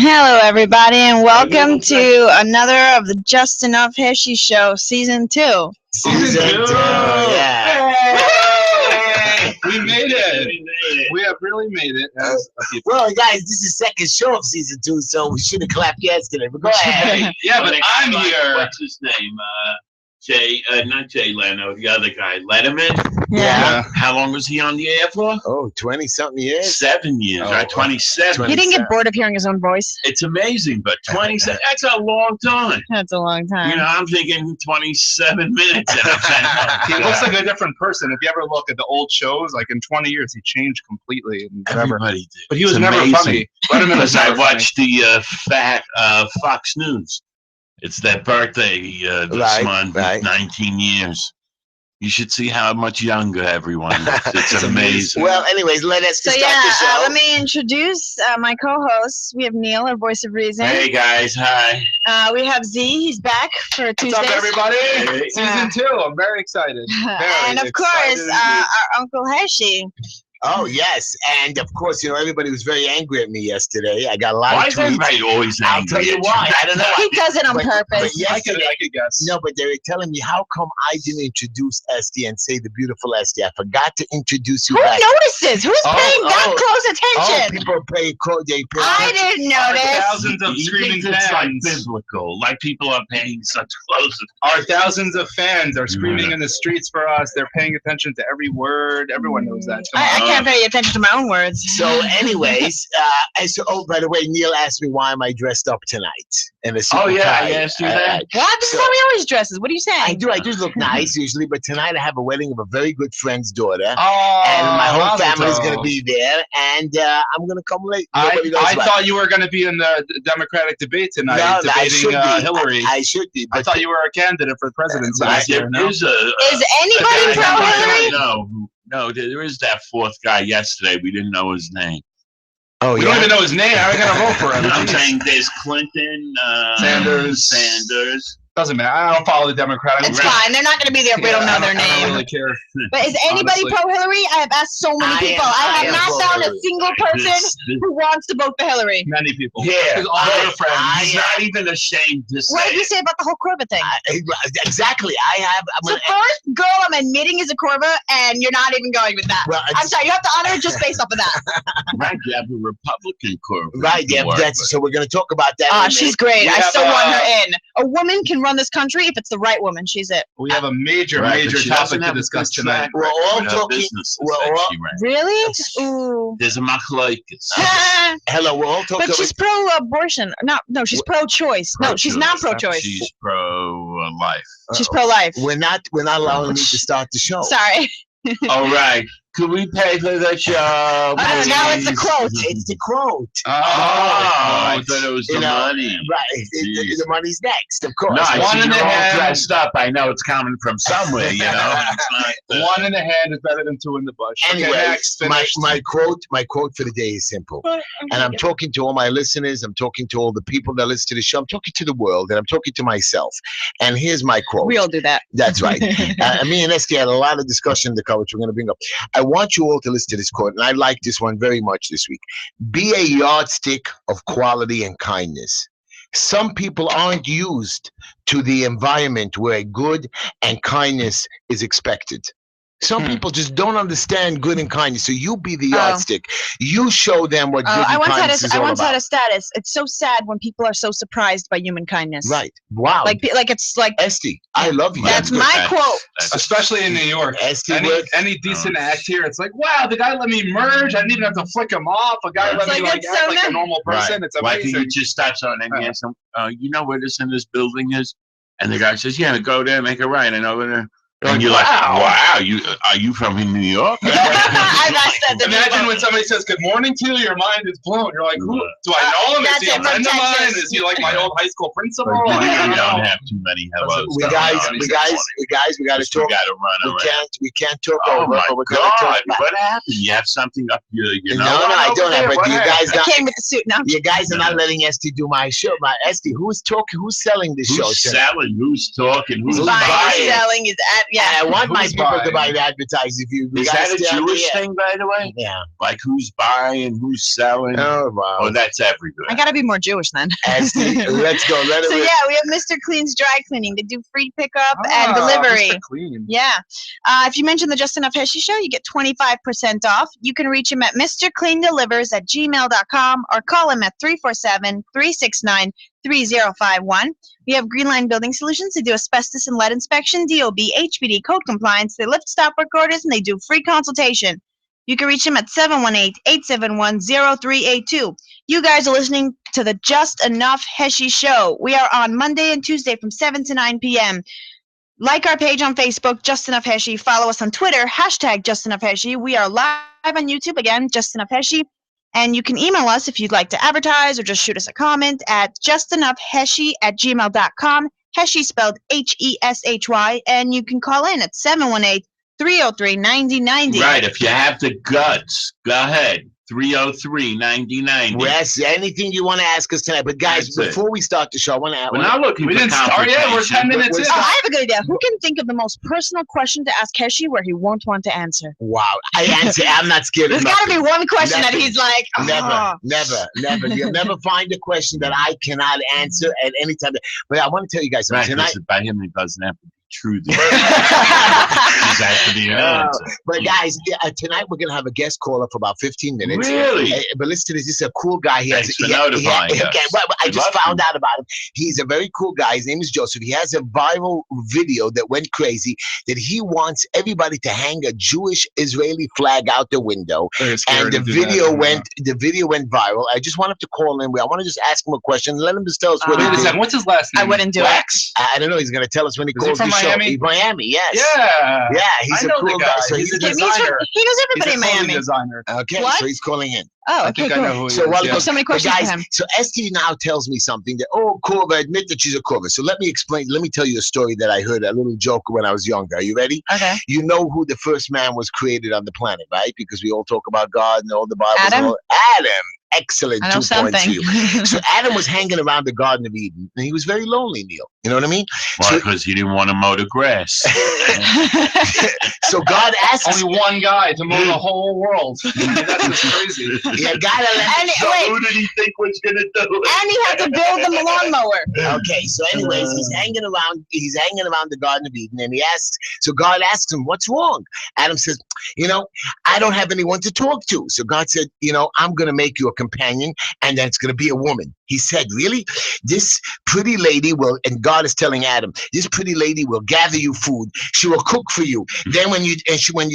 Hello, everybody, and welcome to another of the Just Enough Heshy Show, Season 2. Season 2, yeah. Hey! We made it. We have really made it. Well, guys, this is the second show of Season 2, so we should have clapped yesterday. But go ahead. Yeah, but I'm here. What's his name? Not Jay Leno, the other guy, Letterman. Yeah. How long was he on the air for? Oh, 20-something years. 7 years, right? 27. He didn't get bored of hearing his own voice. It's amazing, but 27, that's a long time. That's a long time. You know, I'm thinking 27 minutes. And I'm saying, oh, He looks like a different person. If you ever look at the old shows, like in 20 years, he changed completely. everybody did. But he was It's never amazing. funny. Letterman was Because I never funny. watched the fat Fox News. It's their birthday this month, 19 years. You should see how much younger everyone looks. It's amazing. Well, anyways, let us So, start the show. let me introduce my co-hosts. We have Neil, our voice of reason. Hey, guys. Hi. We have Z. He's back for Tuesdays. What's up, everybody? Hey. Season 2. I'm very excited. And, of course, our Uncle Heshy. Oh, yes. And, of course, everybody was very angry at me yesterday. I got a lot Why of is tweets. everybody always I'll angry tell you at why. I don't know. He does it on purpose. But yesterday, I could guess. no, but they were telling me, how come I didn't introduce Esty and say the beautiful Esty? I forgot to introduce you Who back. notices? Who's paying that close attention? People pay they pay I didn't notice. Thousands of You screaming think it's like fans. biblical, like people are paying such close. Our thousands of fans are screaming in the streets for us. They're paying attention to every word. Everyone knows that. Come I on. can't pay attention to my own words. So, anyways, by the way, Neil asked me why am I dressed up tonight in a suit Oh, and yeah, tie. I asked you that. What? This is how he always dresses. What are you saying? I do look nice usually, but tonight I have a wedding of a very good friend's daughter, Oh, and my whole Mazel family is going to tov. be there, and I'm going to come late. I Nobody knows why. thought you were going to be in the Democratic debate tonight, No, I debating should be. Hillary. I should be. I But thought you were a candidate for presidency this year. No? Is anybody pro Hillary? No, there is that fourth guy yesterday. We didn't know his name. oh We yeah. don't even know his name. How are we going to vote for him? I'm saying there's Clinton, Sanders. Doesn't matter. I don't follow the Democratic. It's fine. They're not going to be there if we don't know their I don't name. really care. But is anybody honestly. pro Hillary? I have asked so many people. I have not found a single person who wants to vote for Hillary. Many people. Yeah, Because all their friends. He's not even ashamed to say What did you it. say about the whole Corva thing? Exactly. I'm So first girl I'm admitting is a Corva, and you're not even going with that. Well, I'm sorry, you have to honor it just based off of that. Right, you have a Republican corporate. right. Yeah. So we're going to talk about that. in a minute. She's great. We I have still want a- her in. A woman can run this country if it's the right woman. She's it. We have a major, Right, but major she topic doesn't to have a discuss good tonight. track We're all record of talking- businesses we're that all- she ran. Really? Ooh. There's a machlokes. Hello. We're all talking. But she's pro-abortion. No, she's pro-choice. No, she's not pro-choice. She's pro-life. She's pro-life. We're not allowing me to start the show. Sorry. All right. Could we pay for the show? Now it's a please? quote. It's the quote. Oh, I thought it was You the know, money. Right. The money's next, of course. No, I One see in you're the all hand. dressed up. I know it's coming from somewhere, It's not, One in the hand is better than two in the bush. Okay, Anyway, next, my finished. quote for the day is simple. And I'm talking to all my listeners. I'm talking to all the people that listen to the show. I'm talking to the world, and I'm talking to myself. And here's my quote. We all do that. That's right. Me and Esty had a lot of discussion in the car, which we're going to bring up. I want you all to listen to this quote, and I like this one very much this week. Be a yardstick of quality and kindness. Some people aren't used to the environment where good and kindness is expected. Some people just don't understand good and kindness. So you be the yardstick. You show them what good I and once kindness is I all once had about. a status. It's so sad when people are so surprised by human kindness. Right. Wow. Like it's like Esty, I love you. that's good. my quote. Especially in New York. Esty Any decent act here, it's like, wow, the guy let me merge. I didn't even have to flick him off. A guy let me like, it's act so like a nice. normal person. Right. It's Why can't amazing. you just start something and ask them, you know where this in this building is? And the guy says, yeah, go there, make a right, and over there. And you're like, wow, are you from New York? I've asked that to Imagine people. when somebody says good morning to you, your mind is blown. You're like, who do I know him? Is That's he a it, friend of from mine? Texas. Is he like my old high school principal? We I don't don't know. have too many hellos. We going guys, on. we got to talk. We got to run We around. can't talk Oh over. my But we're gonna talk. God! What happened? You have something up your, No, I don't have. But you guys, I came with the suit now. you guys are not letting Esty do my show. My Esty, who's talking? Who's selling this show? Who's selling? Who's talking? Who's Buying, buying? selling is at Yeah. And I want my Who's people to buying? buy the advertising. If you Is gotta that a stay out Jewish there. thing, by the way? Yeah. Like who's buying, who's selling? Oh wow. Oh, that's everywhere. I gotta be more Jewish then. Let's go. Let So it. yeah, we have Mr. Clean's Dry Cleaning. They do free pickup and delivery. Mr. Clean. Yeah. If you mention the Just Enough Heshy Show, you get 25% off. You can reach him at mrcleandelivers@gmail.com or call him at 347-369-3051. We have Greenline Building Solutions. They do asbestos and lead inspection, DOB, HPD, code compliance. They lift stop work orders, and they do free consultation. You can reach them at 718-871-0382. You guys are listening to the Just Enough Heshy Show. We are on Monday and Tuesday from 7 to 9 p.m. Like our page on Facebook, Just Enough Heshy. Follow us on Twitter, Just Enough Heshy. We are live on YouTube, again, Just Enough Heshy. And you can email us if you'd like to advertise or just shoot us a comment at justenoughheshy@gmail.com. Heshy spelled Heshy. And you can call in at 718-303-9090. Right, if you have the guts, go ahead. 303-9090. Yes, anything you want to ask us tonight. But guys, That's it. before we start the show, I want to. We're not looking We for didn't start yet. We're 10 minutes in. Oh, I have a good idea. Who can think of the most personal question to ask Heshy where he won't want to answer? Wow, I answer. I'm not scared There's of got to be nothing. one question that Nothing. he's like, Never, oh. never. You'll never find a question that I cannot answer at any time. But I want to tell you guys Right, something because tonight. by him, it doesn't have to be true. It has to be an answer. But guys, tonight we're gonna have a guest caller for about 15 minutes. Really? But listen to this. This is a cool guy. Thanks for notifying us. Okay, well, I We just love found him. out about him. He's a very cool guy. His name is Joseph. He has a viral video that went crazy that he wants everybody to hang a Jewish Israeli flag out the window. And the video went viral. I just want him to call in. I want to just ask him a question. Let him just tell us what Wait he a did. second. What's his last name? I wouldn't do it. Wax? I don't know. He's gonna tell us when he Is he calls from the show. Miami? He's Miami, yes. Yeah. Yeah, he's I a know cool the guy. guy. So He's a He knows designer. everybody in He's a clothing Miami. designer. okay, What? so he's calling in. Oh, I okay, think I cool. know who he So is. while he yeah. goes, So many but questions guys, for him. so Esty now tells me something that, oh, Corva, admit that she's a Corva. So let me explain. Let me tell you a story that I heard, a little joke when I was younger. Are you ready? Okay. You know who the first man was created on the planet, right? Because we all talk about God and all the Bible. Adam? Adam. Excellent. I know 2 points for you. something. So Adam was hanging around the Garden of Eden, and he was very lonely, Neil. You know what I mean? Why? Because he didn't want to mow the grass. So God asked Only one guy to mow the whole world. That's just crazy. you gotta let And So wait, who did he think was going to do it? and he had to build them a lawnmower. Okay, so anyways, he's hanging around the Garden of Eden, and so God asks him, what's wrong? Adam says, I don't have anyone to talk to. So God said, I'm gonna make you a companion, and then it's gonna be a woman. He said, really? This pretty lady will, and God is telling Adam, this pretty lady will gather you food. She will cook for you. Then when you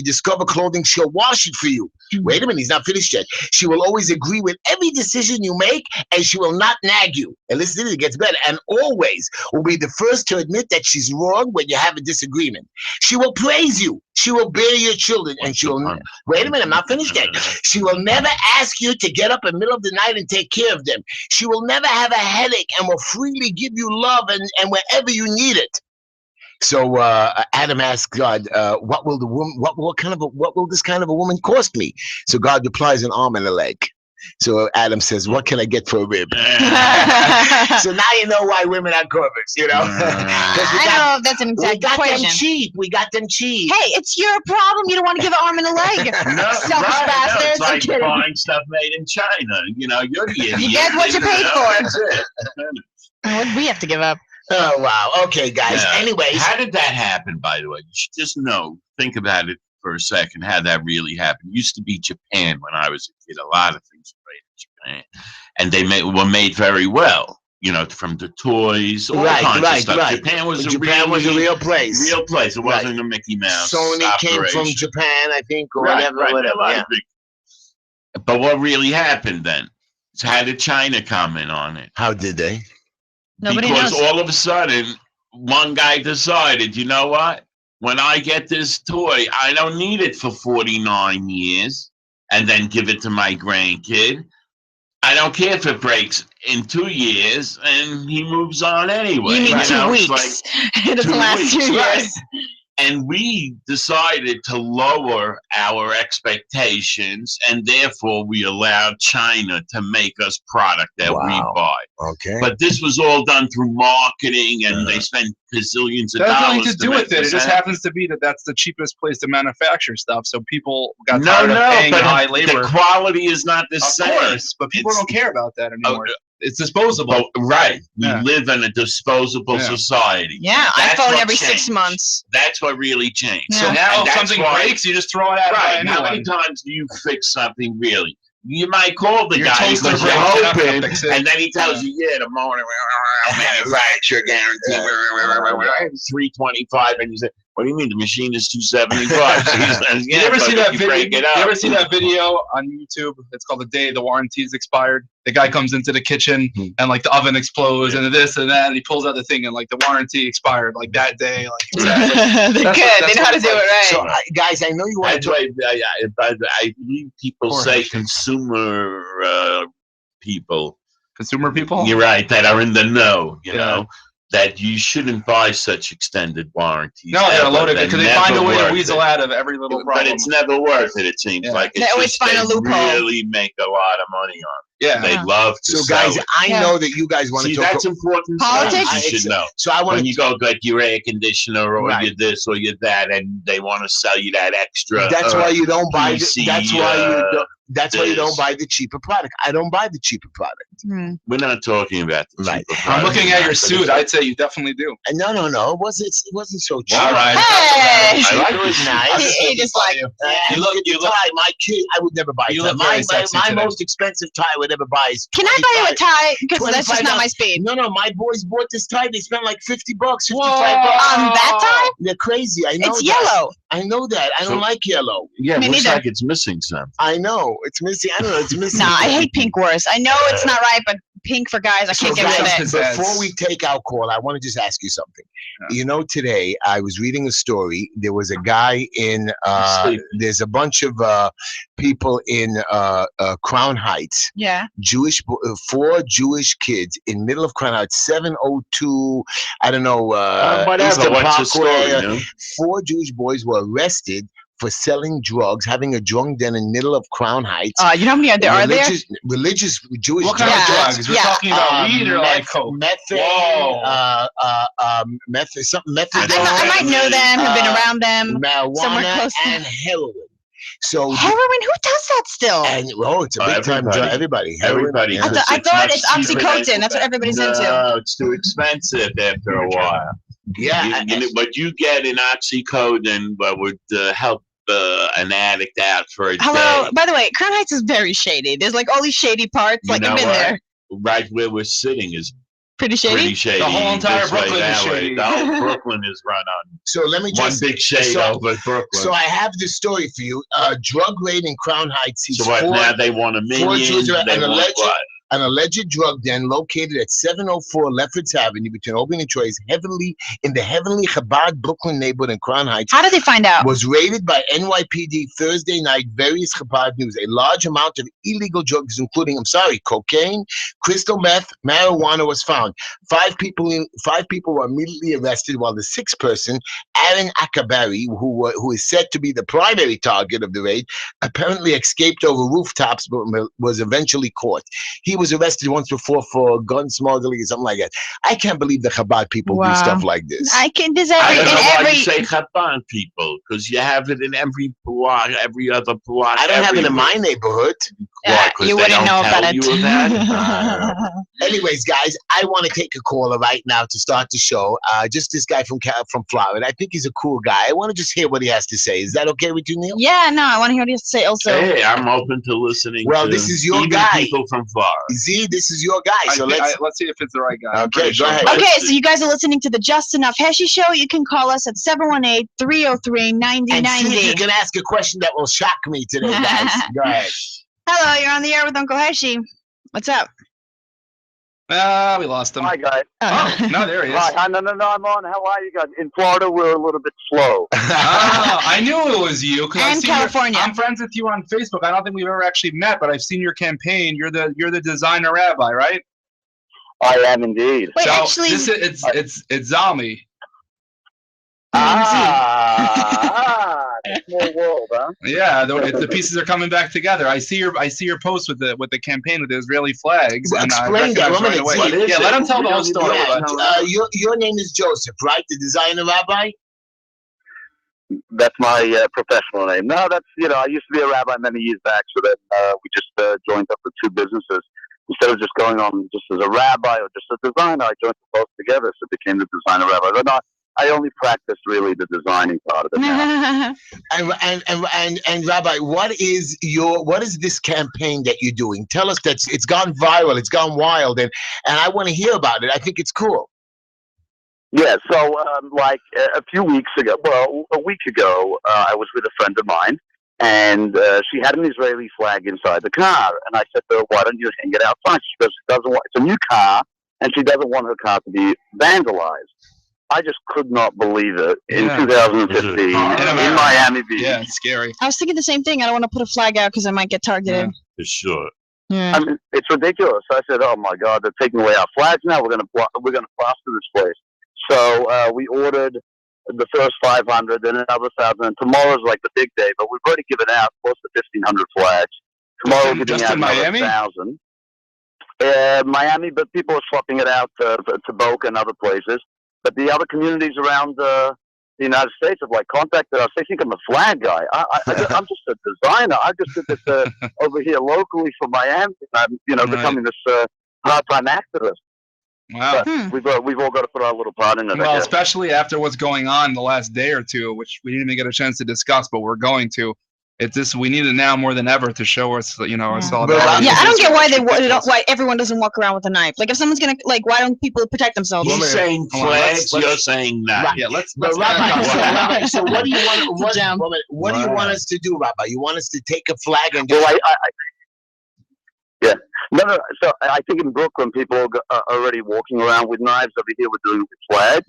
discover clothing, she'll wash it for you. Wait a minute, he's not finished yet. She will always agree with every decision you make, and she will not nag you. And listen, it gets better. And always will be the first to admit that she's wrong when you have a disagreement. She will praise you. She will bear your children, and she will. Wait a minute, I'm not finished yet. She will never ask you to get up in the middle of the night and take care of them. She will never have a headache and will freely give you love and wherever you need it. So Adam asked God, "What will this kind of a woman cost me?" So God replies, "An arm and a leg." So Adam says, "What can I get for a rib?" So now you know why women are Corvers, I know that's an exact equation. We got them cheap. Hey, it's your problem. You don't want to give an arm and a leg. Selfish bastards. It's I'm like kidding. buying stuff made in China. You're the idiot. You get what you paid for. That's it. What do we have to give up? Oh wow. Okay, guys. Yeah. Anyways, How did that happen, by the way? You should just think about it for a second, how that really happened. It used to be Japan when I was a kid. A lot of things were made in Japan. And they were made very well, from the toys, all kinds of stuff. Right. Japan was a real place. Real place. It wasn't a Mickey Mouse Sony came operation. from Japan, I think, or Right. whatever. Yeah. But what really happened then? So how did China comment on it? How did they? Nobody Because knows. all of a sudden, one guy decided, you know what? When I get this toy, I don't need it for 49 years and then give it to my grandkid. I don't care if it breaks in 2 years, and he moves on anyway. You mean 2 It's weeks. like It doesn't 2 last 2 weeks, years. right. And we decided to lower our expectations, and therefore we allowed China to make us product that we buy. Okay. But this was all done through marketing, and they spent gazillions of That has dollars nothing to do make with it. It this just happen. happens to be that that's the cheapest place to manufacture stuff. So people got No, tired of paying but high labor. the quality is not the Of same. course, but people don't care about that anymore. It's disposable. But, right. We Yeah. live in a disposable Yeah. society. Yeah, That's iPhone what every 6 changed. months. That's what really changed. So Yeah. now And if that's something why- breaks, you just throw it out. Right. And buy a How new many one. times do you fix something really? You might call the Your guy toaster because you're breaks, you're not gonna hoping, fix it. and then he tells you, yeah, the morning manufacturer guarantee, 325, and you say, what do you mean? The machine is 275. So he says, yeah, You ever but see if that you video? break it You up. ever see that video on YouTube? It's called "The Day the Warranty is Expired." The guy comes into the kitchen and like the oven explodes and this and that, and he pulls out the thing and like the warranty expired like that day. Like exactly. They're That's good. what- They know how to that's do what it right. So, guys, I know you want That's to. why I believe people Poor say Heshy. consumer people. Consumer people. You're right, that are in the know, you Yeah. know, that you shouldn't buy such extended warranties. No, they're ever. loaded because they find a way to worth weasel it. out of every little problem. But it's never worth it, it seems Yeah. like. They It's always just find a loophole. really make a lot of money on yeah. it. They love to So, sell guys, it. I Yeah. know that you guys want to See, talk. that's important Politics? stuff you should know. So I want When to. you go get your air conditioner or Right. your this or your that, and they want to sell you that extra. That's why you don't buy. PC, That's why you don't. That's why you don't this. buy the cheaper product. I don't buy the cheaper product. Hmm. We're not talking about the Right. cheaper I'm product. looking at your suit. I'd say you definitely do. And no, it wasn't so cheap. All right. Hey! I like It was this. nice. He just like, You look at the tie. My kid, I would never buy a You tie. look very My sexy my today. most expensive tie I would ever buy is. can I buy you a tie? Because that's just not my $25. speed. No, my boys bought this tie. They spent like $50, $55. That tie? They're crazy. I know It's that. yellow. I know that. I don't So- like yellow. Yeah, Me it looks neither. like it's missing something. I know it's missing. I don't know. It's missing. Nah, I hate pink worse. I know it's not right, but pink for guys, I So can't get rid of guys, it. before we take our call, I want to just ask you something. Yeah. You know, today I was reading a story. There was a guy in. There's a bunch of people in Crown Heights. Yeah. Four Jewish kids in middle of Crown Heights, 702. I don't know. Whatever. Eastern What's the story? Parkway. You know? 4 Jewish boys were arrested for selling drugs, having a drug den in middle of Crown Heights. You know how many there are there? Religious Jewish What kind of Yeah. drugs? We're Yeah. talking about weed or like coke? Methane, something methadone, I might know them, have been around them. somewhere marijuana, close to- and heroin. So Heroin? Who does that still? and it's a big time drug. Everybody. Everybody. Yeah. I thought it's much cheaper Oxycontin. than- That's what everybody's into. No, it's too expensive after a while. Yeah, What you get in Oxycontin would help an addict out for a Hello. day. By the way, Crown Heights is very shady. There's like all these shady parts. You Like know I've been what? there. Right where we're sitting is Pretty shady. pretty shady. The whole entire This way, Brooklyn is that way. shady. The whole Brooklyn is run on so let me one just. big shade so- over Brooklyn. So I have this story for you. Drug raid in Crown Heights. So what, now they want a million? Jews are- They and want alleged- what? An alleged drug den located at 704 Lefferts Avenue between Albany and Troy is in the heavenly Chabad Brooklyn neighborhood in Crown Heights. How did they find out? Was raided by NYPD Thursday night. Various Chabad news. A large amount of illegal drugs, including, cocaine, crystal meth, marijuana, was found. 5 people were immediately arrested, while the 6th person, Aaron Akabari, who is said to be the primary target of the raid, apparently escaped over rooftops but was eventually caught. He was arrested once before for gun smuggling or something like that. I can't believe the Chabad people do stuff like this. I can. There's I every don't know in why every. you say Chabad people, because you have it in every block, every other block. I don't have it in my neighborhood. Why? 'Cause You they wouldn't don't know tell about you it. about it? Anyways, guys, I want to take a caller right now to start the show. Just this guy from Florida. I think he's a cool guy. I want to just hear what he has to say. Is that okay with you, Neil? Yeah, no, I want to hear what he has to say also. Hey, I'm open to listening. Well, to this is your even guy. people from Florida. Z, this is your guy. So let's. Let's see if it's the right guy. I'm Okay, pretty go sure. ahead. Okay, so you guys are listening to the Just Enough Heshy Show. You can call us at 718-303-9090. And see if you can ask a question that will shock me today, guys. Go ahead. Hello, you're on the air with Uncle Heshy. What's up? We lost him. Hi, guys. Oh, no, there he is. Hi, no, I'm on. How are you guys? In Florida, we're a little bit slow. I knew it was you. 'Cause I've And seen your- California. I'm friends with you on Facebook. I don't think we've ever actually met, but I've seen your campaign. You're the designer rabbi, right? I am indeed. Wait, So actually, it's Zalmi. Small world, huh? Yeah, the pieces are coming back together. I see your post with the campaign with the Israeli flags, Well, and I explain that. recognize One right minute, away. see, Yeah, let him tell the whole story. Your name is Joseph, right? The designer rabbi? That's my professional name. No, that's, I used to be a rabbi many years back, so then we just joined up the two businesses. Instead of just going on just as a rabbi or just a designer, I joined them both together, so it became the designer rabbi. But no, I only practice really the designing part of it now. and Rabbi, what is this campaign that you're doing? Tell us that it's gone viral, it's gone wild, and I want to hear about it. I think it's cool. Yeah, so like a few weeks ago, well, a week ago, I was with a friend of mine, and she had an Israeli flag inside the car, and I said to her, "Why don't you hang it outside?" She goes, "It's a new car, and she doesn't want her car to be vandalized." I just could not believe it in 2015 in Miami Beach. Yeah, it's scary. I was thinking the same thing. I don't want to put a flag out because I might get targeted. For sure. Yeah. I mean, it's ridiculous. I said, "Oh my God, they're taking away our flags now. We're gonna plaster this place." So we ordered the first 500, then another 1,000. And tomorrow's like the big day, but we've already given out close to 1,500 flags. Tomorrow we're giving out another 1,000. Miami, but people are swapping it out to Boca and other places. But the other communities around the United States have like contacted us. They think I'm a flag guy. I'm just a designer. I just did this over here locally for Miami. I'm becoming this part-time activist. Wow. We've all got to put our little part in it. Well, especially after what's going on the last day or two, which we didn't even get a chance to discuss, but we're going to. We need it now more than ever to show us, our solidarity. Yeah, I don't get why everyone doesn't walk around with a knife. Like, if someone's gonna, why don't people protect themselves? He's saying flags, you're saying knife. Yeah, let's Rabbi, so what do you want? What do you want us to do, Rabbi? You want us to take a flag and? Well, yeah. No. So I think in Brooklyn, people are already walking around with knives. Over here, we're doing it with flags.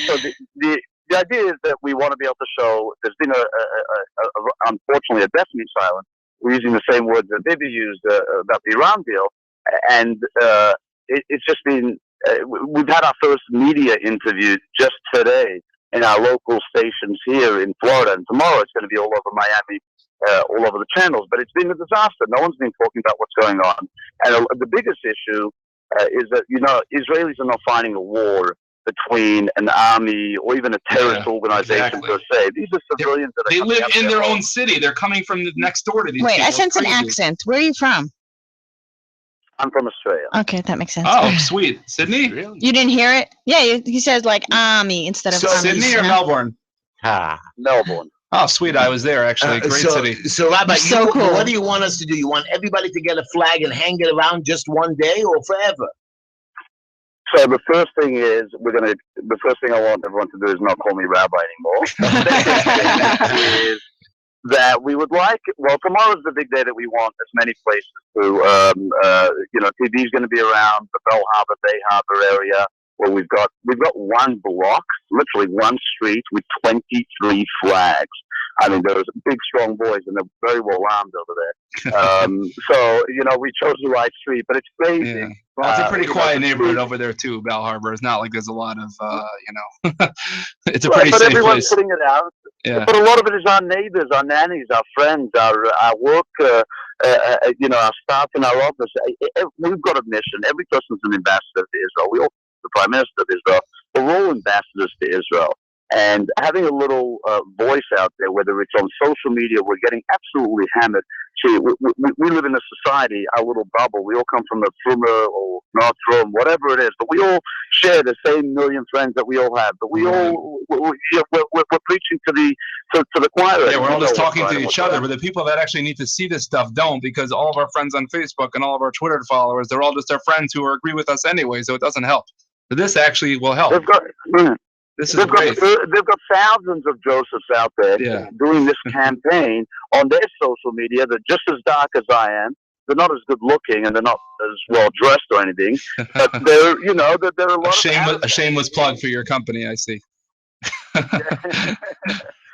So the idea is that we want to be able to show. There's been unfortunately a deafening silence. We're using the same words that Bibi used about the Iran deal, and it's just been. We've had our first media interview just today in our local stations here in Florida, and tomorrow it's going to be all over Miami. All over the channels, but it's been a disaster. No one's been talking about what's going on. And the biggest issue is that, Israelis are not fighting a war between an army or even a terrorist organization per se. These are civilians that they live in their own city. They're coming from next door to these people. Wait, I sense an accent. Where are you from? I'm from Australia. Okay, that makes sense. Oh, sweet. Sydney? Really? You didn't hear it? Yeah, he says like army instead of Sydney or Melbourne? Melbourne. Oh, sweet. I was there, actually. Great city. So, Rabbi, cool. What do you want us to do? You want everybody to get a flag and hang it around just one day or forever? So the first thing I want everyone to do is not call me Rabbi anymore. The second thing is that we would like, tomorrow's the big day that we want as many places to, TV's going to be around the Bell Harbor, Bay Harbor area. Where we've got one block, literally one street with 23 flags. I mean, there's big, strong boys, and they're very well armed over there. So, we chose the right street, but it's crazy. Yeah. Well, it's a pretty quiet neighborhood over there, too, Bell Harbor. It's not like there's a lot of, it's a pretty safe place. But everyone's putting it out. Yeah. But a lot of it is our neighbors, our nannies, our friends, our work, our staff in our office. We've got a mission. Every person's an ambassador to Israel. We all the Prime Minister of Israel, but we're all ambassadors to Israel. And having a little voice out there, whether it's on social media, we're getting absolutely hammered. See, we live in a society, our little bubble. We all come from the Fruma or North Rome, whatever it is, but we all share the same million friends that we all have. But we're preaching to the choir. Yeah, we're all just talking to each other, but the people that actually need to see this stuff don't, because all of our friends on Facebook and all of our Twitter followers, they're all just our friends who agree with us anyway, so it doesn't help. But this actually will help. This is great. They've got thousands of Josephs out there doing this campaign on their social media. They're just as dark as I am. They're not as good looking and they're not as well dressed or anything. But they're a lot a shameless plug for your company, I see.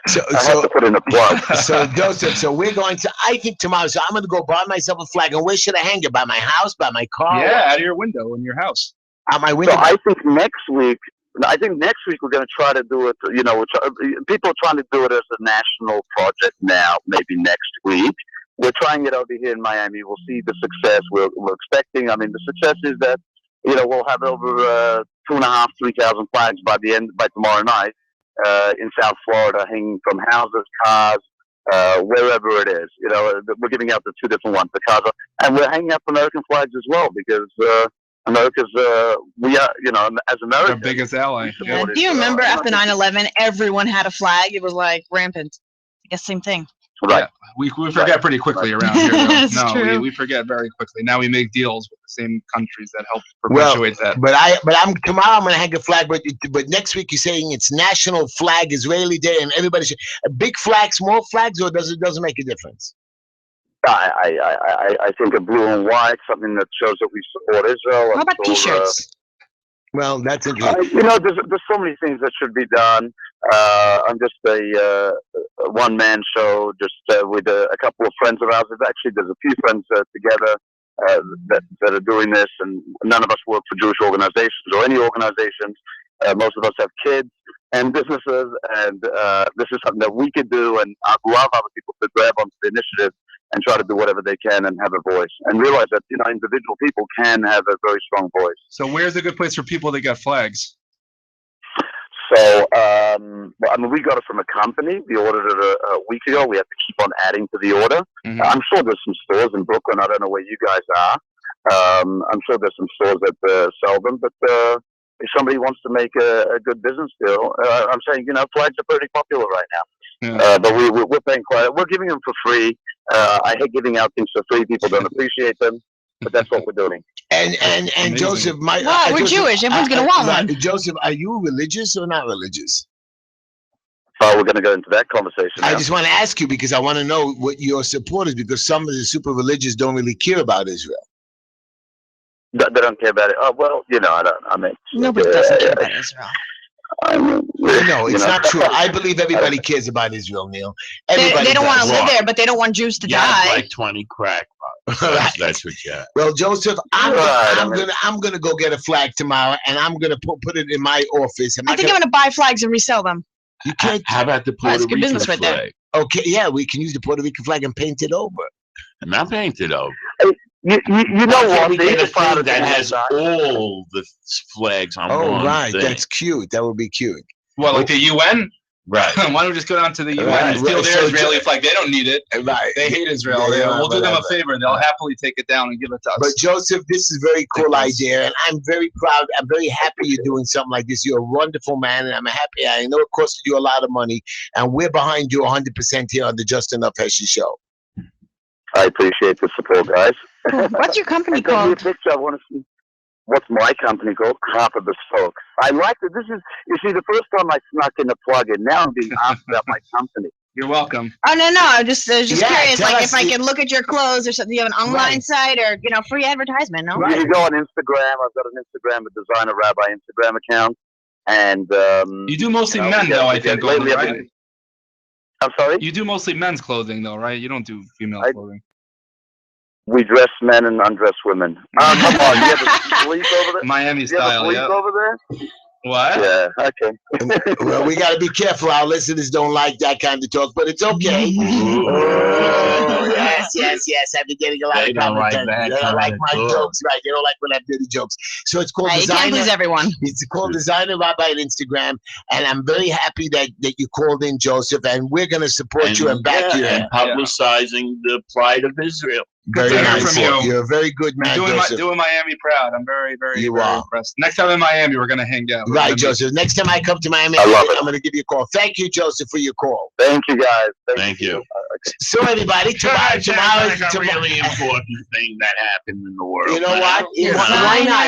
So I have to put in a plug. So Joseph, we're going to, I think tomorrow, so I'm going to go buy myself a flag. And where should I hang it? By my house? By my car? Yeah, out of your window in your house. Out my window? So I think next week, I think next week we're going to try to do it. You know, people are trying to do it as a national project now. Maybe next week we're trying it over here in Miami. We'll see the success we're expecting. I mean, the success is that we'll have over 2,500, 3,000 flags by tomorrow night in South Florida, hanging from houses, cars, wherever it is. We're giving out the two different ones, the cars, and we're hanging up American flags as well because. America's, we are, as Americans. Our biggest ally. Yeah. Do you remember after 9/11, everyone had a flag? It was like rampant. I guess same thing. Right. Yeah, we forget pretty quickly around here. No, true. we forget very quickly. Now we make deals with the same countries that help perpetuate that. But tomorrow I'm gonna hang a flag. But next week you're saying it's National Flag Israeli Day, and everybody should a big flag, small flags, or doesn't make a difference? I think a blue and white, something that shows that we support Israel. How about T-shirts? Well, that's interesting. There's so many things that should be done. I'm just a one-man show, just with a couple of friends of ours. There's a few friends together that are doing this, and none of us work for Jewish organizations or any organizations. Most of us have kids and businesses, and this is something that we could do, and I'd love other people to grab onto the initiative and try to do whatever they can and have a voice, and realize that individual people can have a very strong voice. So where's a good place for people that got flags? So we got it from a company. We ordered it a week ago. We have to keep on adding to the order. Mm-hmm. I'm sure there's some stores in Brooklyn. I don't know where you guys are. I'm sure there's some stores that sell them, but if somebody wants to make a good business deal, I'm saying flags are pretty popular right now. Yeah. But we're paying quite. We're giving them for free. I hate giving out things for free. People don't appreciate them, but that's what we're doing. And Joseph, we're Jewish. Everyone's gonna want one. Joseph, are you religious or not religious? We're going to go into that conversation now. I just want to ask you because I want to know what your support is, because some of the super religious don't really care about Israel. They don't care about it. Oh well, Nobody doesn't care about Israel. No, it's not true. I believe everybody cares about Israel, Neil. They don't want to live there, but they don't want Jews to die. Like 20 crack bottles. That's what you have. Well, Joseph, I'm gonna go get a flag tomorrow, and I'm gonna put it in my office. I think I'm gonna buy flags and resell them. You can't. How about the Puerto Rican flag? There. Okay, yeah, we can use the Puerto Rican flag and paint it over. Not paint it over. You know what? We get a thing that has all the flags on one. Oh, right. Thing. That's cute. That would be cute. Well, like the UN? Right. Why don't we just go down to the UN and steal their Israeli flag? They don't need it. Right. They hate Israel. We'll do them a favor. They'll happily take it down and give it to us. But Joseph, this is a very cool idea, and I'm very proud. I'm very happy you're doing something like this. You're a wonderful man, and I'm happy. I know it costed you a lot of money, and we're behind you 100% here on the Just Enough Heshy Show. I appreciate the support, guys. What's your company Send me a called? picture. I want to see. What's my company called? Copper Bespoke. I like it. You see, the first time I snuck in a plug-in. Now I'm being asked about my company. You're welcome. Oh no, I'm just curious. Like if I can can look at your clothes or something. You have an online site or free advertisement. No. You can go on Instagram. I've got an Instagram, a Designer Rabbi Instagram account, and you do mostly men, though. I think. Lately, right? I'm sorry. You do mostly men's clothing, though, right? You don't do female clothing. We dress men and undress women. Come on, you have a sleep over there? Miami style, you have a sleep over there? What? Yeah, okay. Well, we got to be careful. Our listeners don't like that kind of talk, but it's okay. Yes. I've been getting a lot of comments. They don't like my jokes, right? They don't like when I have dirty jokes. So it's called Designer. You can't please everyone. It's called Designer Rabbi on Instagram, and I'm very happy that you called in, Joseph, and we're going to support you and back you. And publicizing the plight of Israel. Very nice. From you. You're a very good man, doing Miami proud. I'm very, very, very impressed. Next time in Miami, we're going to hang out. Right, Joseph. Next time I come to Miami, I'm going to give you a call. Thank you, Joseph, for your call. Thank you, guys. Thank you. So, everybody, tomorrow a really important thing that happened in the world. You know what? Why not?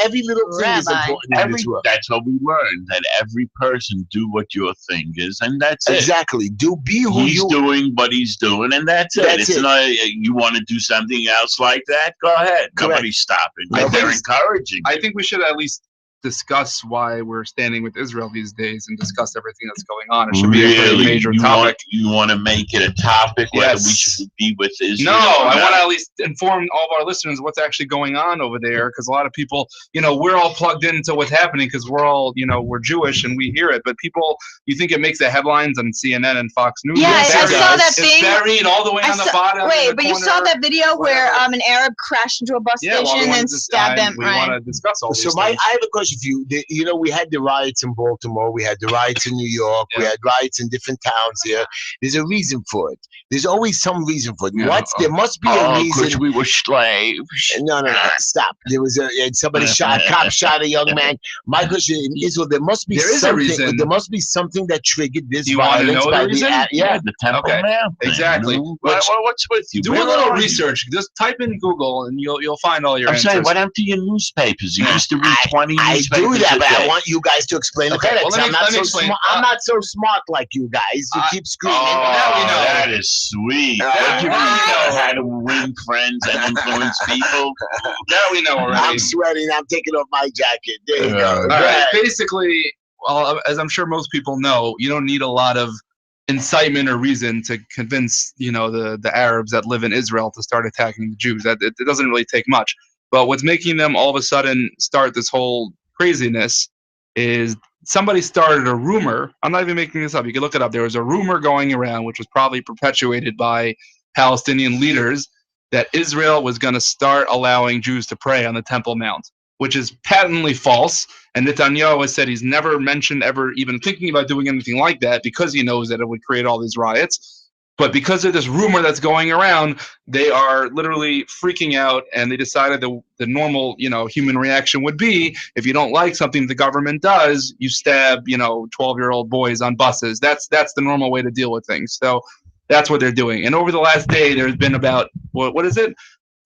Every little thing is important in this world. That's what we learned, that every person do what your thing is, and that's it. Exactly. Be who he's doing what he's doing, and that's it. It's not you want to do something else like that. Go ahead. Nobody's stopping. They're encouraging. I think we should at least discuss why we're standing with Israel these days and discuss everything that's going on. It should be a pretty major topic. You want to make it a topic whether we should be with Israel? No, I want to at least inform all of our listeners what's actually going on over there, because a lot of people, we're all plugged into what's happening because we're all, we're Jewish and we hear it. But people, you think it makes the headlines on CNN and Fox News? Yeah, I saw that thing. It's buried all the way on the bottom. Wait, but you saw that video where an Arab crashed into a bus station and stabbed them, right? We want to discuss all these things. I have a question for you. We had the riots in Baltimore. We had the riots in New York. We had riots in different towns here. There's a reason for it. There's always some reason for it. There must be a reason. Because we were slaves. No, stop. There was somebody a cop shot a young man. My question in Israel, there must be something. Reason. There must be something that triggered this violence. You want to know the reason? The Temple Mount. Exactly. What's with you? Do a little research. Just type in Google and you'll find all your answers. I'm saying, what happened to your newspapers? You used to read 20 newspapers. I do that, but I want you guys to explain it better. Well, I'm not so smart like you guys. You keep screaming. Now we know. That is sweet. Don't you know how to win friends and influence people? Now we know already. I'm sweating. I'm taking off my jacket. There you go. All right. Basically, well, as I'm sure most people know, you don't need a lot of incitement or reason to convince, the Arabs that live in Israel to start attacking the Jews. It doesn't really take much. But what's making them all of a sudden start this whole craziness is somebody started a rumor. I'm not even making this up. You can look it up. There was a rumor going around, which was probably perpetuated by Palestinian leaders, that Israel was going to start allowing Jews to pray on the Temple Mount, which is patently false. And Netanyahu has said he's never mentioned ever even thinking about doing anything like that because he knows that it would create all these riots. But because of this rumor that's going around, they are literally freaking out, and they decided the normal, human reaction would be, if you don't like something the government does, you stab, 12-year-old boys on buses. That's the normal way to deal with things. So that's what they're doing. And over the last day, there's been about, what is it?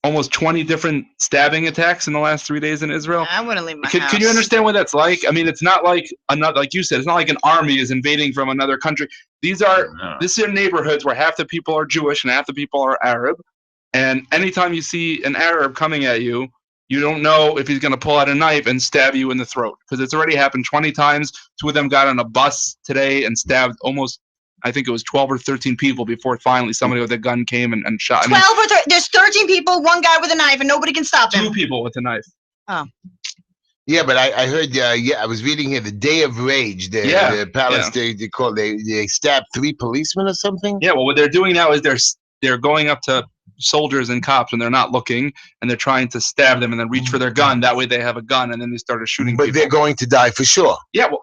Almost 20 different stabbing attacks in the last 3 days in Israel. I wouldn't leave my house. Can you understand what that's like? I mean, it's not like like you said, it's not like an army is invading from another country. These are neighborhoods where half the people are Jewish and half the people are Arab. And anytime you see an Arab coming at you, you don't know if he's going to pull out a knife and stab you in the throat, because it's already happened 20 times. 2 of them got on a bus today and stabbed almost, I think it was 12 or 13 people before finally somebody with a gun came and shot. 12 or 13? There's 13 people, 1 guy with a knife, and nobody can stop him. 2 people with a knife. Oh. Yeah, but I heard. I was reading here the Day of Rage. The Palestine they stabbed 3 policemen or something. Yeah, well, what they're doing now is they're going up to soldiers and cops when they're not looking, and they're trying to stab them and then reach for their gun. That way they have a gun, and then they started shooting. But they're going to die for sure. Yeah. Well,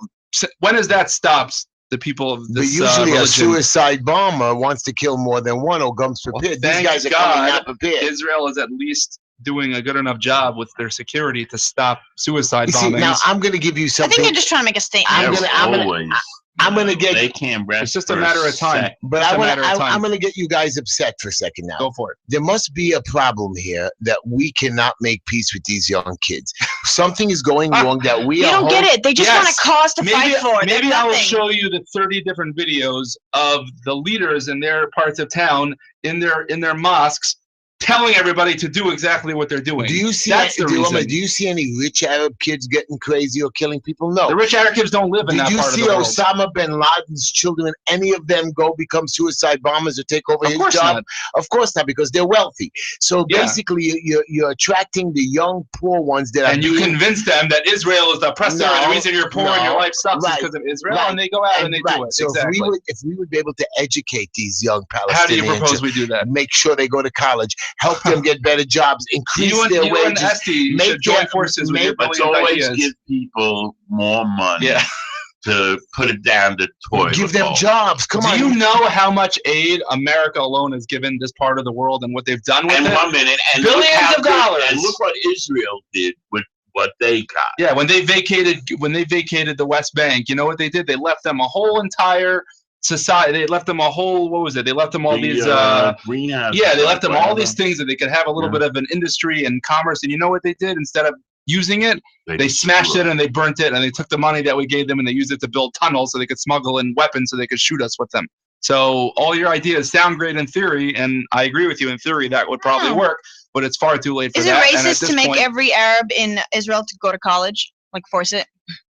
when does that stop? The people of this but usually religion. A suicide bomber wants to kill more than one or comes prepared. These guys are coming not prepared. Israel is at least doing a good enough job with their security to stop suicide bombings. See, now I'm going to give you something. I think you're just trying to make a statement. I'm gonna get. They can't rest. It's just a matter of time. But I'm gonna get you guys upset for a second now. Go for it. There must be a problem here that we cannot make peace with these young kids. Something is going wrong that we. You don't get it. They just want a cause to fight for. Maybe I will show you the 30 different videos of the leaders in their parts of town in their mosques, telling everybody to do exactly what they're doing. Do you see? Do you see any rich Arab kids getting crazy or killing people? No. The rich Arab kids don't live in that part of the world. Did you see Osama bin Laden's children? Any of them go become suicide bombers or take over his job? Not. Of course not, because they're wealthy. So basically, you're attracting the young, poor ones that are. And you convince them that Israel is the oppressor, and the reason you're poor and your life sucks is because of Israel, and they go out and they do it. So if we would be able to educate these young Palestinians, how do you propose we do that? Make sure they go to college. Help them get better jobs, increase their wages. And Esty should join forces with your brilliant always ideas. Give people more money to put it down the toilet. Give them jobs. Come on. Do you know how much aid America alone has given this part of the world and what they've done with it? And 1 minute, and billions of dollars. And look what Israel did with what they got. Yeah, when they vacated the West Bank, you know what they did? They left them a whole entire society. They left them a whole, what was it? They left them all these greenhouse. Yeah, they left them all these things that they could have a little bit of an industry and commerce. And you know what they did? Instead of using it, they smashed it and they burnt it, and they took the money that we gave them and they used it to build tunnels so they could smuggle in weapons so they could shoot us with them. So all your ideas sound great in theory, and I agree with you in theory that would probably work, but it's far too late for that. Is it racist to make every Arab in Israel to go to college? like force it.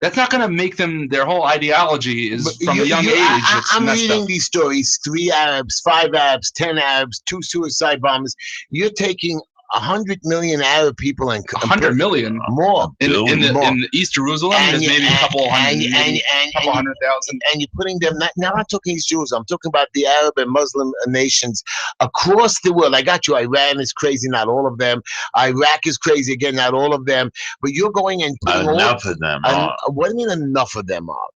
That's not going to make them. Their whole ideology is from a young age. I'm reading these stories: 3 Arabs, 5 Arabs, 10 Arabs, 2 suicide bombers. You're taking 100 million Arab people and 100 million more in East Jerusalem. There's maybe a couple hundred, couple 100,000. And you're putting them. Now I'm not talking East Jerusalem. I'm talking about the Arab and Muslim nations across the world. I got you. Iran is crazy, not all of them. Iraq is crazy, again, not all of them. But you're going and putting enough of them. What do you mean enough of them are?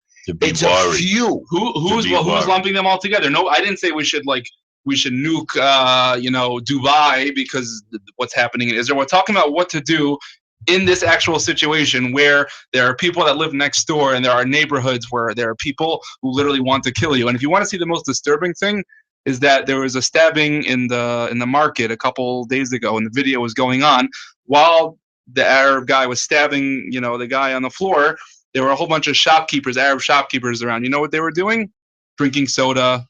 It's a few. Who's lumping them all together? No, I didn't say we should nuke, Dubai because what's happening in Israel. We're talking about what to do in this actual situation where there are people that live next door and there are neighborhoods where there are people who literally want to kill you. And if you want to see the most disturbing thing, is that there was a stabbing in the market a couple days ago, and the video was going on while the Arab guy was stabbing, the guy on the floor. There were a whole bunch of Arab shopkeepers around. You know what they were doing? Drinking soda.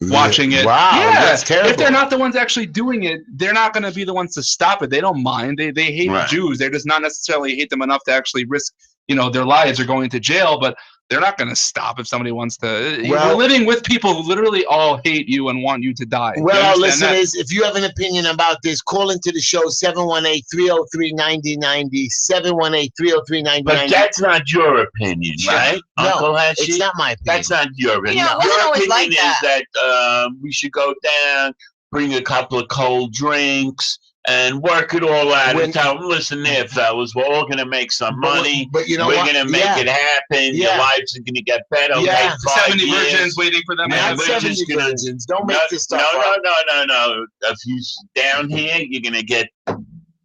Watching it. Wow, yeah. That's terrible. If they're not the ones actually doing it, they're not going to be the ones to stop it. They don't mind. They hate the Jews. They're just not necessarily hate them enough to actually risk, their lives or going to jail. But they're not going to stop if somebody wants to. We're living with people who literally all hate you and want you to die. Well, our listeners, if you have an opinion about this, call into the show 718-303-9090, 718-303-9090. But that's not your opinion, right? No, Uncle Heshy? it's not my opinion. That's not your opinion. Your opinion is that we should go down, bring a couple of cold drinks, and work it all out and tell them, listen there, fellas, we're all going to make some money. But you know we're going to make it happen. Your lives are going to get better. Yeah. 70 virgins waiting for them. Not 70 virgins. Don't make this stuff up. No. If you down here, you're going to get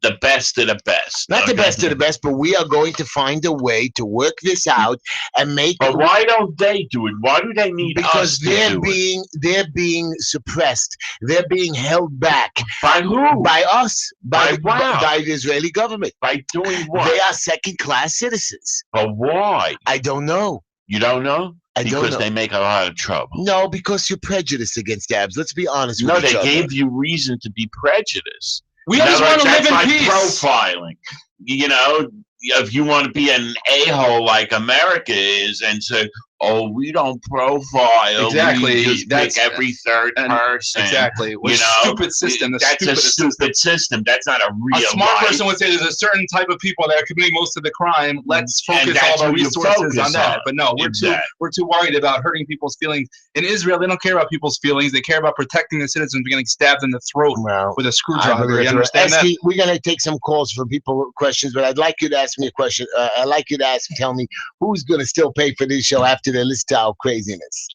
the best of the best. Not the best of the best, but we are going to find a way to work this out and make. But why don't they do it? Why do they need us to do it? They're being suppressed. They're being held back. By who? By us. By the Israeli government. By doing what? They are second-class citizens. But why? I don't know. You don't know? Because they make a lot of trouble. No, because you're prejudiced against Arabs. Let's be honest with each other. No, they gave you reason to be prejudiced. We just want to live in peace. Profiling. If you want to be an a-hole like America is and say, oh, we don't profile. Exactly. We just pick every third person. Exactly. Stupid system. That's a stupid system. That's not a real A smart person would say there's a certain type of people that are committing most of the crime. Let's focus all our resources on that. But no, we're too worried about hurting people's feelings. In Israel, they don't care about people's feelings. They care about protecting the citizens from getting stabbed in the throat with a screwdriver. You understand that? We're going to take some calls from people, questions, but I'd like you to ask me a question. I'd like you to tell me who's going to still pay for this show after they listen to our craziness.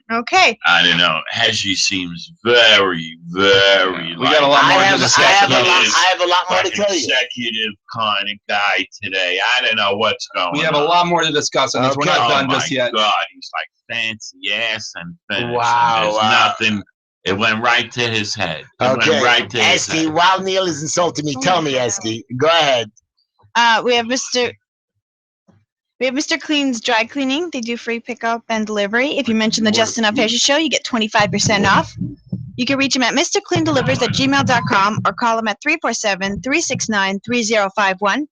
Okay. I don't know. Heshy seems very, very. We got a lot more to discuss. I have a lot more to tell you. Executive kind of guy today. I don't know what's going on. We have a lot more to discuss on this. We're not done just yet. God, he's like fancy ass and finished. Wow. There's nothing. It went right to his head. Went right to his head. While Neil is insulting me, tell me, Esty. Go ahead. We have Mr. Clean's Dry Cleaning. They do free pickup and delivery. If you mention the Just Enough Heshy Show, you get 25% off. You can reach him at mrcleandelivers@gmail.com or call him at 347-369-3051.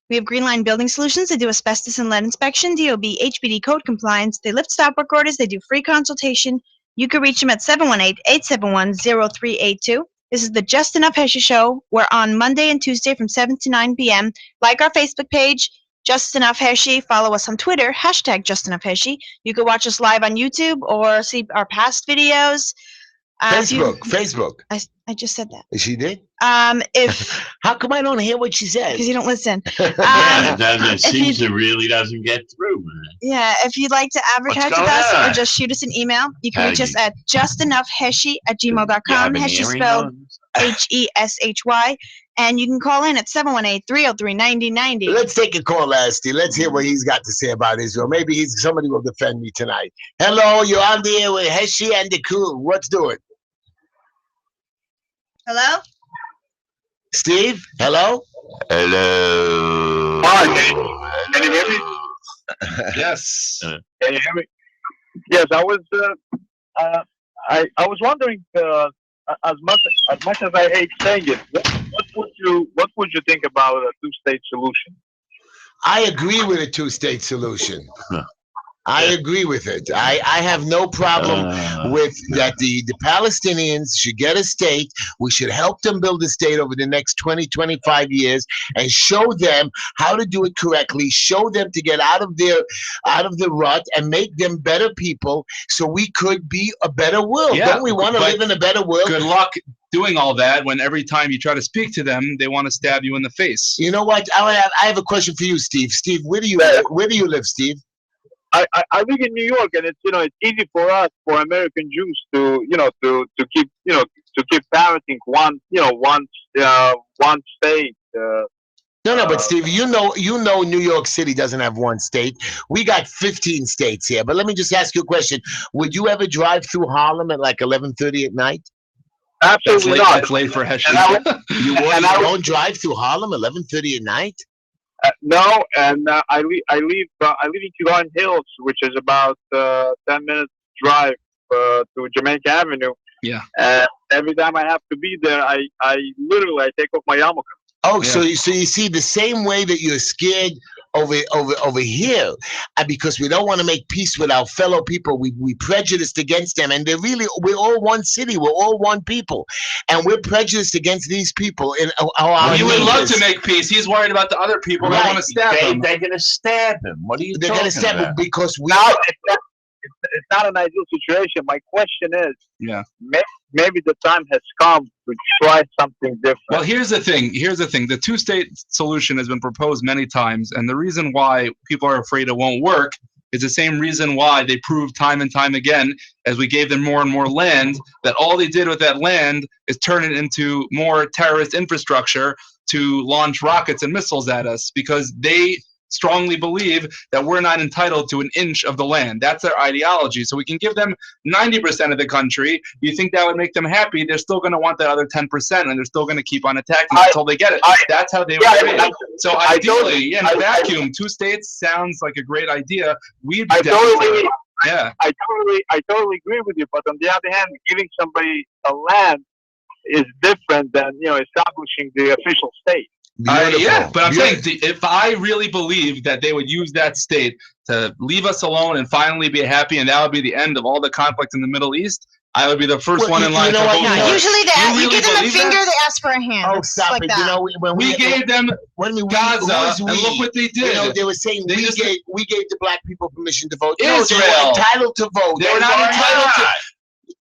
We have Greenline Building Solutions. They do asbestos and lead inspection, DOB, HBD code compliance. They lift stop work orders. They do free consultation. You can reach them at 718-871-0382. This is the Just Enough Heshy Show. We're on Monday and Tuesday from 7 to 9 p.m. Like our Facebook page, Just Enough Heshy. Follow us on Twitter, #Just Enough Heshy. You can watch us live on YouTube or see our past videos. Facebook. I just said that. She did? If How come I don't hear what she says? Because you don't listen. It seems it really doesn't get through, man. Yeah, if you'd like to advertise with us or just shoot us an email, you can reach us at justenoughheshy@gmail.com. Heshy spelled Heshy. And you can call in at 718-303-9090. Let's take a call, Esty. Let's hear what he's got to say about Israel. Maybe somebody will defend me tonight. Hello, you're on the air with Heshy and the crew. What's doing? Hello? Steve? Hello? Hello. Hi, can you hear me? Yes. Can you hear me? Yes, I was wondering, as much as I hate saying it, what would you think about a two-state solution? I agree with a two-state solution. I agree with it. I have no problem with that. The Palestinians should get a state. We should help them build a state over the next 20, 25 years and show them how to do it correctly, show them to get out of the rut and make them better people so we could be a better world. Yeah, Don't we want to live in a better world? Good luck doing all that when every time you try to speak to them, they want to stab you in the face. You know what? I have a question for you, Steve. Steve, where do you live, Steve? I live in New York, and it's easy for us, for American Jews, to keep parroting one state. No, but Steve, you know, New York City doesn't have one state. We got 15 states here. But let me just ask you a question: would you ever drive through Harlem at like 11:30 at night? Absolutely not. That's late for Heshy. You don't drive through Harlem 11:30 at night? No, and I live in Kew Hills, which is about 10 minutes drive to Jamaica Avenue. Yeah. Every time I have to be there, I literally take off my yarmulke. Oh, yeah. So you see, the same way that you're scared over here, because we don't want to make peace with our fellow people, we prejudiced against them, and we're all one city, we're all one people, and we're prejudiced against these people. He would love to make peace. He's worried about the other people. They want to stab him. They're going to stab him. What are you talking about? They're going to stab him because it's not an ideal situation. My question is, maybe the time has come to try something different. Well, here's the thing. The two-state solution has been proposed many times, and the reason why people are afraid it won't work is the same reason why they proved time and time again, as we gave them more and more land, that all they did with that land is turn it into more terrorist infrastructure to launch rockets and missiles at us, because they strongly believe that we're not entitled to an inch of the land. That's their ideology. So we can give them 90% of the country. You think that would make them happy? They're still going to want that other 10%, and they're still going to keep on attacking until they get it. That's how they would be. So ideally, in a vacuum, two states sounds like a great idea. I totally agree with you. But on the other hand, giving somebody a land is different than establishing the official state. Yeah, but I'm saying, if I really believe that they would use that state to leave us alone and finally be happy, and that would be the end of all the conflict in the Middle East, I would be the first one in line to vote for it. Usually you give them a finger, they ask for a hand. Oh, stop it. That. When we gave them Gaza, and look what they did. They were saying we gave the black people permission to vote. Israel. No, they were entitled to vote. They were not entitled to.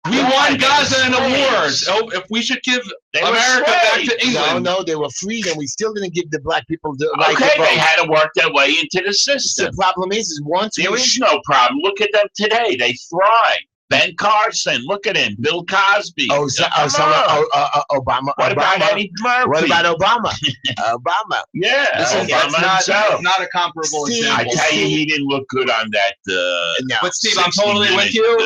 We won Gaza in a war. So if we should give America back to England. No, they were freed, and we still didn't give the black people the right to vote. They had to work their way into the system. The problem is once there is no problem. Look at them today; they thrive. Ben Carson, look at him. Bill Cosby. Obama. What about Eddie Murphy? What about Obama? Obama. Yeah, that's not a comparable example. I tell you, he didn't look good on that. No. But Steve, I'm totally with you.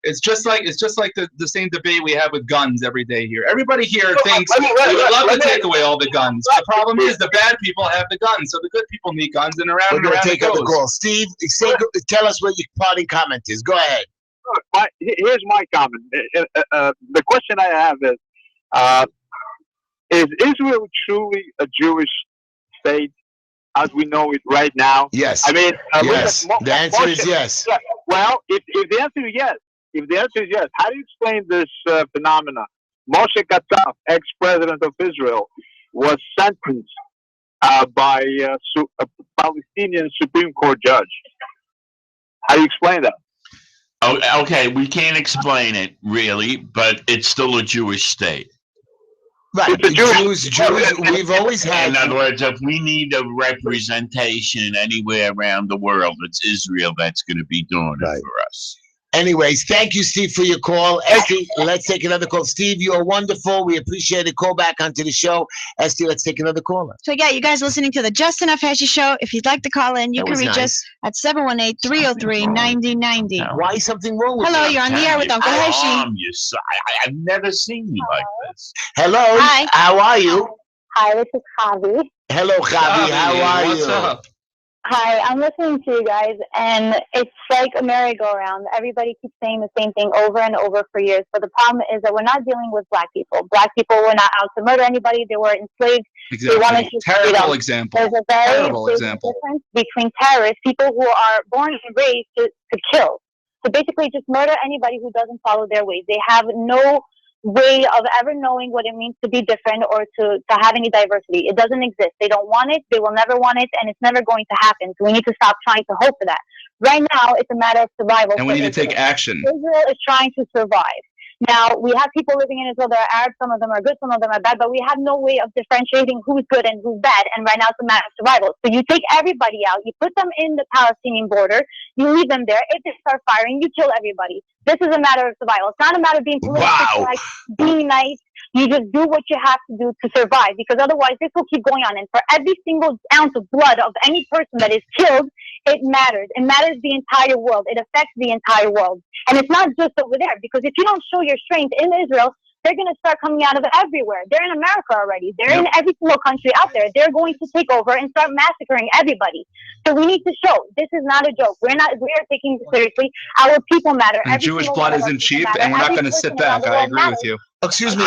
It's just like the same debate we have with guns every day here. Everybody here thinks we would love to take away all the guns. The problem is the bad people have the guns, so the good people need guns, and around and around it goes. The call. Steve, tell us what your parting comment is. Go ahead. Here's my comment. The question I have is Israel truly a Jewish state as we know it right now? Yes. I mean, yes. The answer is yes. Well, if the answer is yes, how do you explain this phenomena? Moshe Katsav, ex-president of Israel, was sentenced by a Palestinian Supreme Court judge. How do you explain that? Oh, okay, we can't explain it really, but it's still a Jewish state. Right, Jews, we've always had. In other words, if we need a representation anywhere around the world, it's Israel that's going to be doing it for us. Anyways, thank you, Steve, for your call. Esty, let's take another call. Steve, you're wonderful. We appreciate it. Call back onto the show. Esty, let's take another caller. So, yeah, you guys listening to the Just Enough Heshy Show. If you'd like to call in, you can reach us at 718-303-9090. Why is something wrong with Hello, you're on the air with Uncle Heshy. I've never seen you like this. Hello. Hi. How are you? Hi, this is Javi. Hello, Javi. How are you? What's up? Hi, I'm listening to you guys, and it's like a merry-go-round. Everybody keeps saying the same thing over and over for years. But the problem is that we're not dealing with black people. Black people were not out to murder anybody. They were enslaved. Exactly. They wanted to Terrible example. There's a very big difference between terrorists, people who are born and raised to kill, to basically just murder anybody who doesn't follow their ways. They have no way of ever knowing what it means to be different or to have any diversity. It doesn't exist. They don't want it. They will never want it, and it's never going to happen. So we need to stop trying to hope for that. Right now, it's a matter of survival. And we need to take action. Israel is trying to survive. Now, we have people living in Israel that are Arab. Some of them are good, some of them are bad, but we have no way of differentiating who's good and who's bad. And right now, it's a matter of survival. So you take everybody out, you put them in the Palestinian border, you leave them there. If they start firing, you kill everybody. This is a matter of survival. It's not a matter of being political, like being nice. You just do what you have to do to survive, because otherwise this will keep going on. And for every single ounce of blood of any person that is killed, it matters. It matters the entire world. It affects the entire world. And it's not just over there, because if you don't show your strength in Israel, they're going to start coming out of everywhere. They're in America already. They're in every single country out there. They're going to take over and start massacring everybody. So we need to show this is not a joke. We are taking this seriously. Our people matter. And Jewish blood isn't cheap, and we're not going to sit back. I agree with you. Excuse me,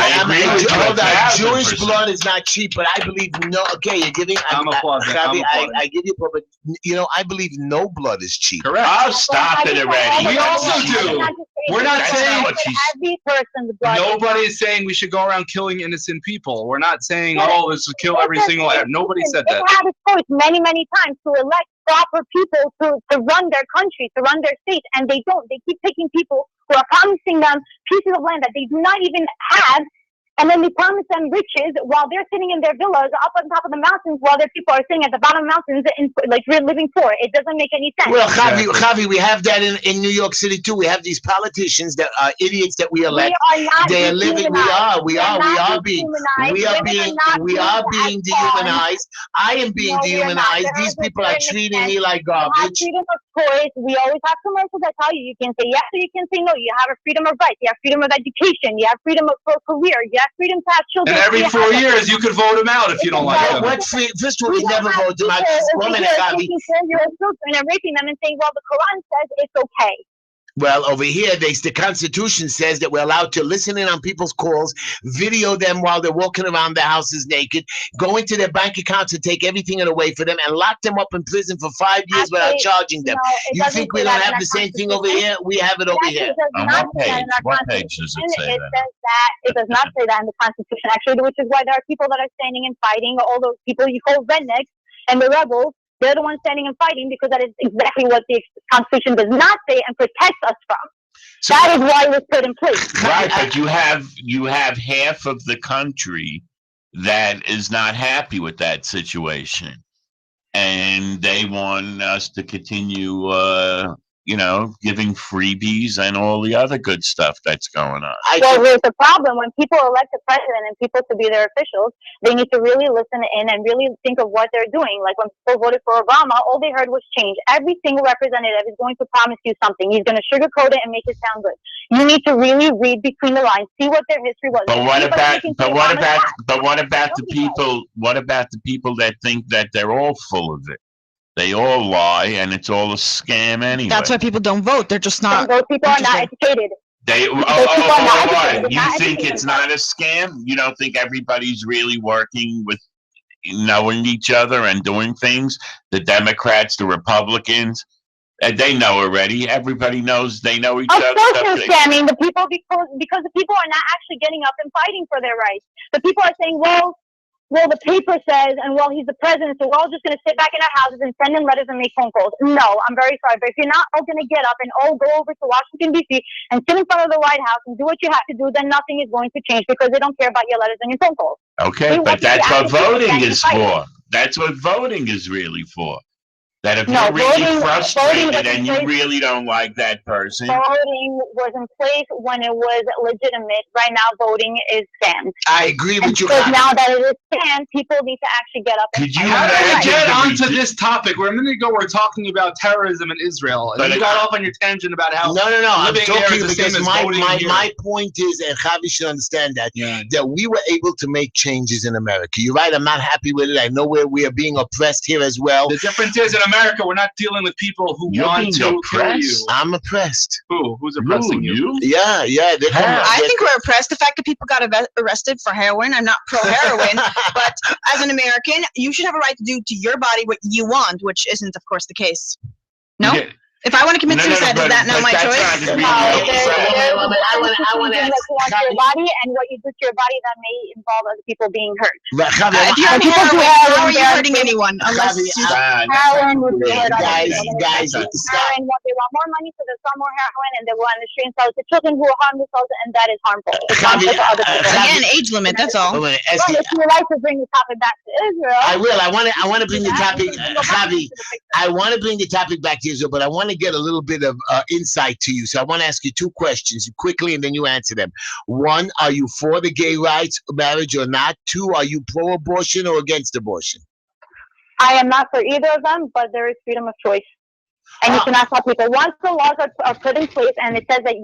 Jewish blood is not cheap, but I believe okay, you're giving. Javi, I give you, but I believe no blood is cheap. Correct. Oh, stop it already. We also do. We're not saying every person's blood. Nobody is saying we should go around killing innocent people. We're not saying let's kill every single. Nobody said that. They had a choice many times to elect proper people to run their country, to run their state, and they don't. They keep picking people who are promising them pieces of land that they do not even have, and then they promise them riches while they're sitting in their villas up on top of the mountains, while their people are sitting at the bottom of mountains and living poor. It doesn't make any sense. Well, Javi, we have that in New York City too. We have these politicians that are idiots that we elect. They are living. We are being dehumanized. I am being dehumanized. These people are treating me like garbage. Freedom of choice. We always have commercials that tell you can say yes or you can say no. You have a freedom of rights. You have freedom of education. You have freedom for career. You have freedom to have children. And every 4 years, you could vote them out if you don't like them. First of all, you never vote them out. One minute, Javi. And raping them and saying, well, the Quran says it's okay. Well, over here, the Constitution says that we're allowed to listen in on people's calls, video them while they're walking around their houses naked, go into their bank accounts and take everything away for them, and lock them up in prison for 5 years without charging them. You think we don't have the same thing over here? We have it over here. On what page does it say that? It does not say that in the Constitution, actually, which is why there are people that are standing and fighting, all those people you call rednecks and the rebels. They're the ones standing and fighting because that is exactly what the Constitution does not say and protects us from. So, that is why it was put in place. Right, but you have half of the country that is not happy with that situation, and they want us to continue, giving freebies and all the other good stuff that's going on. Well, there's a problem. When people elect a president and people to be their officials, they need to really listen in and really think of what they're doing. Like when people voted for Obama, all they heard was change. Every single representative is going to promise you something. He's going to sugarcoat it and make it sound good. You need to really read between the lines, see what their history was. But what about the people? What about the people that think that they're all full of it? They all lie, and it's all a scam anyway. That's why people don't vote. They're just not. Those people are not educated. You think it's not a scam? You don't think everybody's really working with knowing each other and doing things? The Democrats, the Republicans, they know already. Everybody knows they know each other. Of course they're scamming the people because the people are not actually getting up and fighting for their rights. The people are saying, well, the paper says, and he's the president, so we're all just going to sit back in our houses and send in letters and make phone calls. No, I'm very sorry, but if you're not all going to get up and all go over to Washington, D.C. and sit in front of the White House and do what you have to do, then nothing is going to change because they don't care about your letters and your phone calls. Okay, but that's what voting is for. That's what voting is really for. That if you're really frustrated and you really don't like that person. Voting was in place when it was legitimate. Right now, voting is scammed. I agree with you. Because now that it is scammed, people need to actually get up and Could you get onto this topic? Where a minute ago we're talking about terrorism in Israel. And you got off on your tangent about how No. I'm talking because my point is, and Javi should understand that, that we were able to make changes in America. You're right, I'm not happy with it. I know we are being oppressed here as well. The difference is in America, America, we're not dealing with people who want to kill you. I'm oppressed. Who's oppressing you? Yeah. I think we're oppressed. The fact that people got arrested for heroin. I'm not pro heroin, but as an American, you should have a right to do to your body what you want, which isn't, of course, the case. No. Yeah. If I want to commit suicide, is that not my choice? There's your body, and what you do to your body that may involve other people being hurt. If you're on heroin, how are you hurting anyone? Unless heroin would be hurt. Guys, heroin, they want more money, so they'll sell more heroin, and they go on the street and sell it to children who are harm themselves, and that is harmful. It's harmful to other people. Again, age limit. That's all. Well, if you like to bring the topic back to Israel, I will. I want to bring the topic, Javi. I want to bring the topic back to Israel, but I want to get a little bit of insight to you. So I want to ask you two questions quickly, and then you answer them. One, are you for the gay rights marriage or not? Two, are you pro-abortion or against abortion? I am not for either of them, but there is freedom of choice. And you cannot stop people. Once the laws are put in place and it says that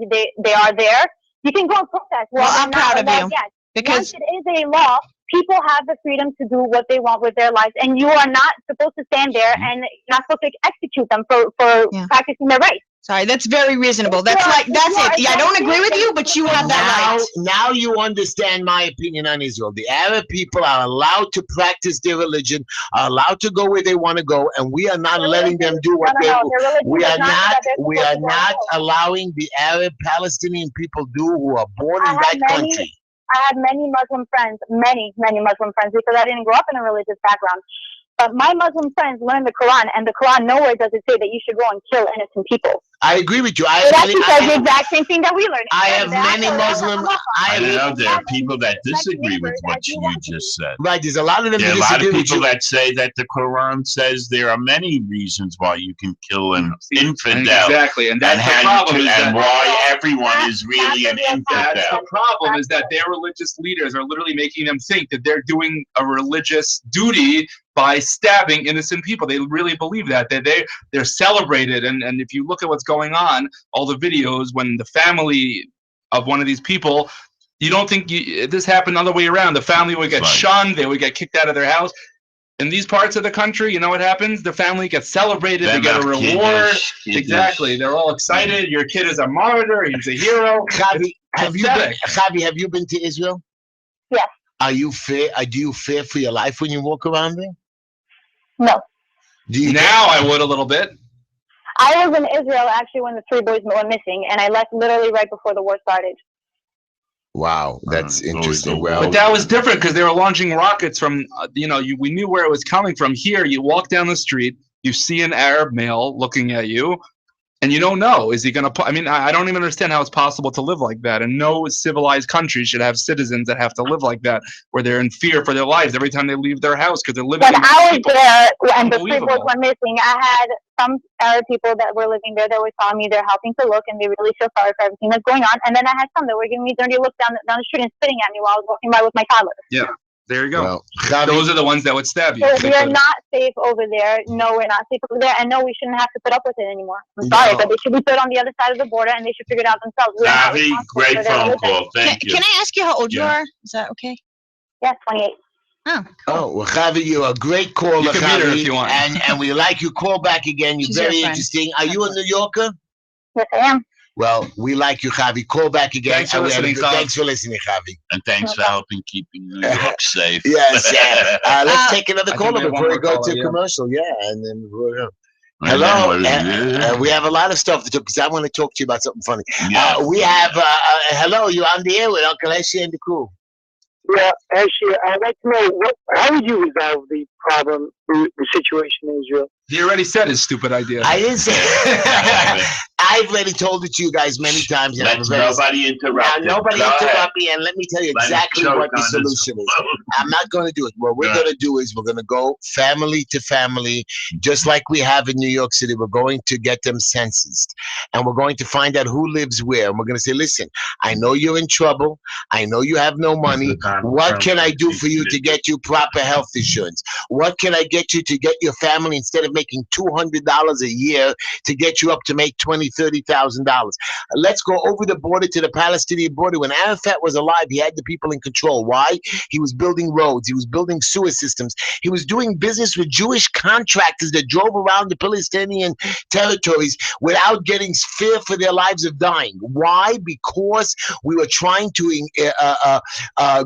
they are there, you can go and protest. Well, I'm proud of you. Yet. Because once it is a law, people have the freedom to do what they want with their lives, and you are not supposed to stand there and you're not supposed to execute them for practicing their rights. Sorry, that's very reasonable. That's it. Yeah, I don't agree with you, but you have that right. Now you understand my opinion on Israel. The Arab people are allowed to practice their religion, are allowed to go where they want to go, and we are not letting them do what they want. We are not allowing the Arab Palestinian people do who are born in that country. I have many Muslim friends, many Muslim friends, because I didn't grow up in a religious background. But my Muslim friends learn the Quran, and the Quran nowhere does it say that you should go and kill innocent people. I agree with you. It actually says the exact same thing that we learned. I have many Muslim. I know there are people that disagree with what you just said. Right, there's a lot of them. There are a lot of people that say that the Quran says there are many reasons why you can kill an infidel. Exactly, and that's the problem. And why everyone is really an infidel. That's the problem, is that their religious leaders are literally making them think that they're doing a religious duty by stabbing innocent people. They really believe that. They're celebrated, and if you look at what's going on, all the videos when the family of one of these people, you don't think this happened the other way around. The family would get shunned, they would get kicked out of their house. In these parts of the country, you know what happens? The family gets celebrated, they get a reward. Exactly. They're all excited. Your kid is a martyr, he's a hero. Javi, have you been to Israel? Yes. Are you fair? Do you fear for your life when you walk around there? No. Now I would a little bit. I was in Israel actually when the 3 boys were missing, and I left literally right before the war started. Wow, that's interesting. Well, but that was different because they were launching rockets from, we knew where it was coming from. Here, you walk down the street, you see an Arab male looking at you, and you don't know, is he going to, I don't even understand how it's possible to live like that. And no civilized country should have citizens that have to live like that, where they're in fear for their lives every time they leave their house because they're living. When I was there and the 3 boys were missing, I had some Arab people that were living there that were telling me they're helping to look and they really feel sorry for everything that's going on. And then I had some that were giving me dirty looks down the street and spitting at me while I was walking by with my toddler. Yeah. There you go. Well, those are the ones that would stab you. So we are not safe over there. No, we're not safe over there. And no, we shouldn't have to put up with it anymore. I'm sorry, but they should be put on the other side of the border and they should figure it out themselves. Great phone call. Thank you. Can I ask you how old you are? Is that okay? Yeah, 28. Oh, well, Javi, you're a great caller, you can Javi, meet her if you want. and we like you. Call back again. You're very interesting. Are you a New Yorker? Yes, I am. Well, we like you, Javi. Call back again. Thanks for listening, Javi. And thanks for helping keeping New York safe. Yes. Let's take another caller before we go to commercial. Yeah, and then we'll hello. We have a lot of stuff to talk because I want to talk to you about something funny. Yeah. We have hello. You're on the air with Uncle Heshy and the crew. Yeah, Heshy, I'd like to know how would you resolve the problem, the situation in Israel? He already said his stupid idea. I didn't say it. I've already told it to you guys many times. Nobody interrupt. Nobody interrupt me, and let me tell you exactly what the solution is. I'm not going to do it. What we're going to do is we're going to go family to family, just like we have in New York City. We're going to get them censused, and we're going to find out who lives where. And we're going to say, listen, I know you're in trouble. I know you have no money. What can I do for you to get you proper health insurance? What can I get you to get your family, instead of making making $200 a year to get you up to make $20,000-$30,000. Let's go over the border to the Palestinian border. When Arafat was alive, he had the people in control. Why? He was building roads. He was building sewer systems. He was doing business with Jewish contractors that drove around the Palestinian territories without getting fear for their lives of dying. Why? Because we were trying to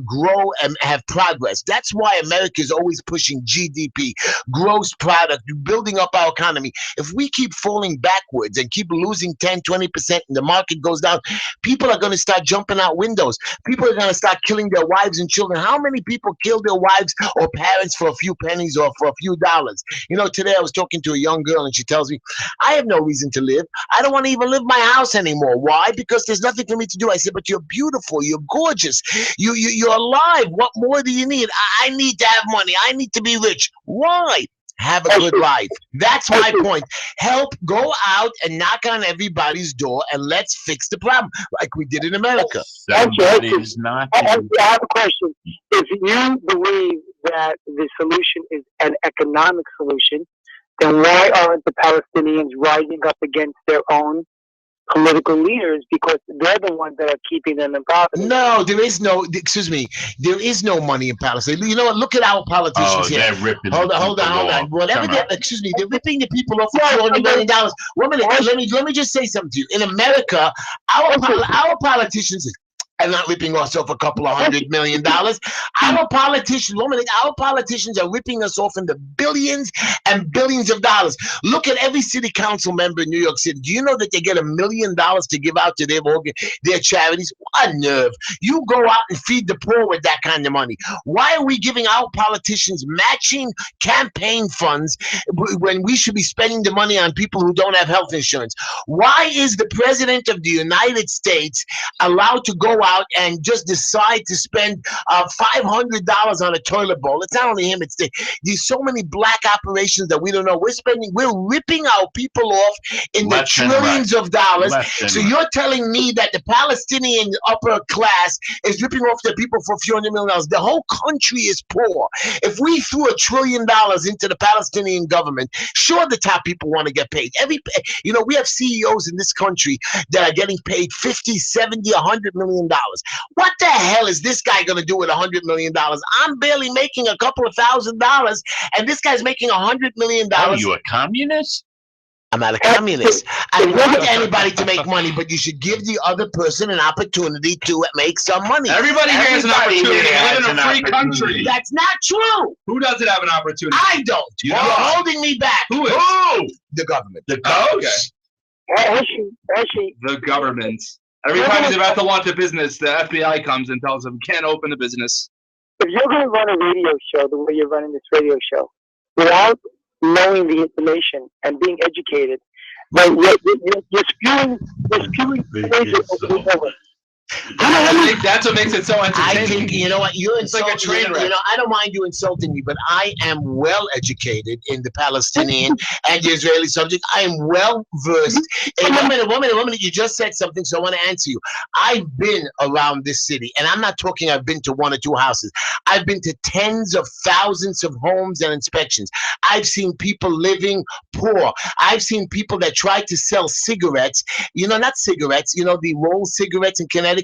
grow and have progress. That's why America is always pushing GDP, gross product, building up our economy. If we keep falling backwards and keep losing 10, 20% and the market goes down, people are going to start jumping out windows. People are going to start killing their wives and children. How many people kill their wives or parents for a few pennies or for a few dollars? You know, today I was talking to a young girl and she tells me, I have no reason to live. I don't want to even live my house anymore. Why? Because there's nothing for me to do. I said, but you're beautiful. You're gorgeous. You're alive. What more do you need? I need to have money. I need to be rich. Why? Have a good life. That's my point. Help, go out and knock on everybody's door and let's fix the problem like we did in America. Somebody's not. I have a question. If you believe that the solution is an economic solution, then why aren't the Palestinians rising up against their own political leaders, because they're the ones that are keeping them in poverty? No, there is no, excuse me, there is no money in Palestine. You know what? Look at our politicians here. They're ripping Hold on. Whatever they, excuse me, they're ripping the people off for $200 million. 1 minute, let me just say something to you. In America, our politicians are not ripping us off a couple of $100 million. Our politicians are ripping us off in the billions and billions of dollars. Look at every city council member in New York City. Do you know that they get $1 million to give out to their charities? What nerve. You go out and feed the poor with that kind of money. Why are we giving our politicians matching campaign funds when we should be spending the money on people who don't have health insurance? Why is the President of the United States allowed to go out and just decide to spend $500 on a toilet bowl? It's not only him, it's there's so many black operations that we don't know. We're ripping our people off in the trillions of dollars. So you're telling me that the Palestinian upper class is ripping off the people for a few $100 million? The whole country is poor. If we threw $1 trillion into the Palestinian government, sure, the top people want to get paid. We have CEOs in this country that are getting paid $50, $70, $100 million. What the hell is this guy going to do with $100 million? I'm barely making a couple of $1,000s, and this guy's making $100 million. Are you a communist? I'm not a communist. I don't want anybody to make money, but you should give the other person an opportunity to make some money. Everybody here has an opportunity. We live in a free country. That's not true. Who doesn't have an opportunity? I don't. You're holding me back. Who is? The government. The government. Heshy. The government. Every time he's about to launch a business, the FBI comes and tells him, can't open the business. If you're going to run a radio show the way you're running this radio show, without knowing the information and being educated, but you're spewing over. I think that's what makes it so entertaining. I think, you know what, you're insulting like a train wreck. I don't mind you insulting me, but I am well educated in the Palestinian and the Israeli subject. I am well versed. Hey, one minute, you just said something, so I want to answer you. I've been around this city, and I'm not talking I've been to 1 or 2 houses. I've been to tens of thousands of homes and inspections. I've seen people living poor. I've seen people that try to sell cigarettes, not cigarettes, the roll cigarettes in Connecticut,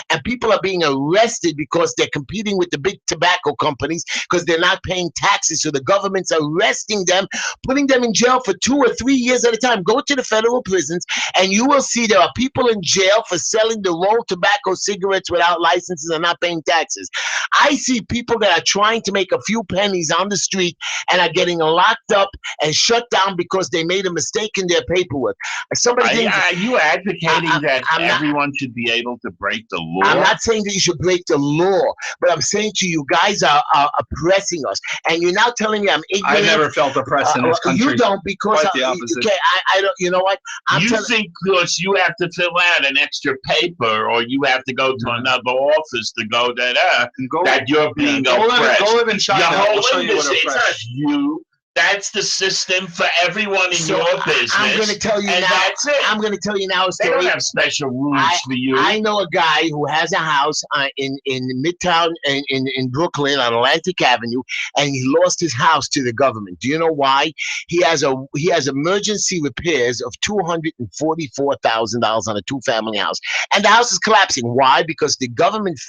and people are being arrested because they're competing with the big tobacco companies because they're not paying taxes. So the government's arresting them, putting them in jail for 2 or 3 years at a time. Go to the federal prisons and you will see there are people in jail for selling the rolled tobacco cigarettes without licenses and not paying taxes. I see people that are trying to make a few pennies on the street and are getting locked up and shut down because they made a mistake in their paperwork. Are you advocating that everyone should be able to break the law? I'm not saying that you should break the law, but I'm saying to you, guys are oppressing us, and you're now telling me I'm ignorant. I never felt oppressed in this country. You don't, because quite the opposite. Okay, I don't. You know what? You think because you have to fill out an extra paper, or you have to go to another office to go that you're being oppressed. Go live in China. It's not you. That's the system for everyone in So your business. I'm going to tell you and now. That's it. I'm going to tell you now a They story. don't have special rules for you. I know a guy who has a house in Midtown in Brooklyn on Atlantic Avenue, and he lost his house to the government. Do you know why? He has emergency repairs of $244,000 on a 2-family house, and the house is collapsing. Why? Because the government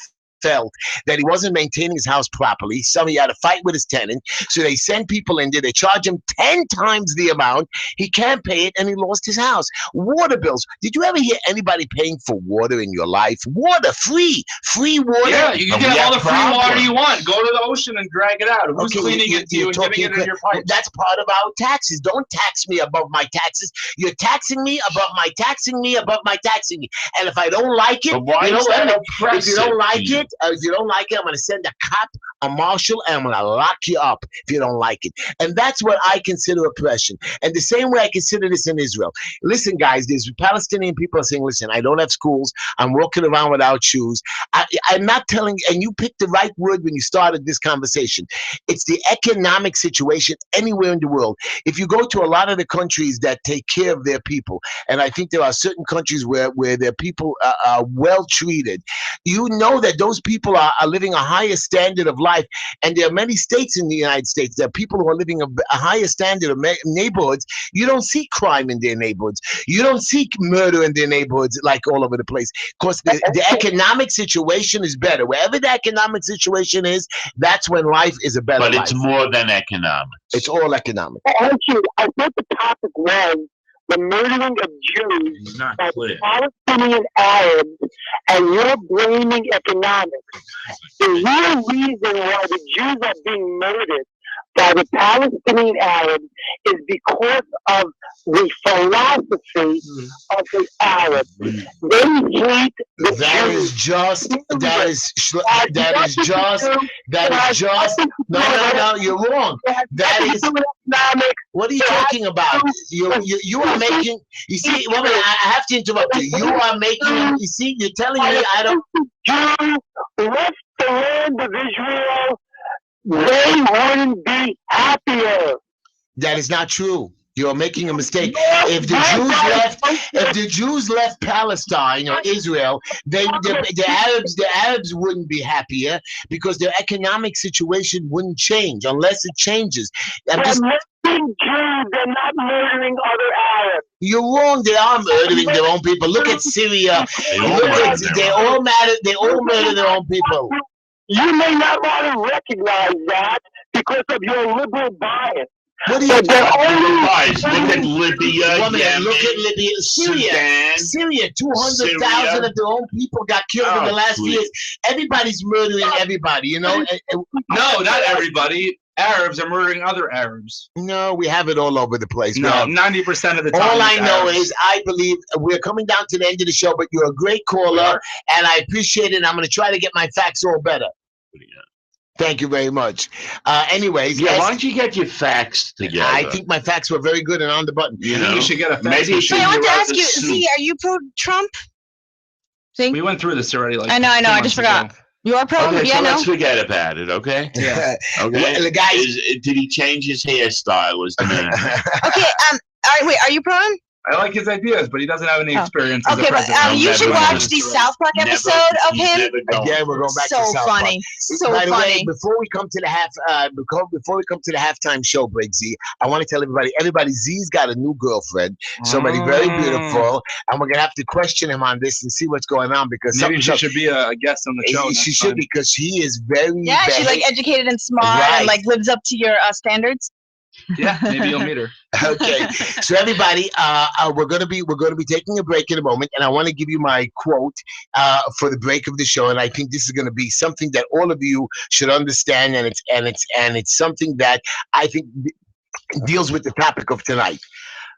felt that he wasn't maintaining his house properly. So he had a fight with his tenant. So they send people in there. They charge him 10 times the amount. He can't pay it, and he lost his house. Water bills. Did you ever hear anybody paying for water in your life? Water, free water. Yeah, you can get all the free water you want. Go to the ocean and drag it out. Who's cleaning it to you and giving it in your pipes? That's part of our taxes. Don't tax me above my taxes. You're taxing me above my taxing me above my taxing me. And if I don't like it, But why is that oppressive? if you don't like it, I'm going to send a cop, a marshal, and I'm going to lock you up if you don't like it. And that's what I consider oppression. And the same way I consider this in Israel. Listen, guys, there's Palestinian people are saying, listen, I don't have schools. I'm walking around without shoes. I'm not telling, and you picked the right word when you started this conversation. It's the economic situation anywhere in the world. If you go to a lot of the countries that take care of their people, and I think there are certain countries where their people are well treated, you know that those people are living a higher standard of life. And there are many states in the United States, there are people who are living a higher standard of neighborhoods. You don't see crime in their neighborhoods. You don't see murder in their neighborhoods like all over the place. Because the economic situation is better. Wherever the economic situation is, that's when life is a better life. But it's more than economics. It's all economic. Actually, I thought the topic was the murdering of Jews by Palestinian Arabs, and you're blaming economics. The real reason why the Jews are being murdered by the Palestinian Arabs is because of the philosophy of the Arabs. They hate the Jews. No, you're wrong. What are you talking about? You are making, you see, woman, I have to interrupt you. You are making, you see, you're telling me I don't. Jews left the land of Israel, they wouldn't be happier. That is not true. You're making a mistake. If the Jews left Palestine or Israel, the Arabs wouldn't be happier because their economic situation wouldn't change unless it changes. They're murdering Jews. They're not murdering other Arabs. You're wrong. They are murdering their own people. Look at Syria. They all murder their own people. You may not want to recognize that because of your liberal bias. What are you Look at Libya, Yemen, look at Libya, Syria. 200,000 of their own people got killed in the last years. Everybody's murdering everybody, you know. No, not everybody. Arabs are murdering other Arabs. No, we have it all over the place. No, 90% of the time. All I know is I believe we're coming down to the end of the show, but you're a great caller, and I appreciate it. And I'm going to try to get my facts all better. Thank you very much. Anyways, why don't you get your facts together? I think my facts were very good and on the button. You should get a fax. Maybe I want to ask you, Z, are you pro-Trump? We went through this already. I know. I just forgot. You are pro? Okay, so let's forget about it, okay? Yeah. Okay. Well, the guy did he change his hairstyle? Was the man? Okay. Wait. Are you pro? I like his ideas, but he doesn't have any experience as a Okay, president. but you should watch the South Park episode of him. Again, we're going back to South funny. Park. So By the funny. way, before we come to the halftime show break, Z, I want to tell everybody, Z's got a new girlfriend, somebody very beautiful, and we're gonna have to question him on this and see what's going on because maybe she should be a guest on the show. She should because she is very she's like educated and smart and like lives up to your standards. Yeah, maybe you'll meet her. Okay, so everybody, we're gonna be taking a break in a moment, and I want to give you my quote for the break of the show, and I think this is gonna be something that all of you should understand, and it's something that I think deals with the topic of tonight.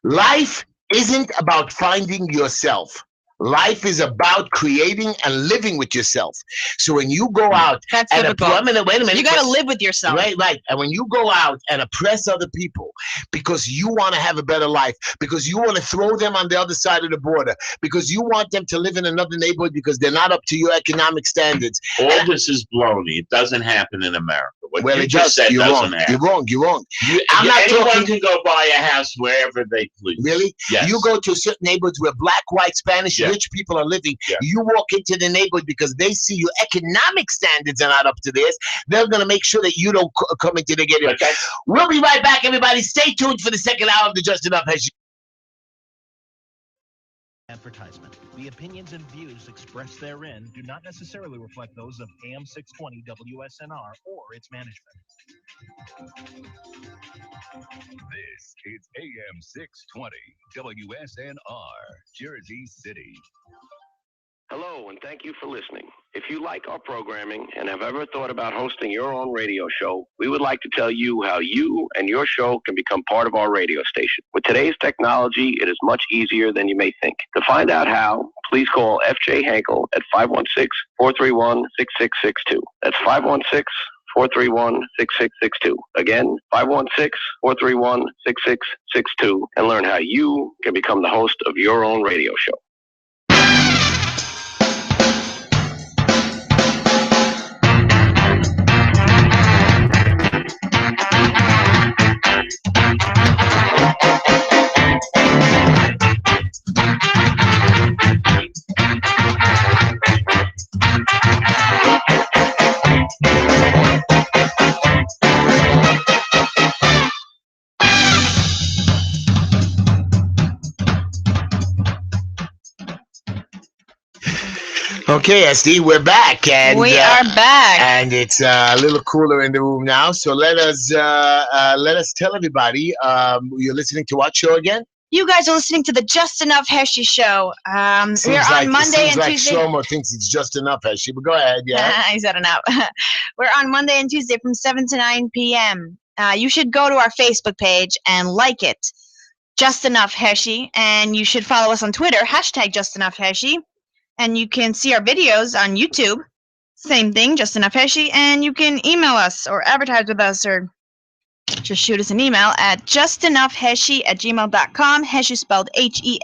Life isn't about finding yourself. Life is about creating and living with yourself. So when you go out That's and biblical. wait a minute. You got to live with yourself. Right. And when you go out and oppress other people because you want to have a better life, because you want to throw them on the other side of the border, because you want them to live in another neighborhood because they're not up to your economic standards. All this is baloney. It doesn't happen in America. What Well, you it just does. said You're doesn't wrong. happen. You're wrong. Anyone can go buy a house wherever they please. Really? Yes. You go to certain neighborhoods where black, white, Spanish, Yeah. rich people are living. Yeah. You walk into the neighborhood because they see your economic standards are not up to theirs. They're going to make sure that you don't come into the ghetto. Okay. We'll be right back, everybody. Stay tuned for the second hour of the Just Enough Heshy. Advertisement. The opinions and views expressed therein do not necessarily reflect those of AM 620 WSNR or its management. This is AM 620 WSNR, Jersey City. Hello, and thank you for listening. If you like our programming and have ever thought about hosting your own radio show, we would like to tell you how you and your show can become part of our radio station. With today's technology, it is much easier than you may think. To find out how, please call FJ Hankel at 516-431-6662. That's 516-431-6662. Again, 516-431-6662, and learn how you can become the host of your own radio show. Okay, SD, we're back, and We are back. and it's a little cooler in the room now. So let us tell everybody you're listening to what show again? You guys are listening to the Just Enough Heshy Show. We're Seems on Monday and like Tuesday. Shlomo thinks it's just enough, Heshy, but go ahead, yeah. He's had enough. We're on Monday and Tuesday from 7 to 9 p.m. You should go to our Facebook page and like it, Just Enough Heshy, and you should follow us on Twitter, hashtag Just Enough Heshy, and you can see our videos on YouTube, same thing, Just Enough Heshy, and you can email us or advertise with us or just shoot us an email at justenoughheshy@gmail.com, Heshy spelled Heshy,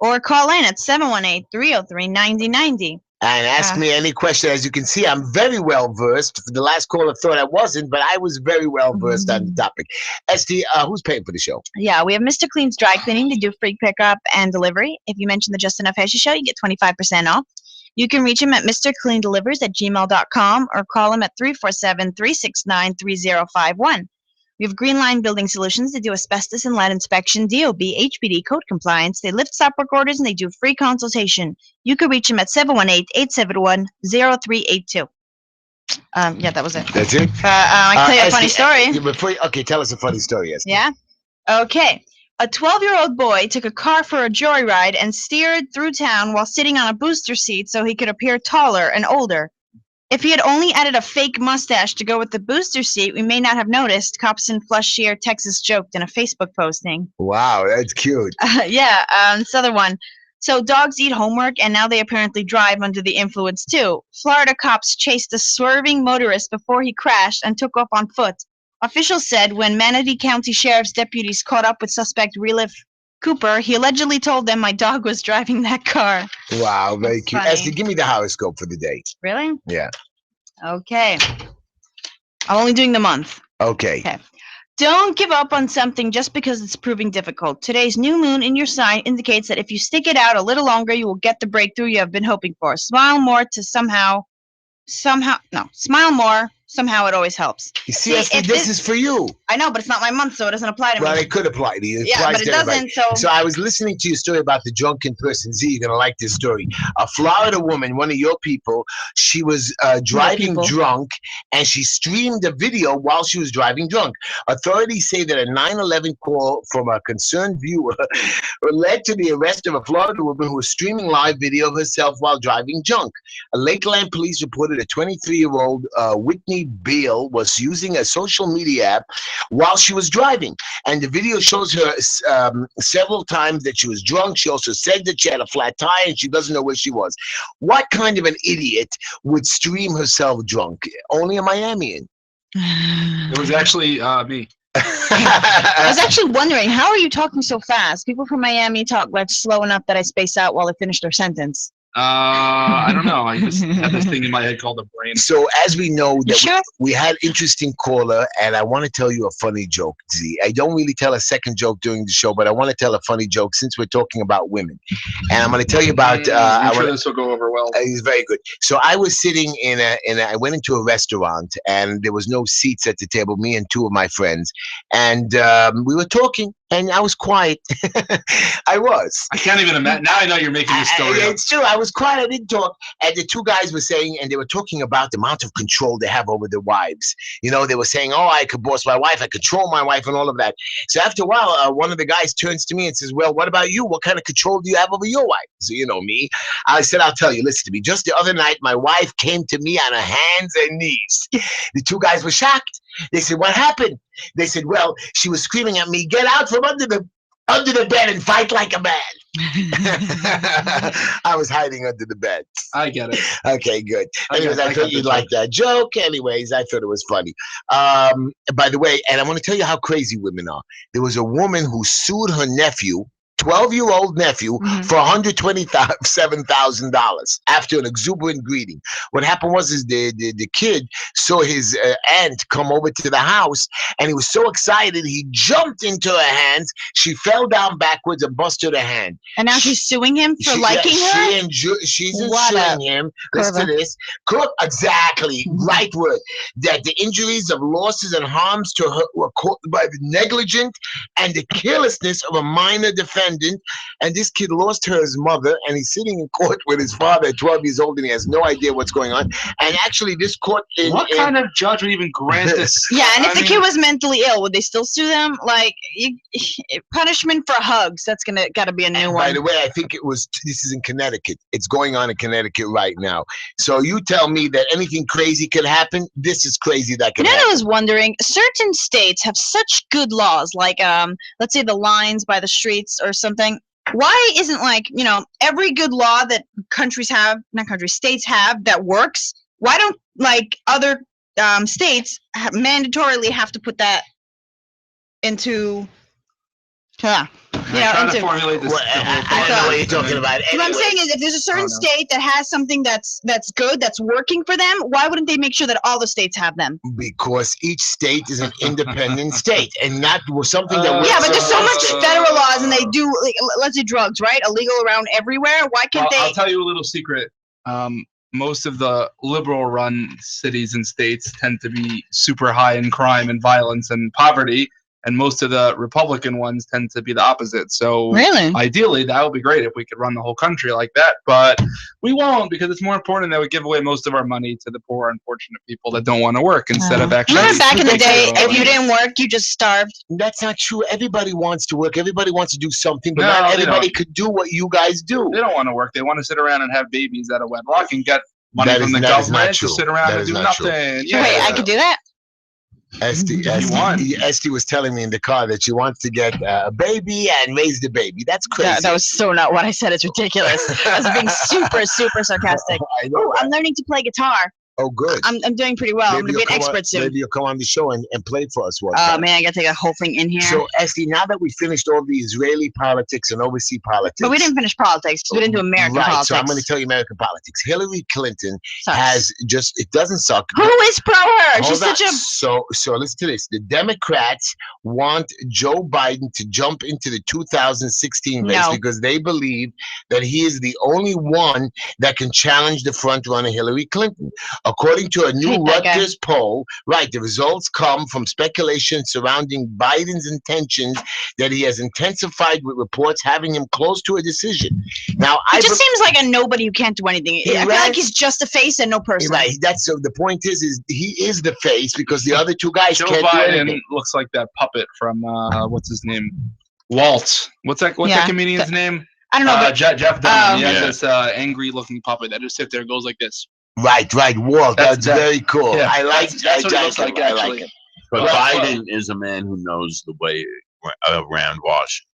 or call in at 718-303-9090. And ask me any question. As you can see, I'm very well versed. The last caller thought I wasn't, but I was very well versed on the topic. SD, who's paying for the show? Yeah, we have Mr. Clean's Dry Cleaning. They do free pickup and delivery. If you mention the Just Enough Heshy Show, you get 25% off. You can reach him at mrcleandelivers@gmail.com or call him at 347-369-3051. We have Green Line Building Solutions. They do asbestos and lead inspection, DOB, HPD, code compliance. They lift stop work orders, and they do free consultation. You can reach them at 718-871-0382. Yeah, that was it. That's it? I can tell you a funny story. Okay, tell us a funny story, yes. Yeah? Okay. A 12-year-old boy took a car for a joyride and steered through town while sitting on a booster seat so he could appear taller and older. If he had only added a fake mustache to go with the booster seat, we may not have noticed, Cops in Flushire, Texas joked in a Facebook posting. Wow, that's cute. Yeah, this other one. So dogs eat homework, and now they apparently drive under the influence, too. Florida cops chased a swerving motorist before he crashed and took off on foot. Officials said when Manatee County Sheriff's deputies caught up with suspect Relief Cooper, he allegedly told them my dog was driving that car. Wow, very cute. Funny. SD, give me the horoscope for the day. Really? Yeah. Okay. I'm only doing the month. Okay. Don't give up on something just because it's proving difficult. Today's new moon in your sign indicates that if you stick it out a little longer, you will get the breakthrough you have been hoping for. Smile more, somehow it always helps. You see, SD, this is for you. I know, but it's not my month, so it doesn't apply to me. Well, it could apply to you. Yeah, but it doesn't, So I was listening to your story about the drunken person. Z, you're going to like this story. A Florida woman, one of your people, she was driving drunk, and she streamed a video while she was driving drunk. Authorities say that a 911 call from a concerned viewer led to the arrest of a Florida woman who was streaming live video of herself while driving drunk. Lakeland police reported a 23-year-old Whitney Beale was using a social media app while she was driving. And the video shows her several times that she was drunk. She also said that she had a flat tire and she doesn't know where she was. What kind of an idiot would stream herself drunk? Only a Miamian. It was actually me. I was actually wondering, how are you talking so fast? People from Miami talk like slow enough that I space out while I finish their sentence. I don't know. I just had this thing in my head called the brain. So as we know that sure? we had interesting caller, and I want to tell you a funny joke, Z. I don't really tell a second joke during the show, but I want to tell a funny joke since we're talking about women. And I'm going to tell you about. I'm sure this will go over well. It's very good. So I was sitting I went into a restaurant, and there was no seats at the table. Me and two of my friends, and we were talking. And I was quiet. I was. I can't even imagine. Now I know you're making this story up. It's true. I was quiet. I didn't talk. And the two guys were saying, and they were talking about the amount of control they have over their wives. You know, they were saying, oh, I could boss my wife. I control my wife and all of that. So after a while, one of the guys turns to me and says, well, what about you? What kind of control do you have over your wife? So, you know me. I said, I'll tell you. Listen to me. Just the other night, my wife came to me on her hands and knees. The two guys were shocked. They said, what happened? They said, well, she was screaming at me, get out from under the bed and fight like a man. I was hiding under the bed. I get it. Okay, good. Anyways, I thought you'd like that joke. Anyways, I thought it was funny. By the way, and I want to tell you how crazy women are. There was a woman who sued her nephew, 12-year-old nephew, for $127,000 after an exuberant greeting. What happened was the kid saw his aunt come over to the house, and he was so excited he jumped into her hands. She fell down backwards and busted her hand. And now she's suing him for liking her? She's suing him. Listen to this. Exactly. Right word. That the injuries of losses and harms to her were caused by the negligent and the carelessness of a minor defendant. And this kid lost his mother, and he's sitting in court with his father at 12 years old, and he has no idea what's going on. And actually, this court... What kind of judge would even grant this? Yeah, and if the kid was mentally ill, would they still sue them? Like, punishment for hugs, that's got to be a new one. By the way, I think this is in Connecticut. It's going on in Connecticut right now. So you tell me that anything crazy could happen? This is crazy that can happen. I was wondering, certain states have such good laws, like, let's say the lines by the streets or something. Why isn't, like, every good law that states have that works, why don't, like, other states mandatorily have to put that into trying to formulate this. I don't know what you're talking about. What I'm saying is, if there's a certain state that has something that's good, that's working for them, why wouldn't they make sure that all the states have them? Because each state is an independent state, and not something that works. Yeah, but there's so much federal laws, and they do, let's say drugs, right? Illegal around everywhere. Why can't they? I'll tell you a little secret. Most of the liberal-run cities and states tend to be super high in crime and violence and poverty. And most of the Republican ones tend to be the opposite. So really, ideally, that would be great if we could run the whole country like that. But we won't, because it's more important that we give away most of our money to the poor, unfortunate people that don't want to work instead of actually. Remember back in the day, if you didn't work, you just starved. That's not true. Everybody wants to work. Everybody wants to do something, but not everybody could do what you guys do. They don't want to work. They want to sit around and have babies out of wedlock and get money from the government to sit around and do nothing. Yeah. Wait, I could do that? Esty was telling me in the car that she wants to get a baby and raise the baby. That's crazy. That was so not what I said. It's ridiculous. I was being super, super sarcastic. I'm learning to play guitar. Oh, good. I'm doing pretty well. Maybe I'm going to be an expert soon. Maybe you'll come on the show and play for us one time. Oh, man, I got to take that whole thing in here. So, Esty, now that we finished all the Israeli politics and overseas politics. But we didn't finish politics. We didn't do American politics. So I'm going to tell you American politics. Hillary Clinton has just, it doesn't suck. Who is pro her? She's such a... So listen to this. The Democrats want Joe Biden to jump into the 2016 race because they believe that he is the only one that can challenge the front runner Hillary Clinton. According to a new Rutgers poll, the results come from speculation surrounding Biden's intentions that he has intensified with reports having him close to a decision. Now, it just seems like a nobody who can't do anything. I feel like he's just a face and no person. Right. That's the point is he is the face because the other two guys can't do anything. Joe Biden looks like that puppet from what's his name, Walt. What's that comedian's name? I don't know. Jeff Dunham. He has this angry-looking puppet that just sits there and goes like this. Right, Walt. That's That- very cool. yeah, I like that's what he looks like, I like actually. him. But Well, Biden is a man who knows the way around Washington.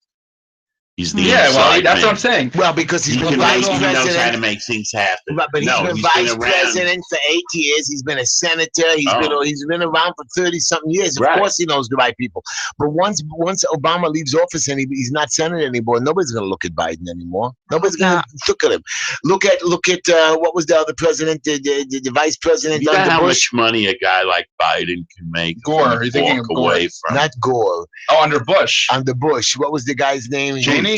He's the Yeah, well, inside that's man. what I'm saying. Well, because he's He been can vice make, he knows how to president. make things happen. Right, but he's been he's vice around. president for 8 years. He's been a senator. He's been around for 30-something years. Of Right. course, he knows the right people. But once Obama leaves office and he's not senator anymore, nobody's going to look at Biden anymore. Nobody's going to look at him. Look at what was the other president, the vice president You know under how Bush? much money a guy like Biden can make? Gore. You're thinking of walk Gore. away from? Not Gore. Oh, under Bush. Under Bush. What was the guy's name? Cheney?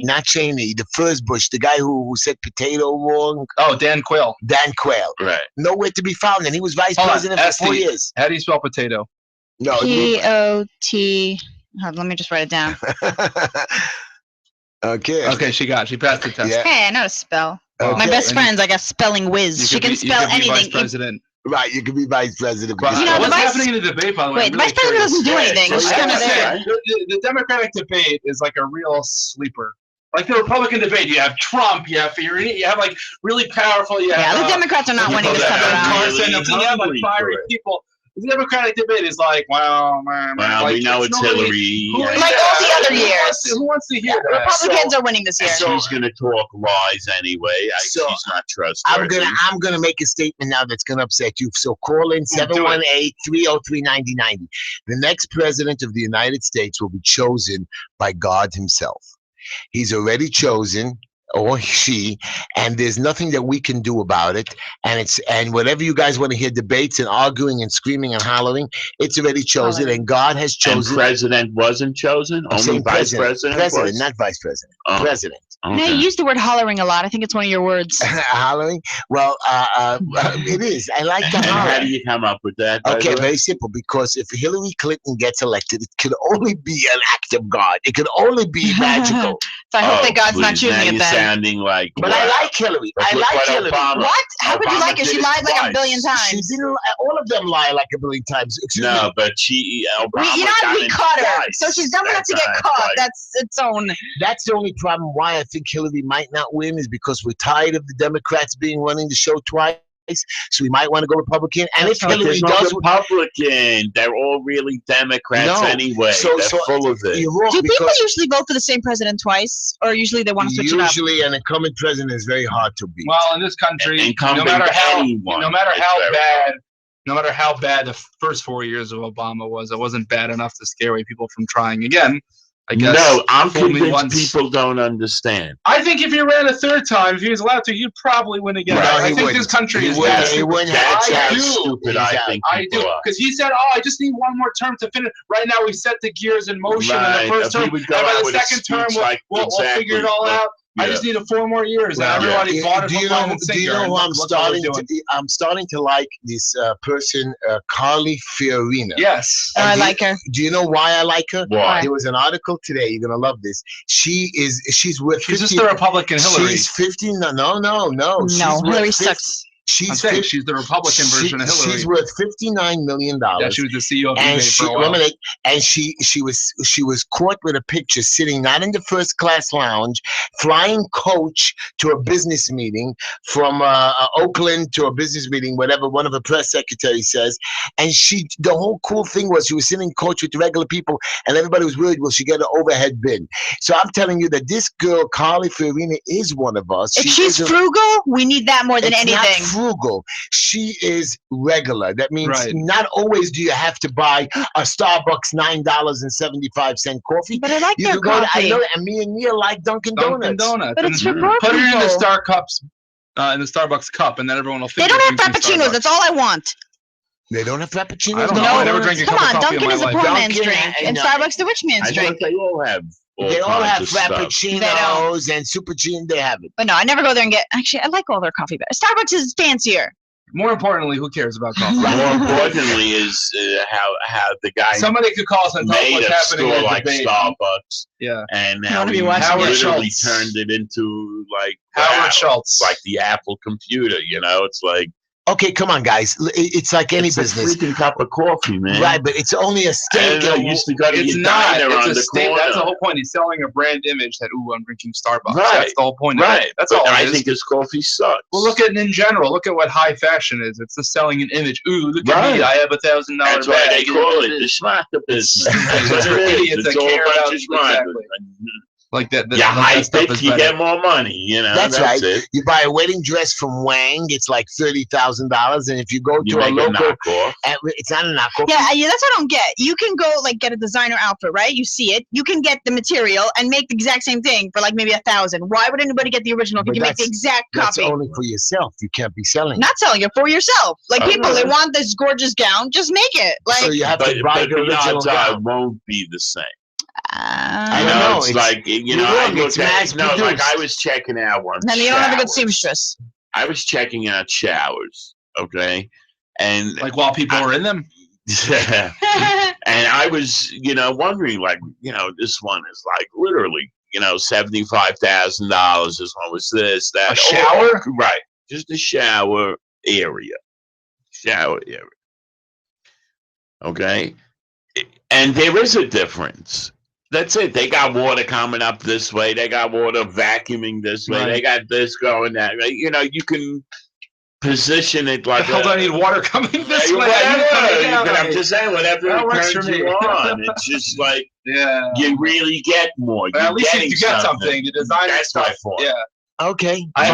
Not Cheney. The first Bush. The guy who said potato wrong. Oh, Dan Quayle. Dan Quayle. Right. Nowhere to be found. And he was vice Hold on, president for 4 ST. years. How do you spell potato? No. P-O-T. Hold on, let me just write it down. Okay. Okay, she passed the test. Yeah. Hey, I know how to spell. Okay. My best And friend's like a spelling whiz. She can spell you could be Vice anything. president. Right, you could be vice president. But, You know, the what's vice- happening in the debate, by the way? Wait, I'm the really vice president curious. doesn't do anything. so She's I have kind to of say, there. the Democratic debate is like a real sleeper. Like the Republican debate, you have Trump, you have like really powerful. You have, Yeah, the Democrats are not people winning this that time have around. Carson, you have like Hungry fiery for it. people. The Democratic debate is like, well, like, We know it's nobody- Hillary. who- and- Like all the other who years. who wants to hear that? Republicans are winning this year. And she's going to talk lies anyway. So, She's not trustworthy. I'm gonna make a statement now that's gonna upset you. So call in 718-303-9090. The next president of the United States will be chosen by God himself. He's already chosen, or she, and there's nothing that we can do about it. And whatever you guys want to hear debates and arguing and screaming and hollering, it's already chosen, and God has And chosen. president wasn't chosen? I'm Only saying vice president? President, was? not vice president. Oh. President. You know, Okay. you use the word hollering a lot. I think it's one of your words. Hollering? Well, it is. I like the And how do hollering. you come up with that? by Okay, the way? very simple. Because if Hillary Clinton gets elected, it can only be an act of God. It can only be magical. So I hope Oh, that God's not please, choosing now it you're then. sounding like. But wow. I like Hillary. But I look like what Hillary. Obama- What? How could you Obama like her? did She it lied like a twice. billion She times. didn't. All of them lie like a billion times. Excuse me. No, but Obama You know, got we him caught her. twice. So she's dumb enough That to get time, caught. twice. That's its own. That's the only problem why I think Hillary might not win is because we're tired of the Democrats running the show twice. So we might want to go Republican. And if But Hillary there's no does, Republican. They're all really Democrats No. anyway. So- They're so full of it. you're wrong Do people because usually vote for the same president twice, or usually they want to switch it up? usually an incumbent president is very hard to beat. Well, in this country, no Incumbent matter how anyone, no matter it's how very bad no matter how bad the first 4 years of Obama was, it wasn't bad enough to scare away people from trying again. I guess. No, I'm fool me convinced once. people don't understand. I think if he ran a third time, if he was allowed to, you'd probably win again. Right. No, I he think wouldn't. this country He is wouldn't. that He stupid. wouldn't That's have a how chance. stupid I think I people do, are. because he said, "Oh, I just need one more term to finish." Right now, we set the gears in motion in Right. the first If he term, would and go by out the with a second term, speech like we'll figure it all exactly, out. I yeah. just need 4 more years, and Right. everybody Yeah. bought it Do you hook, line, know? and Do you sinker. know and who I'm look what starting we're to? doing. I'm starting to like this person, Carly Fiorina. Yes. I like her. Do you know why I like her? Why? There was an article today. You're gonna love this. She's worth. She's 50, just the Republican Hillary. She's 50. No. No, She's Hillary worth 50, sucks. She's I'm saying 50, she's the Republican version of Hillary. She's worth $59 million. Yeah, she was the CEO of And eBay for a while. she was caught with a picture sitting not in the first class lounge, flying coach to a business meeting from Oakland to a business meeting, whatever one of the press secretaries says. And the whole cool thing was she was sitting coach with the regular people, and everybody was worried, will she get an overhead bin? So I'm telling you that this girl, Carly Fiorina, is one of us. If she's frugal, we need that more than It's not anything. frugal. She is regular. That means Right. not always do you have to buy a Starbucks $9.75 coffee. But I like You their can go to, I coffee. know, and me and Nia like Dunkin' Dunkin' Donuts. Donuts. But And it's for poor put it in the people. Star cups, in the Starbucks cup, and then everyone will They think don't you're have drinking frappuccinos. Starbucks. That's all I want. They don't have frappuccinos. I don't know. No, I never drank a come cup of on. coffee in Dunkin' my is a life. poor man's Dunkin', drink, I and know. Starbucks the rich man's I drink. thought they all have all They all kinds have of stuff. frappuccinos and supercino. They have it. But no, I never go there and get. Actually, I like all their coffee better. Starbucks is fancier. More importantly, who cares about coffee? More importantly is how the guy Somebody could call us and tell us made what's a happening store in the like debate. Starbucks, Yeah. and I now wanna be he watching Howard literally Schultz. turned it into like Howard wow, Schultz. like the Apple computer. You know, it's like Okay, come on, guys. It's like any business. A freaking cup of coffee, man. Right, but it's only a steak. I used to go to your diner on the corner. That's the whole point. He's selling a brand image that, ooh, I'm drinking Starbucks. Right. That's the whole point. Right. Of it. That's all it is. I think his coffee sucks. Well, look at it in general. Look at what high fashion is. It's just selling an image. Ooh, look at me. I have $1,000 bag. That's why they call it the schmacker business. It's for idiots that care about exactly. Like that. You hype it, you get more money. You know, that's right. It. You buy a wedding dress from Wang, it's like $30,000, and if you go to a local, it's not a knockoff. Yeah, that's what I don't get. You can go like get a designer outfit, right? You see it. You can get the material and make the exact same thing for like maybe $1,000. Why would anybody get the original if you can make the exact copy? That's only for yourself. You can't be selling. Not selling it for yourself. Like people, they want this gorgeous gown. Just make it. Like so you have to buy the original gown. Won't be the same. I don't know. It's like, you know, I looked at, like I was checking out one. And you don't have a good seamstress. I was checking out showers, okay? And like while people were in them? Yeah. And I was, you know, wondering, like, you know, this one is like literally, you know, $75,000. This one was this, that. A shower? Right. Just a shower area. Shower area. Okay? And there is a difference. That's it. They got water coming up this way. They got water vacuuming this way. Right. They got this going that way. You know, you can position it like. The hell do I need water coming this way? I'm just saying, whatever turns you on. It's just like, you really get more. But at least you get something. The design. That's my point. Yeah. Okay. I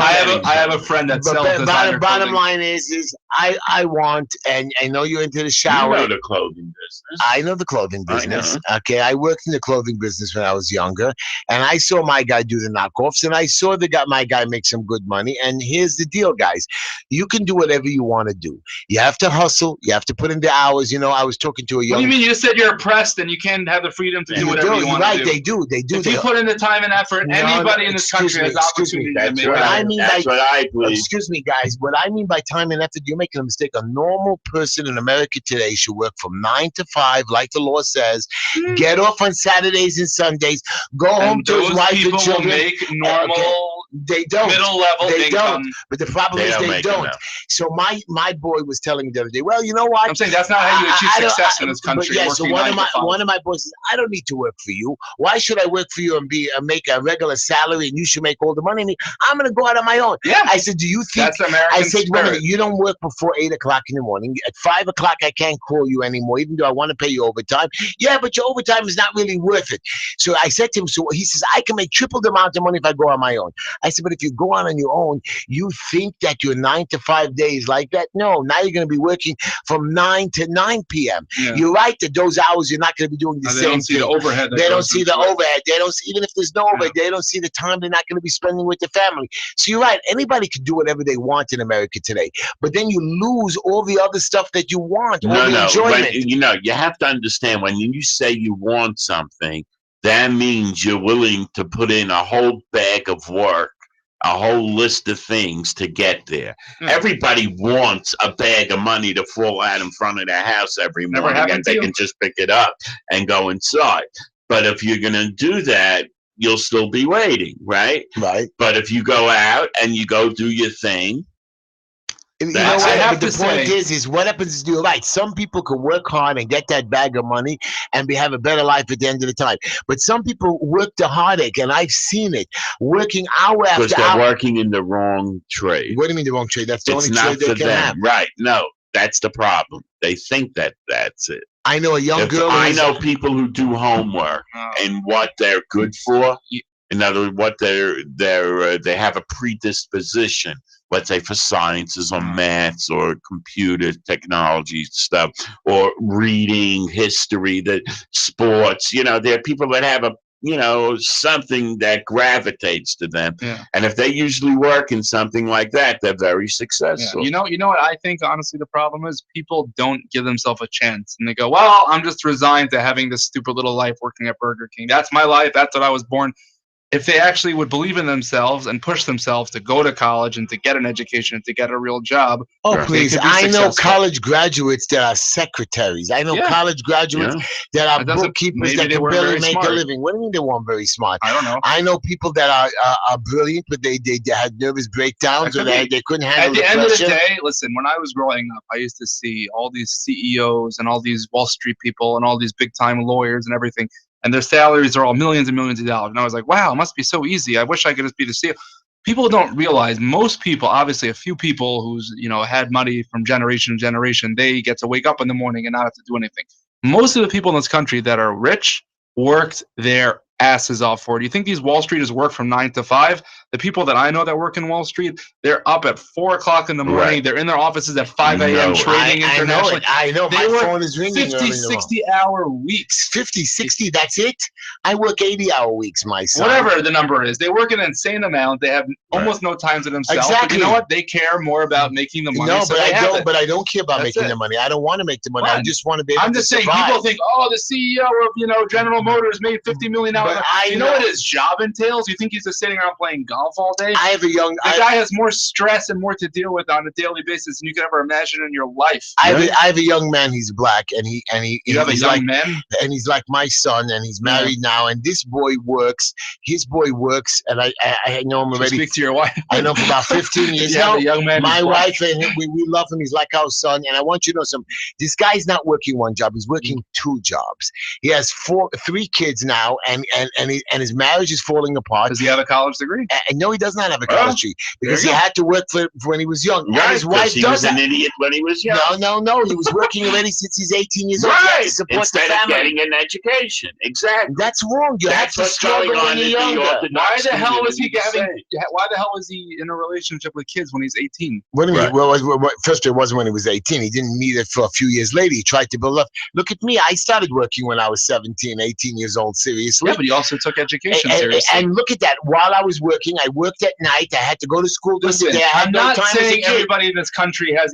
have a friend that sells designer bottom line is I want, and I know you're into the shower. You know the clothing business. I know the clothing business. Okay, I worked in the clothing business when I was younger, and I saw my guy do the knockoffs, and I saw my guy make some good money. And here's the deal, guys: you can do whatever you want to do. You have to hustle. You have to put in the hours. You know, I was talking to a young. What do you mean? You just said you're oppressed, and you can't have the freedom to do whatever you want to do. They do. They do. If you put in the time and effort, anybody in this country has opportunity. That's what I mean. That's what I believe. Excuse me, guys. What I mean by time and effort, you're making a mistake. A normal person in America today should work from 9 to 5, like the law says. Get off on Saturdays and Sundays. Go home to his wife and children. Will make normal. They don't. Middle level they income. Don't. But the problem is they don't. So my boy was telling me the other day, well, you know what? I'm saying that's not how you achieve success in this country. Yeah, so one of my boys says, I don't need to work for you. Why should I work for you and make a regular salary and you should make all the money? I'm going to go out on my own. Yeah. I said, do you think? That's American I said, spirit. You don't work before 8 o'clock in the morning. At 5 o'clock, I can't call you anymore, even though I want to pay you overtime. Yeah, but your overtime is not really worth it. So I said to him, so he says, I can make triple the amount of money if I go on my own. I said, but if you go on your own, you think that your 9 to 5 days like that? No, now you're going to be working from 9 to 9 p.m. Yeah. You're right that those hours you're not going to be doing the same thing. They don't see the overhead. They don't see the overhead. They don't see, even if there's no overhead, they don't see the time they're not going to be spending with their family. So you're right. Anybody can do whatever they want in America today, but then you lose all the other stuff that you want. All the enjoyment. You know, you have to understand when you say you want something, that means you're willing to put in a whole bag of work, a whole list of things to get there. Everybody wants a bag of money to fall out in front of their house every morning and they can just pick it up and go inside. But if you're going to do that, you'll still be waiting, right? Right. But if you go out and you go do your thing, you know what? But the point is what happens is you're right. Some people can work hard and get that bag of money and have a better life at the end of the time. But some people work the heartache, and I've seen it, working hour after hour. Because they're working in the wrong trade. What do you mean the wrong trade? That's the only trade they can have. Right. No, that's the problem. They think that that's it. I know a young girl. I know people who do homework and what they're good for. In other words, what they have a predisposition, let's say for sciences or maths or computer technology stuff, or reading, history, the sports. You know, there are people that have something that gravitates to them. Yeah. And if they usually work in something like that, they're very successful. Yeah. You know what I think, honestly, the problem is people don't give themselves a chance. And they go, well, I'm just resigned to having this stupid little life working at Burger King. That's my life. That's what I was born. if they actually would believe in themselves and push themselves to go to college and to get an education and to get a real job. Oh, please. I know college graduates that are secretaries. I know college graduates that are bookkeepers that can barely make a living. What do you mean they weren't very smart? I don't know. I know people that are brilliant, but they had nervous breakdowns or they couldn't handle the pressure. At the end of the day, listen, when I was growing up, I used to see all these CEOs and all these Wall Street people and all these big-time lawyers and everything. And their salaries are all millions and millions of dollars. And I was like, wow, it must be so easy. I wish I could just be the CEO. People don't realize, most people, obviously a few people who's, had money from generation to generation, they get to wake up in the morning and not have to do anything. Most of the people in this country that are rich worked their asses off for it. You think these Wall Streeters work from 9 to 5? The people that I know that work in Wall Street, they're up at 4 o'clock in the morning. Right. They're in their offices at 5 a.m. trading internationally. I know. My phone is ringing. 50, 60-hour weeks. 50, 60, that's it? I work 80-hour weeks, my son. Whatever the number is. They work an insane amount. They have almost no time to themselves. Exactly. But you know what? They care more about making the money. No, but I don't care about making the money. I don't want to make the money. I just want to be able to survive. I'm just saying, people think, oh, the CEO of, General Motors made $50 million. You know what his job entails? You think he's just sitting around playing golf all day? The guy has more stress and more to deal with on a daily basis than you could ever imagine in your life. I have a young man. He's black, and he you have a young man, and he's like my son, and he's married now. And this boy works. His boy works, and I know him already. Speak to your wife. I know him for about 15 years now. The young man. My wife and him, we love him. He's like our son. And I want you to know something. This guy's not working one job. He's working 2 jobs. He has 3 kids now, and his marriage is falling apart. Does he have a college degree? No, he does not have a college degree because he had to work for when he was young. Right, and his wife he was an idiot when he was young. No. He was working already since he's 18 years old. Right. To support Instead the family. of getting an education. Exactly. That's wrong. You have to struggle when you're younger. Why the hell was he in a relationship with kids when he's 18? What do you mean? Well, first it wasn't when he was 18. He didn't meet it for a few years later. He tried to build up. Look at me. I started working when I was 17, 18 years old, seriously. Yeah, but he also took education seriously. And look at that. While I was working, I worked at night. I had to go to school during the day. I had I'm not saying everybody in this country has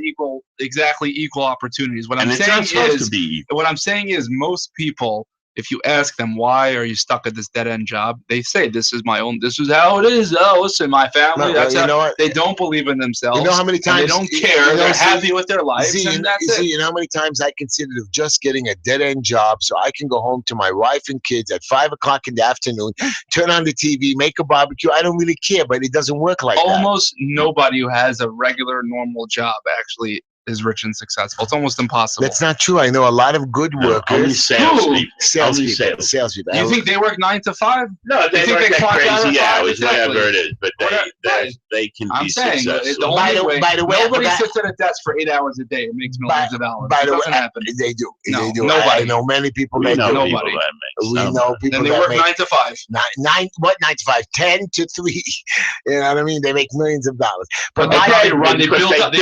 exactly equal opportunities. What I'm saying is most people, if you ask them, why are you stuck at this dead-end job? They say, this is how it is. Oh, listen, my family, they don't believe in themselves. You know how many times they don't care. They're happy with their lives, and that's it. You know how many times I considered of just getting a dead-end job so I can go home to my wife and kids at 5 o'clock in the afternoon, turn on the TV, make a barbecue. I don't really care, but it doesn't work like that. Almost nobody who has a regular, normal job actually is rich and successful. It's almost impossible. That's not true. I know a lot of good workers. Only salespeople. Salespeople. You think they work 9 to 5? No, they work at crazy hours, whatever it is. But they can be successful. By the way, nobody sits at a desk for 8 hours a day and makes millions of dollars. By the way, doesn't happen. They do. No, they do. Nobody. I know many people. We know nobody. People that make. We know people. Then they work 9 to 5. 9 to 5? 10 to 3. You know what I mean? They make millions of dollars. But they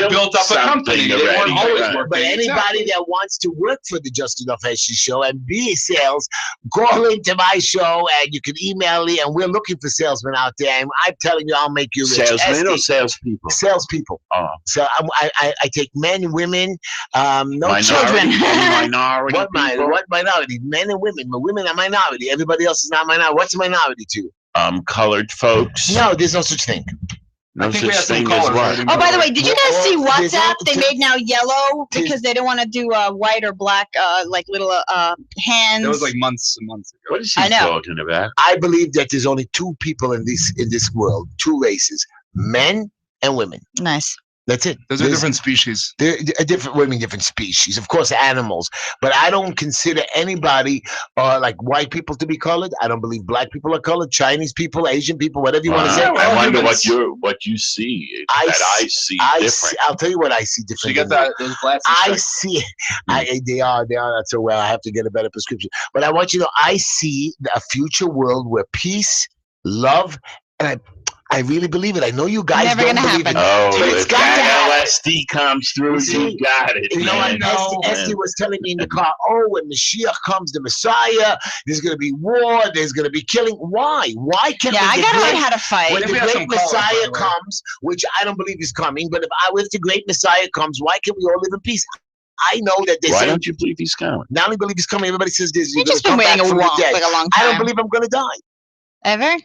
built up a company. They weren't always. But anybody that wants to work for the Just Enough Heshy show and be a sales, call into my show and you can email me. And we're looking for salesmen out there. And I'm telling you, I'll make you rich. Salesmen or salespeople? Salespeople. Oh. So I take men, women, children. Minority. What minority? Men and women. But women are minority. Everybody else is not minority. What's a minority to? Colored folks. No, there's no such thing. No such thing as what? Oh, by the way, did you guys see WhatsApp? They made now yellow because they didn't want to do white or black, like little hands. It was like months and months ago. What is he talking about? I believe that there's only 2 people in this world, 2 races, men and women. Nice. That's it. Those are different species. They're different species. Of course, animals. But I don't consider anybody like white people to be colored. I don't believe black people are colored. Chinese people, Asian people, whatever you want to say. I wonder what you see. I see different. I'll tell you what I see different. So you got those glasses? I see it. They are not so well. I have to get a better prescription. But I want you to know, I see a future world where peace, love, and I really believe it. I know you guys never don't gonna believe happen. it. Oh, if that LSD comes through, you got it. You know what? Esty was telling me in the car, when Mashiach comes, the Messiah, there's going to be war, there's going to be killing. Why? Why can't I got to learn how to fight. When the great Messiah comes, which I don't believe is coming, but if the great Messiah comes, why can't we all live in peace? I know that they say. Why don't you believe he's coming? Not only believe he's coming, everybody says this. You've just been waiting like a long time. I don't believe I'm going to die. Ever?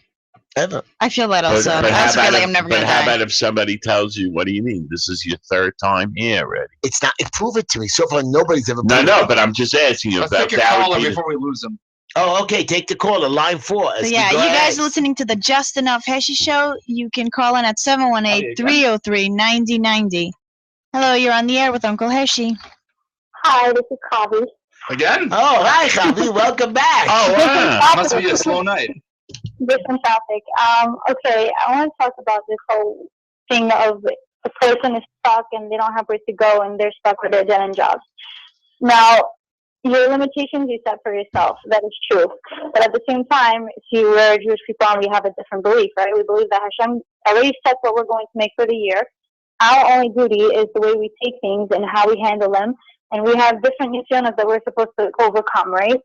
Ever. I feel that But, also. I how also feel about like if, I'm never but gonna how die. about if somebody tells you, what do you mean? This is your third time here already. It's not. Prove it to me. So far, nobody's ever. No, proved no, it. but I'm just asking you. Let's That, take a that would caller be before we lose him. Oh, okay. Take the caller. Line 4. So yeah, Go you ahead. guys are listening to the Just Enough Heshy Show. You can call in at 718-303-9090. Hello, you're on the air with Uncle Heshy. Hi, this is Kavi. Again? Oh, hi, Javi. Welcome back. Oh, wow. Different Must be a topic. slow night. Different topic. Okay, I want to talk about this whole thing of a person is stuck and they don't have where to go and they're stuck with their dead-end jobs. Now, your limitations you set for yourself. That is true. But at the same time, see, we're Jewish people and we have a different belief, right? We believe that Hashem already sets what we're going to make for the year. Our only duty is the way we take things and how we handle them. And we have different nisyonos that we're supposed to overcome, right?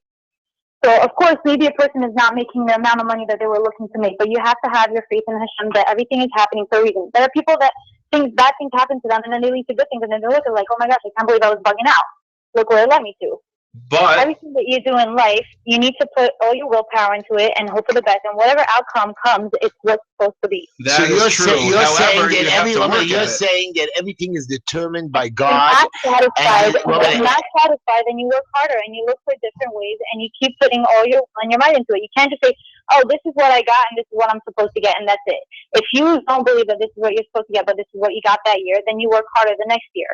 So, of course, maybe a person is not making the amount of money that they were looking to make, but you have to have your faith in Hashem that everything is happening for a reason. There are people that think bad things happen to them, and then they lead to good things, and then they look at like, oh my gosh, I can't believe I was bugging out. Look where it led me to. But Everything that you do in life, you need to put all your willpower into it and hope for the best. And whatever outcome comes, it's what's supposed to be. that So is true. you're However, saying you that have to work you're at it. saying that everything is determined by If God. you're not satisfied, and- if you're not satisfied, then you work harder and you look for different ways and you keep putting all your mind into it. You can't just say, oh, this is what I got and this is what I'm supposed to get and that's it. If you don't believe that this is what you're supposed to get, but this is what you got that year, then you work harder the next year.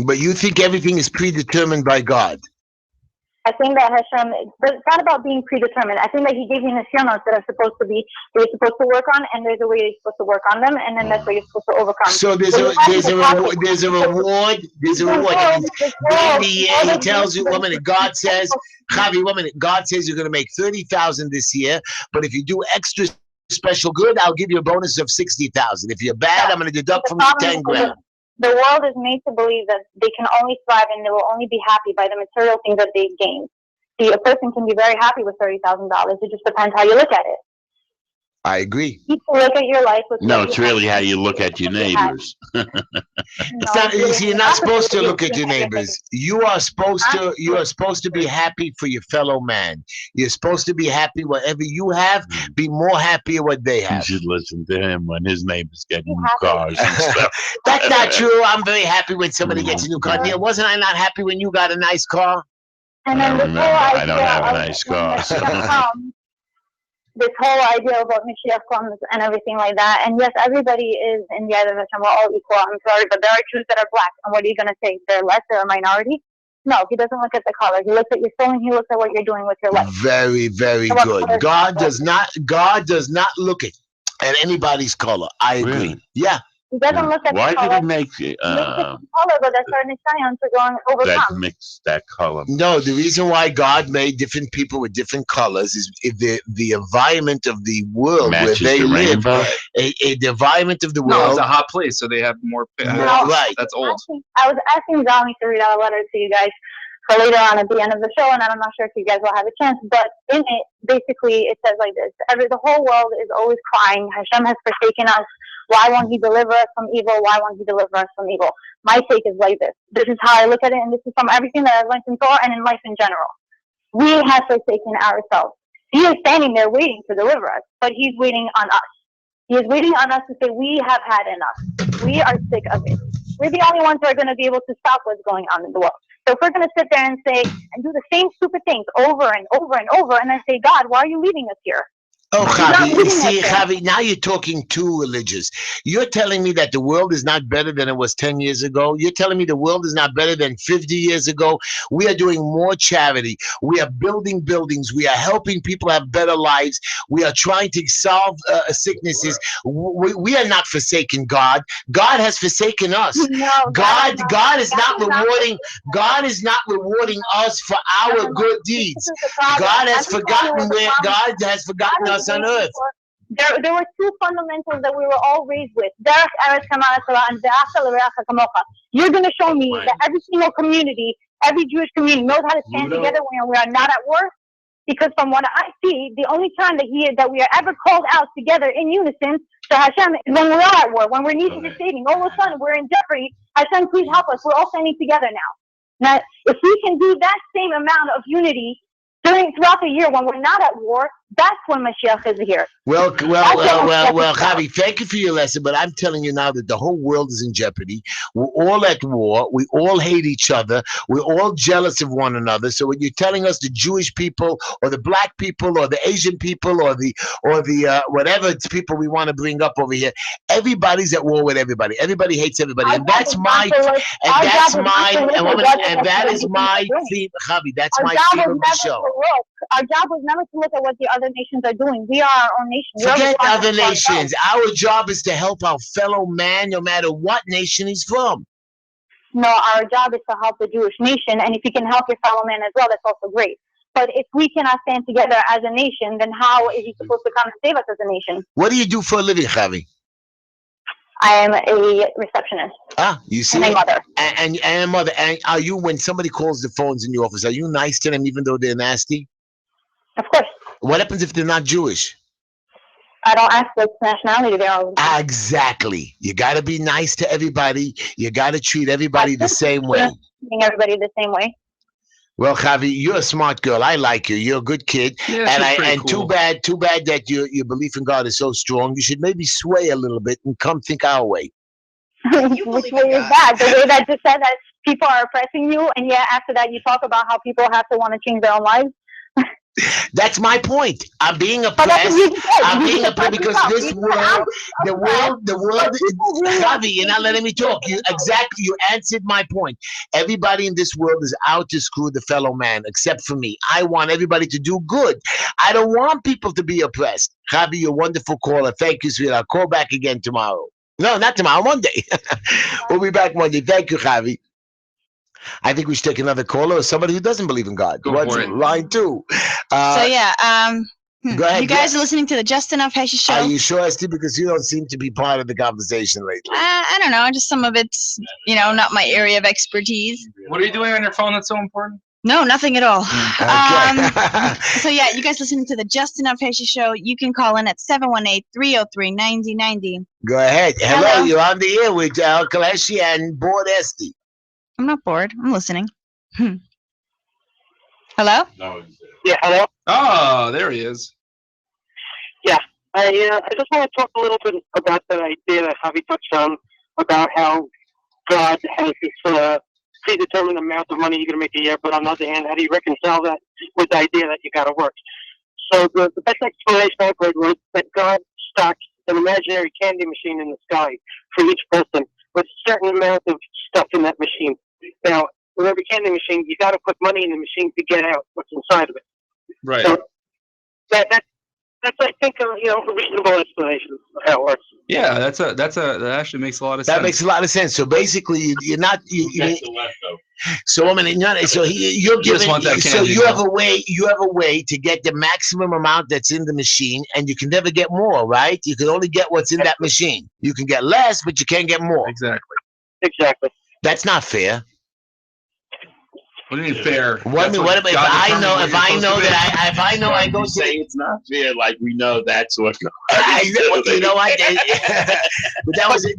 But you think everything is predetermined by God. I think that Hashem, but it's not about being predetermined. I think that He gave you nisyonos that are supposed to be, you're supposed to work on, and there's a way you're supposed to work on them, and then that's what you're supposed to overcome. So there's a reward. There's a reward. There's a reward. That means He tells you, one minute, God says, Javi, 1 minute, God says you're going to make 30,000 this year, but if you do extra special good, I'll give you a bonus of 60,000. If you're bad, I'm going to deduct from you 10 grand. The world is made to believe that they can only thrive and they will only be happy by the material things that they gain. See, a person can be very happy with $30,000. It just depends how you look at it. I agree. You can look at your life with No, it's really how you look at your neighbors. It's not, you're not supposed to look at your neighbors. You are supposed to be happy for your fellow man. You're supposed to be happy whatever you have. Be more happy at what they You have. should listen to him when his neighbors get new cars and stuff. That's not true. I'm very happy when somebody gets a new car. Yeah, wasn't I not happy when you got a nice car? And then I remember. I don't have a nice car. So. This whole idea about Mashiach comes and everything like that. And yes, everybody is in the eyes of Hashem. We're all equal. I'm sorry, but there are Jews that are black. And what are you going to say? They're less, they're a minority? No, He doesn't look at the color. He looks at your soul and He looks at what you're doing with your life. Very, very good. God does not look at anybody's color. I agree. Really? Yeah. He doesn't look at Why the color. did He make He looks at the color, but that's our nisyon to go and overcome. that mix that color? No, the reason why God made different people with different colors is if the environment of the world Matches where they the live, rainbow? the environment of the No, world. it's a hot place, so they have more. Right. That's old. I was asking Zami to read out a letter to you guys for later on at the end of the show, and I'm not sure if you guys will have a chance, but in it, basically, it says like this. The whole world is always crying, Hashem has forsaken us. Why won't He deliver us from evil? Why won't He deliver us from evil? My take is like this. This is how I look at it, and this is from everything that I've learned in Torah and in life in general. We have forsaken ourselves. He is standing there waiting to deliver us, but He's waiting on us. He is waiting on us to say, we have had enough. We are sick of it. We're the only ones who are going to be able to stop what's going on in the world. So if we're going to sit there and say, and do the same stupid things over and over and over, and then say, God, why are you leaving us here? Oh, Javi, you see, Javi, now you're talking too religious. You're telling me that the world is not better than it was 10 years ago. You're telling me the world is not better than 50 years ago. We are doing more charity. We are building buildings. We are helping people have better lives. We are trying to solve sicknesses. We are not forsaking God. God has forsaken us. No, God is not rewarding. God is not rewarding us for our good deeds. God has forgotten where God has forgotten us on earth. There were two fundamentals that we were all raised with. You're going to show me that every single community, every Jewish community knows how to stand together when we are not at war? Because from what I see, the only time that we are ever called out together in unison to Hashem is when we are at war, when we're needing the saving. All of a sudden, we're in jeopardy. Hashem, please help us. We're all standing together now. Now, if we can do that same amount of unity throughout the year when we're not at war, That's when Mashiach is here. Well, Javi, thank you for your lesson, but I'm telling you now that the whole world is in jeopardy. We're all at war. We all hate each other. We're all jealous of one another. So when you're telling us the Jewish people or the black people or the Asian people or the whatever people we want to bring up over here, everybody's at war with everybody. Everybody hates everybody, and that is my theme, Javi. That's my theme of the show. Our job was never to look at what the other nations are doing. We are our own nation. Forget other nations. Our job is to help our fellow man, no matter what nation he's from. No, our job is to help the Jewish nation, and if you can help your fellow man as well, that's also great. But if we cannot stand together as a nation, then how is he supposed to come and save us as a nation? What do you do for a living, Javi? I am a receptionist. Ah, you see? And a mother. And a mother. And are you, when somebody calls the phones in your office, are you nice to them even though they're nasty? Of course. What happens if they're not Jewish? I don't ask what nationality they are. Exactly. You got to be nice to everybody. You got to treat everybody the same way. Treating everybody the same way. Well, Javi, you're a smart girl. I like you. You're a good kid. Yeah, and cool. too bad that your belief in God is so strong. You should maybe sway a little bit and come think our way. Which way is that? The way that just said that people are oppressing you, and yet after that you talk about how people have to want to change their own lives? That's my point. I'm being oppressed. I'm being oppressed because this world, the world, Javi, you're not letting me talk. You answered my point. Everybody in this world is out to screw the fellow man, except for me. I want everybody to do good. I don't want people to be oppressed. Javi, you're a wonderful caller. Thank you, sweetheart. Call back again tomorrow. No, not tomorrow, Monday. We'll be back Monday. Thank you, Javi. I think we should take another caller or somebody who doesn't believe in God. What's line 2? Go ahead. You guys are listening to the Just Enough Heshy show. Are you sure, Esty? Because you don't seem to be part of the conversation lately. I don't know. Just some of it's, not my area of expertise. What are you doing on your phone that's so important? No, nothing at all. Okay. So yeah, you guys listening to the Just Enough Heshy show. You can call in at 718-303-9090. Go ahead. Hello, you're on the air with Uncle Heshy and Board Esty. I'm not bored. I'm listening. Hello? No. Yeah, hello? Oh, there he is. Yeah. I just want to talk a little bit about that idea that Javi touched on about how God has this predetermined amount of money you're going to make a year, but on the other hand, how do you reconcile that with the idea that you got to work? So the best explanation I've heard was that God stocks an imaginary candy machine in the sky for each person with a certain amount of stuff in that machine. Now, with every candy machine, you got to put money in the machine to get out what's inside of it. Right. So that's I think a reasonable explanation of how it works. Yeah, that actually makes a lot of sense. That makes a lot of sense. So basically, you're not. So I mean, you're giving. So you have a way. You have a way to get the maximum amount that's in the machine, and you can never get more. Right? You can only get what's in that machine. You can get less, but you can't get more. Exactly. That's not fair. What do you mean fair? What if I know I go to say it's not fair, like we know that's what. You know what? But that was. You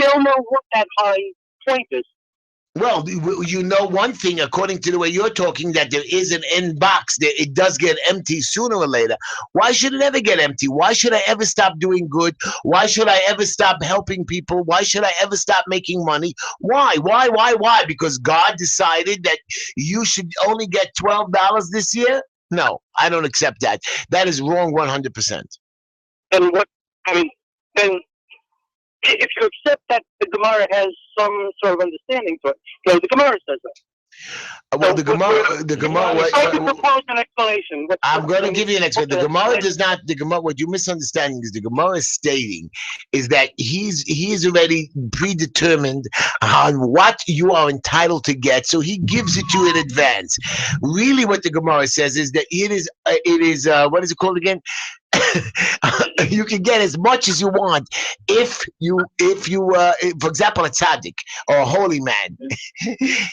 don't know what that high point is. Well, you know one thing, according to the way you're talking, that there is an end box. That it does get empty sooner or later. Why should it ever get empty? Why should I ever stop doing good? Why should I ever stop helping people? Why should I ever stop making money? Why? Because God decided that you should only get $12 this year? No, I don't accept that. That is wrong 100%. Then what? I mean, then if you accept that the Gemara has some sort of understanding to it, the Gemara says that. Well, the Gemara. Propose an explanation. I'm going to give you an explanation. The Gemara does not. The Gemara. What you're misunderstanding is the Gemara is stating is that he's already predetermined on what you are entitled to get, so he gives it to you in advance. Really, what the Gemara says is that it is what is it called again? you can get as much as you want if you for example, a tzaddik or a holy man.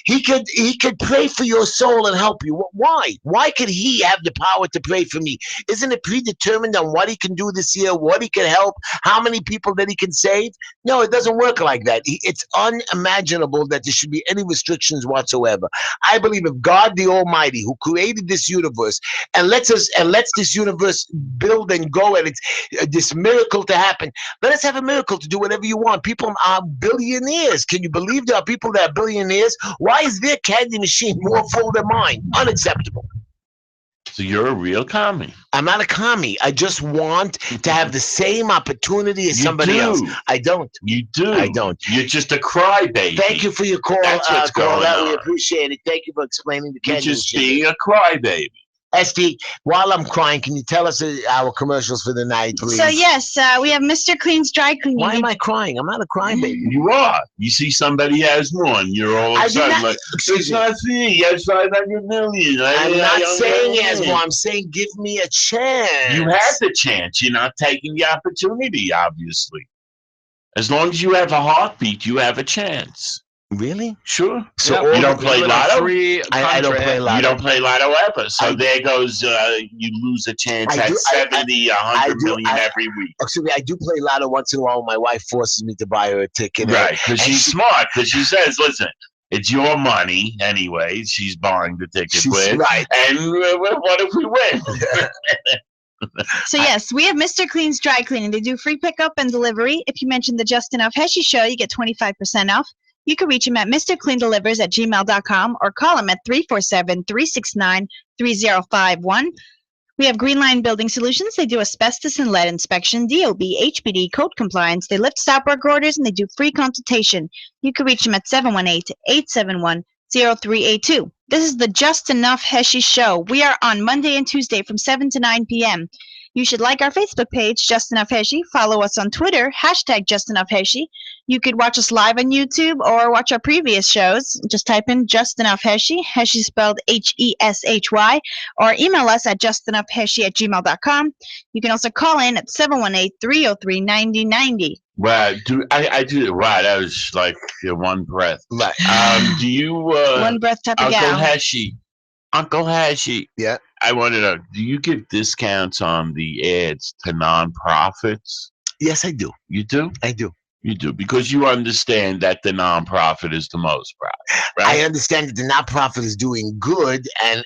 he could pray for your soul and help you. Why could he have the power to pray for me? Isn't it predetermined on what he can do this year, what he can help, how many people that he can save? No, it doesn't work like that. It's unimaginable that there should be any restrictions whatsoever. I believe if God the Almighty, who created this universe and lets this universe build and go, and it's this miracle to happen, let us have a miracle to do whatever you want. People are billionaires. Can you believe there are people that are billionaires? Why is their candy machine more full than mine? Unacceptable. So you're a real commie. I'm not a commie. I just want to have the same opportunity as somebody else. I don't. You do. I don't. You're just a crybaby. Thank you for your call. That's what's going on. We appreciate it. Thank you for explaining the candy You're just machine. being a crybaby. Esty, while I'm crying, can you tell us our commercials for the night, please? So yes, we have Mr. Clean's Dry Cleaning. Why am I crying? I'm not a crying baby. You are. You see somebody has one, you're all of a sudden like, it's not fair. He has 500 million. I'm not saying he has more. I'm saying give me a chance. You had the chance. You're not taking the opportunity, obviously. As long as you have a heartbeat, you have a chance. Really? Sure. So you don't play Lotto? I don't play Lotto. You don't play Lotto ever. So there goes, you lose a chance at 70, 100 million every week. Excuse me, I do play Lotto once in a while when my wife forces me to buy her a ticket. Right, because she's smart, because she says, listen, it's your money anyway. She's buying the ticket with. Right. And what if we win? So yes, we have Mr. Clean's Dry Cleaning. They do free pickup and delivery. If you mention the Just Enough Heshy Show, you get 25% off. You can reach him at mrcleandelivers@gmail.com or call him at 347-369-3051. We have Green Line Building Solutions. They do asbestos and lead inspection, DOB, HPD, code compliance. They lift stop work orders, and they do free consultation. You can reach them at 718-871-0382. This is the Just Enough Heshy Show. We are on Monday and Tuesday from 7 to 9 p.m. You should like our Facebook page, Just Enough Heshy. Follow us on Twitter, #Just Enough Heshy. You could watch us live on YouTube or watch our previous shows. Just type in Just Enough Heshy. Heshy spelled Heshy. Or email us at justenoughheshy@gmail.com. You can also call in at 718-303-9090. Wow, I do. Wow, that was like one breath. Right. Do you one breath type of gal. Uncle Heshy. Yeah. I want to know, do you give discounts on the ads to nonprofits? Yes, I do. You do? I do. You do, because you understand that the nonprofit is the most profit, right? I understand that the nonprofit is doing good, and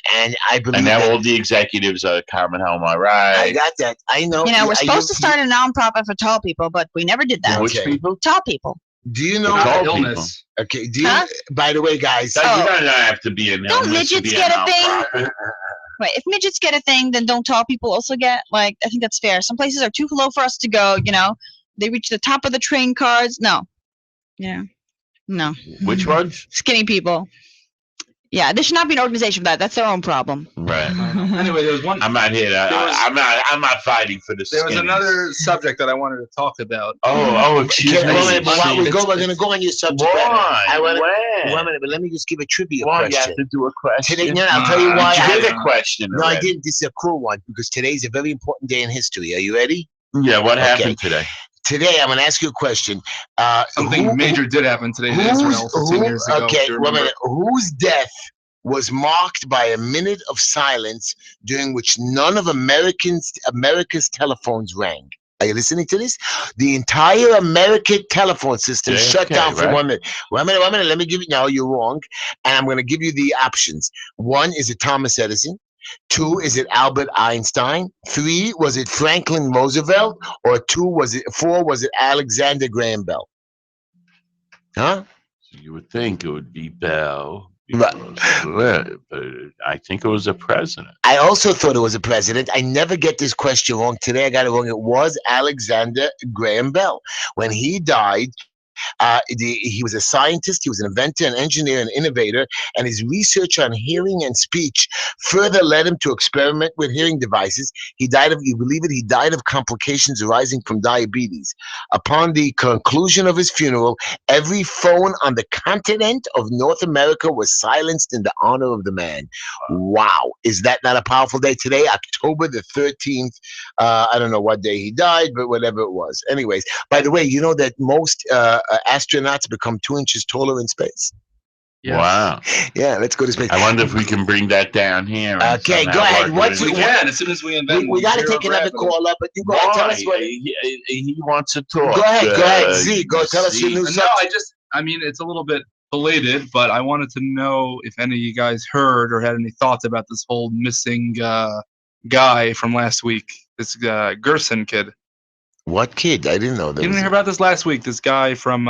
I believe. And now that all the executives are coming home. All right. I got that. I know. You know, we're supposed to start a nonprofit for tall people, but we never did that. Which people? Tall people. Do you know illness? Okay. Do you? By the way, guys. You don't have to be an illness. Don't midgets get a thing? Right. If midgets get a thing, then don't tall people also get? Like, I think that's fair. Some places are too low for us to go, you know. They reach the top of the train cars. No. Yeah. No. Which ones? Skinny people. Yeah, there should not be an organization for that. That's their own problem. Right. Anyway, there was one. I'm not here. I'm not fighting for the. There was another subject that I wanted to talk about. Excuse me. We're going to go on your subject. Why? One minute, but let me just give a trivia Why question. you have to do a question? Today, no, I'll tell you why. I did a question. No, I didn't. This is a cool one because today's a very important day in history. Are you ready? Yeah. What happened today? Today, I'm going to ask you a question. Something major did happen today in Israel 15 years ago. Okay, 1 minute. Whose death was marked by a minute of silence during which none of America's telephones rang? Are you listening to this? The entire American telephone system shut down for 1 minute. 1 minute. Let me give you. No, you're wrong. And I'm going to give you the options. 1, is it Thomas Edison? 2, is it Albert Einstein? 3, was it Franklin Roosevelt? Or 4, was it Alexander Graham Bell? Huh? So you would think it would be Bell. Right. But I think it was a president. I also thought it was a president. I never get this question wrong. Today I got it wrong. It was Alexander Graham Bell. When he died, He was a scientist, he was an inventor, an engineer, an innovator, and his research on hearing and speech further led him to experiment with hearing devices. He died of, you believe it, he died of complications arising from diabetes. Upon the conclusion of his funeral, every phone on the continent of North America was silenced in the honor of the man. Wow. Is that not a powerful day today? October the 13th. I don't know what day he died, but whatever it was. Anyways, by the way, you know that most astronauts become 2 inches taller in space? Yes. Wow. Yeah, let's go to space. I wonder if we can bring that down here. And Okay, somehow go ahead. work What's with We it. can, as soon as we invent we got to zero take another gravity. call up, but you go ahead, tell us what. He wants to talk. Go ahead, Z. Go tell us your Z. new No, subject. I mean, it's a little bit belated, but I wanted to know if any of you guys heard or had any thoughts about this whole missing guy from last week, this Gerson kid. What kid? I didn't know that. You didn't hear about this last week? This guy from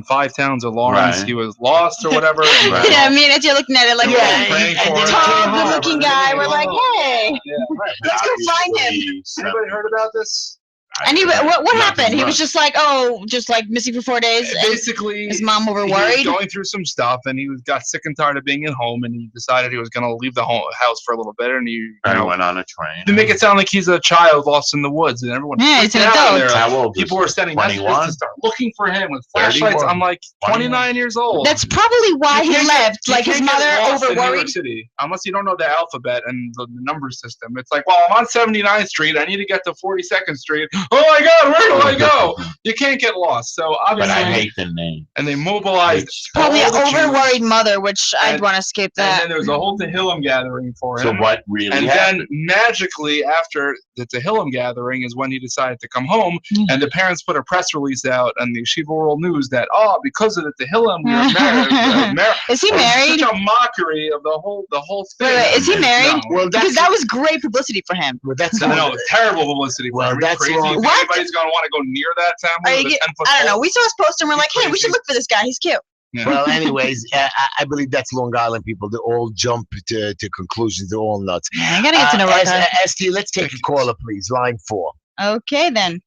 Five Towns or Lawrence, Right. he was lost or whatever. And Right. Yeah, me and you're looking at it like, Yeah, hey, praying for him. tall, Yeah. good-looking guy. We're like, hey, Yeah, right. let's go find him. Anybody heard about this? And he, what Nothing happened? He was much. just like, missing for 4 days. And Basically, his mom over he worried. was going through some stuff, and he got sick and tired of being at home, and he decided he was going to leave the house for a little bit, and he went on a train. to make it sound like he's a child lost in the woods, and everyone Yeah, freaked he's an out adult. there. How old People was were he? sending messages 21? to start looking for him with flashlights. 31? I'm like 29 years old. That's probably why he You can't left. you Like his can't get mother lost in over New York worried. City, unless you don't know the alphabet and the number system. It's like, well, I'm on 79th Street. I need to get to 42nd Street. Oh my God, where do I go? You can't get lost. So But obviously, I hate the name. and they mobilized Probably all an the over Jews, worried mother, which I'd and- want to escape and that. then there was a whole Tehillim gathering for him. So what really And happened? then magically, after the Tehillim gathering, is when he decided to come home. And the parents put a press release out on the Yeshiva World News that, because of the Tehillim, we were married. Is he married? Such a mockery of the whole thing. Wait, is he married? No. Well, Because that was great publicity for him. Well, that's No, terrible publicity. Well, Are you that's crazy? wrong. You think What? anybody's going to want to go near that Are family you with a get- 10-foot I don't know. pole? We saw his poster and we're like, hey, we Crazy. should look for this guy. He's cute. Yeah. Well, anyways, I believe that's Long Island people. They all jump to conclusions. They're all nuts. I gotta get to know what guy. ST, let's take a caller, please. Line 4. Okay, then.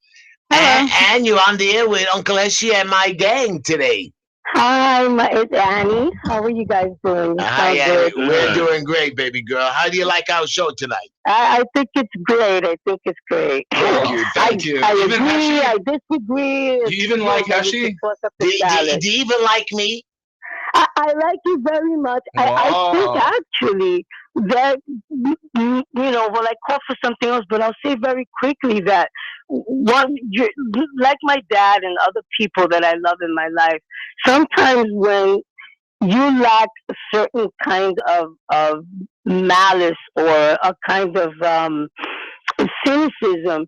Hello. And you're on the air with Uncle Heshy and my gang today. Hi, it's Annie. How are you guys doing? Hi, Sound Annie. good? We're doing great, baby girl. How do you like our show tonight? I think it's great. I think it's great. Thank you. I Even agree. Heshy? I disagree. You even like Heshy? Do you even like me? I like you very much. I think actually that, well, I call for something else, but I'll say very quickly that like my dad and other people that I love in my life, sometimes when you lack a certain kind of malice or a kind of cynicism,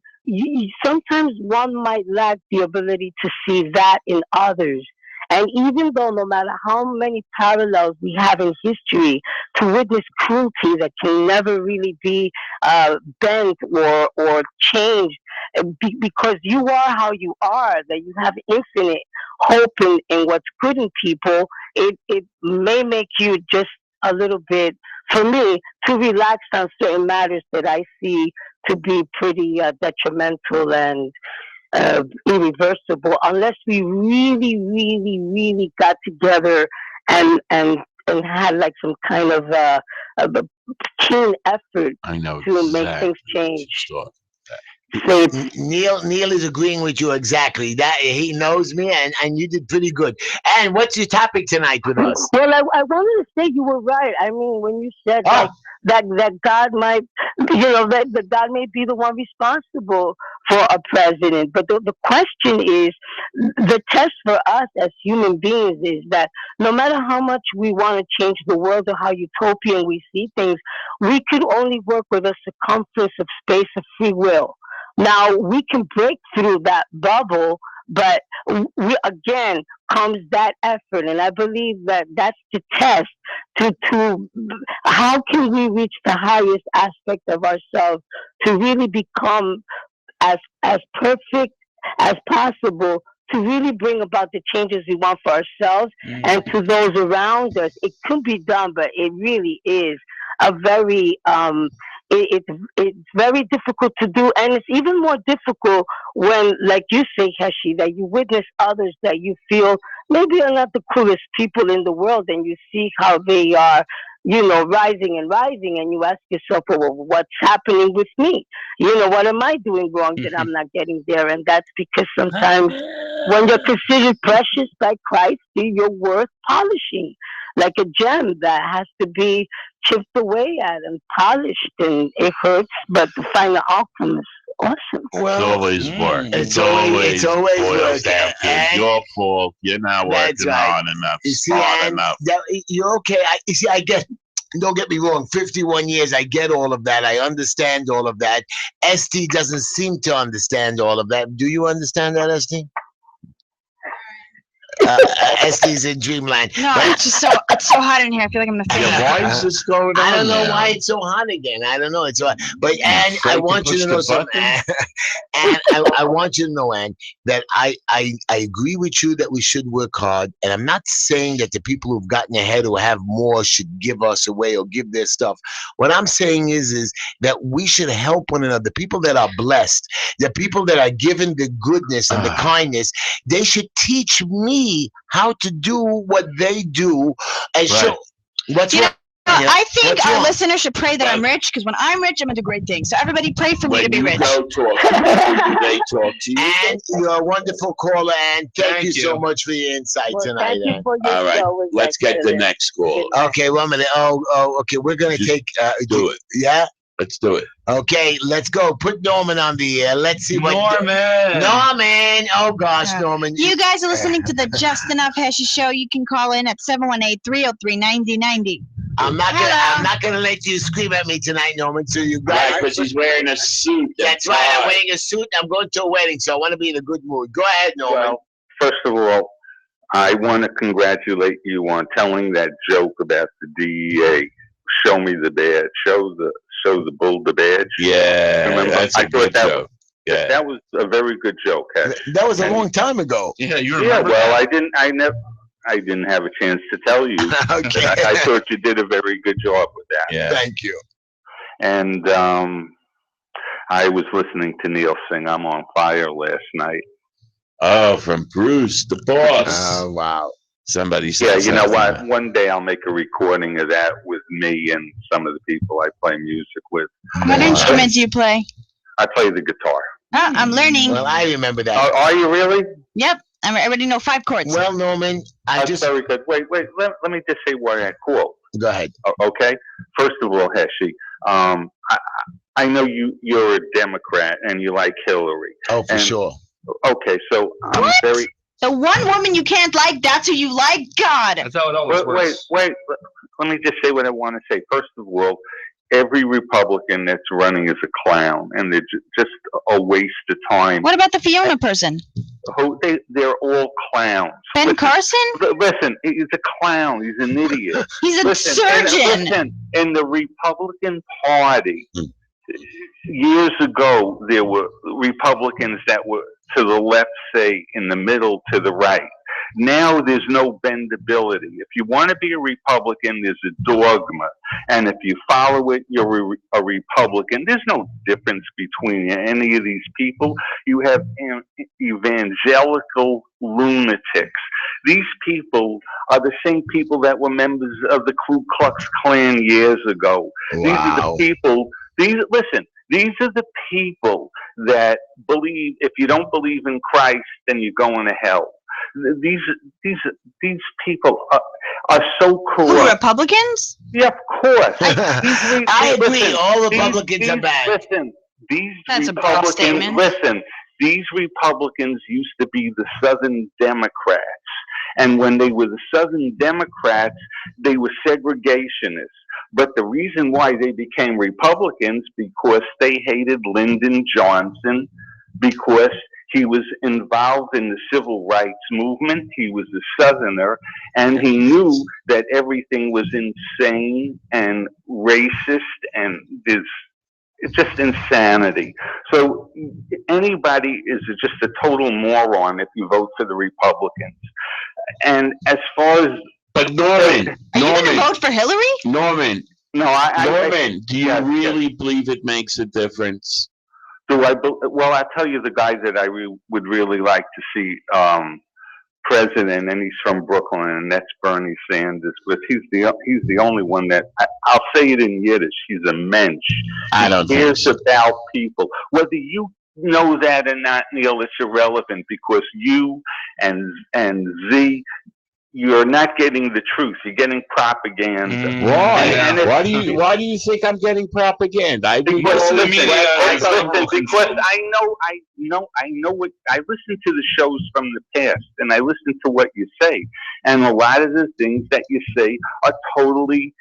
sometimes one might lack the ability to see that in others. And even though no matter how many parallels we have in history to witness cruelty that can never really be bent or changed, because you are how you are, that you have infinite hope in what's good in people, it may make you just a little bit, for me, too relaxed on certain matters that I see to be pretty detrimental and irreversible, unless we really, really, really got together and had like some kind of a keen effort to make things change. Neil is agreeing with you exactly. That he knows me, and you did pretty good. And what's your topic tonight with us? Well, I wanted to say you were right. I mean, when you said that God might, that God may be the one responsible for a president. But the question is, the test for us as human beings is that no matter how much we want to change the world or how utopian we see things, we could only work with a circumference of space of free will. Now, we can break through that bubble, but again comes that effort. And I believe that that's the test to how can we reach the highest aspect of ourselves to really become as perfect as possible, to really bring about the changes we want for ourselves and to those around us. It could be done, but it really is a very it's very difficult to do, and it's even more difficult when, like you say, Heshy, that you witness others that you feel maybe are not the coolest people in the world, and you see how they are, rising and rising, and you ask yourself, well, what's happening with me? What am I doing wrong that I'm not getting there? And that's because sometimes when you're considered precious by Christ, you're worth polishing, like a gem that has to be chipped away at and polished, and it hurts, but to find the outcome is awesome. Well, it's always work. It's always boils work. down to your fault. You're not working hard enough, smart enough. You're okay. I get. Don't get me wrong. 51 years, I get all of that. I understand all of that. ST doesn't seem to understand all of that. Do you understand that, ST? ST's in dreamland. No, it's just so hot in here. I feel like I'm gonna faint. Yeah, why is this going on? I don't know now? why it's so hot again. I don't know. It's so hot. But Ann, I want you to know something. And I want you to know, Ann, that I agree with you that we should work hard. And I'm not saying that the people who've gotten ahead or have more should give us away or give their stuff. What I'm saying is that we should help one another. The people that are blessed, the people that are given the goodness and the kindness, they should teach me how to do what they do and show what's wrong. I think our listeners should pray that I'm rich, because when I'm rich, I'm gonna do great things. So everybody pray for me to be rich. Go talk to people, they talk to you. And you're a wonderful caller, and thank you so much for your insight tonight. Thank you for your All right, show. let's get the next call. Okay, 1 minute. Okay, we're gonna take. Do it. Yeah. Let's do it. Okay, let's go. Put Norman on the air. Let's see what. Norman. Oh gosh, Norman. You guys are listening to the Just Enough Heshy Show. You can call in at 718-303-9090. I'm not gonna let you scream at me tonight, Norman. So you got because he's wearing a suit. That's right. I'm wearing a suit. I'm going to a wedding, so I want to be in a good mood. Go ahead, Norman. Well, first of all, I want to congratulate you on telling that joke about the DEA. Show me the badge. Show the bull the badge. Yeah, remember? that's a good joke. Yeah, that was a very good joke. That was a long time ago. Yeah, you remember? Yeah, well, I didn't have a chance to tell you. Okay. I thought you did a very good job with that. Yeah. Thank you. And I was listening to Neil sing "I'm on Fire" last night. Oh, from Bruce, the boss. Oh, wow. Somebody said you know what? that. One day I'll make a recording of that with me and some of the people I play music with. What instrument do you play? I play the guitar. Oh, I'm learning. Well, I remember that. Are you really? Yep. I already know 5 chords. Well, Norman, That's very good. Wait. Let me just say why I called. Go ahead. Okay. First of all, Heshy, I know you're a Democrat and you like Hillary. Oh, for sure. Okay, so I'm What? very. The one woman you can't like, that's who you like? God. That's how it always works. Wait. Let me just say what I want to say. First of all, every Republican that's running is a clown, and they're just a waste of time. What about the Fiona person? They're all clowns. Ben Carson? Listen, he's a clown. He's an idiot. He's a surgeon. Listen, in the Republican Party, years ago, there were Republicans that were to the left, say, in the middle, to the right. Now there's no bendability. If you want to be a Republican, there's a dogma. And if you follow it, you're a Republican. There's no difference between any of these people. You have evangelical lunatics. These people are the same people that were members of the Ku Klux Klan years ago. Wow. These are the people. These are the people that believe if you don't believe in Christ, then you're going to hell. These people are so corrupt. Who, Republicans? Yeah, of course. I agree. All Republicans are bad. Listen, That's a broad statement. These Republicans used to be the Southern Democrats. And when they were the Southern Democrats, they were segregationists. But the reason why they became Republicans, because they hated Lyndon Johnson, because he was involved in the civil rights movement. He was a Southerner, and he knew that everything was insane and racist, and it's just insanity. So anybody is just a total moron if you vote for the Republicans. And as far as But Norman, Are you going to vote for Hillary? Norman, No, Norman, do you really believe it makes a difference? Well, I tell you the guy that I would really like to see president, and he's from Brooklyn, and that's Bernie Sanders. But he's the only one that I'll say it in Yiddish. He's a mensch. I don't think cares so. about people. Whether you know that or not, Neil, it's irrelevant because you and Z. You're not getting the truth. You're getting propaganda. Why? Why do you think I'm getting propaganda? Because I know what I listen to the shows from the past, and I listen to what you say, and a lot of the things that you say are totally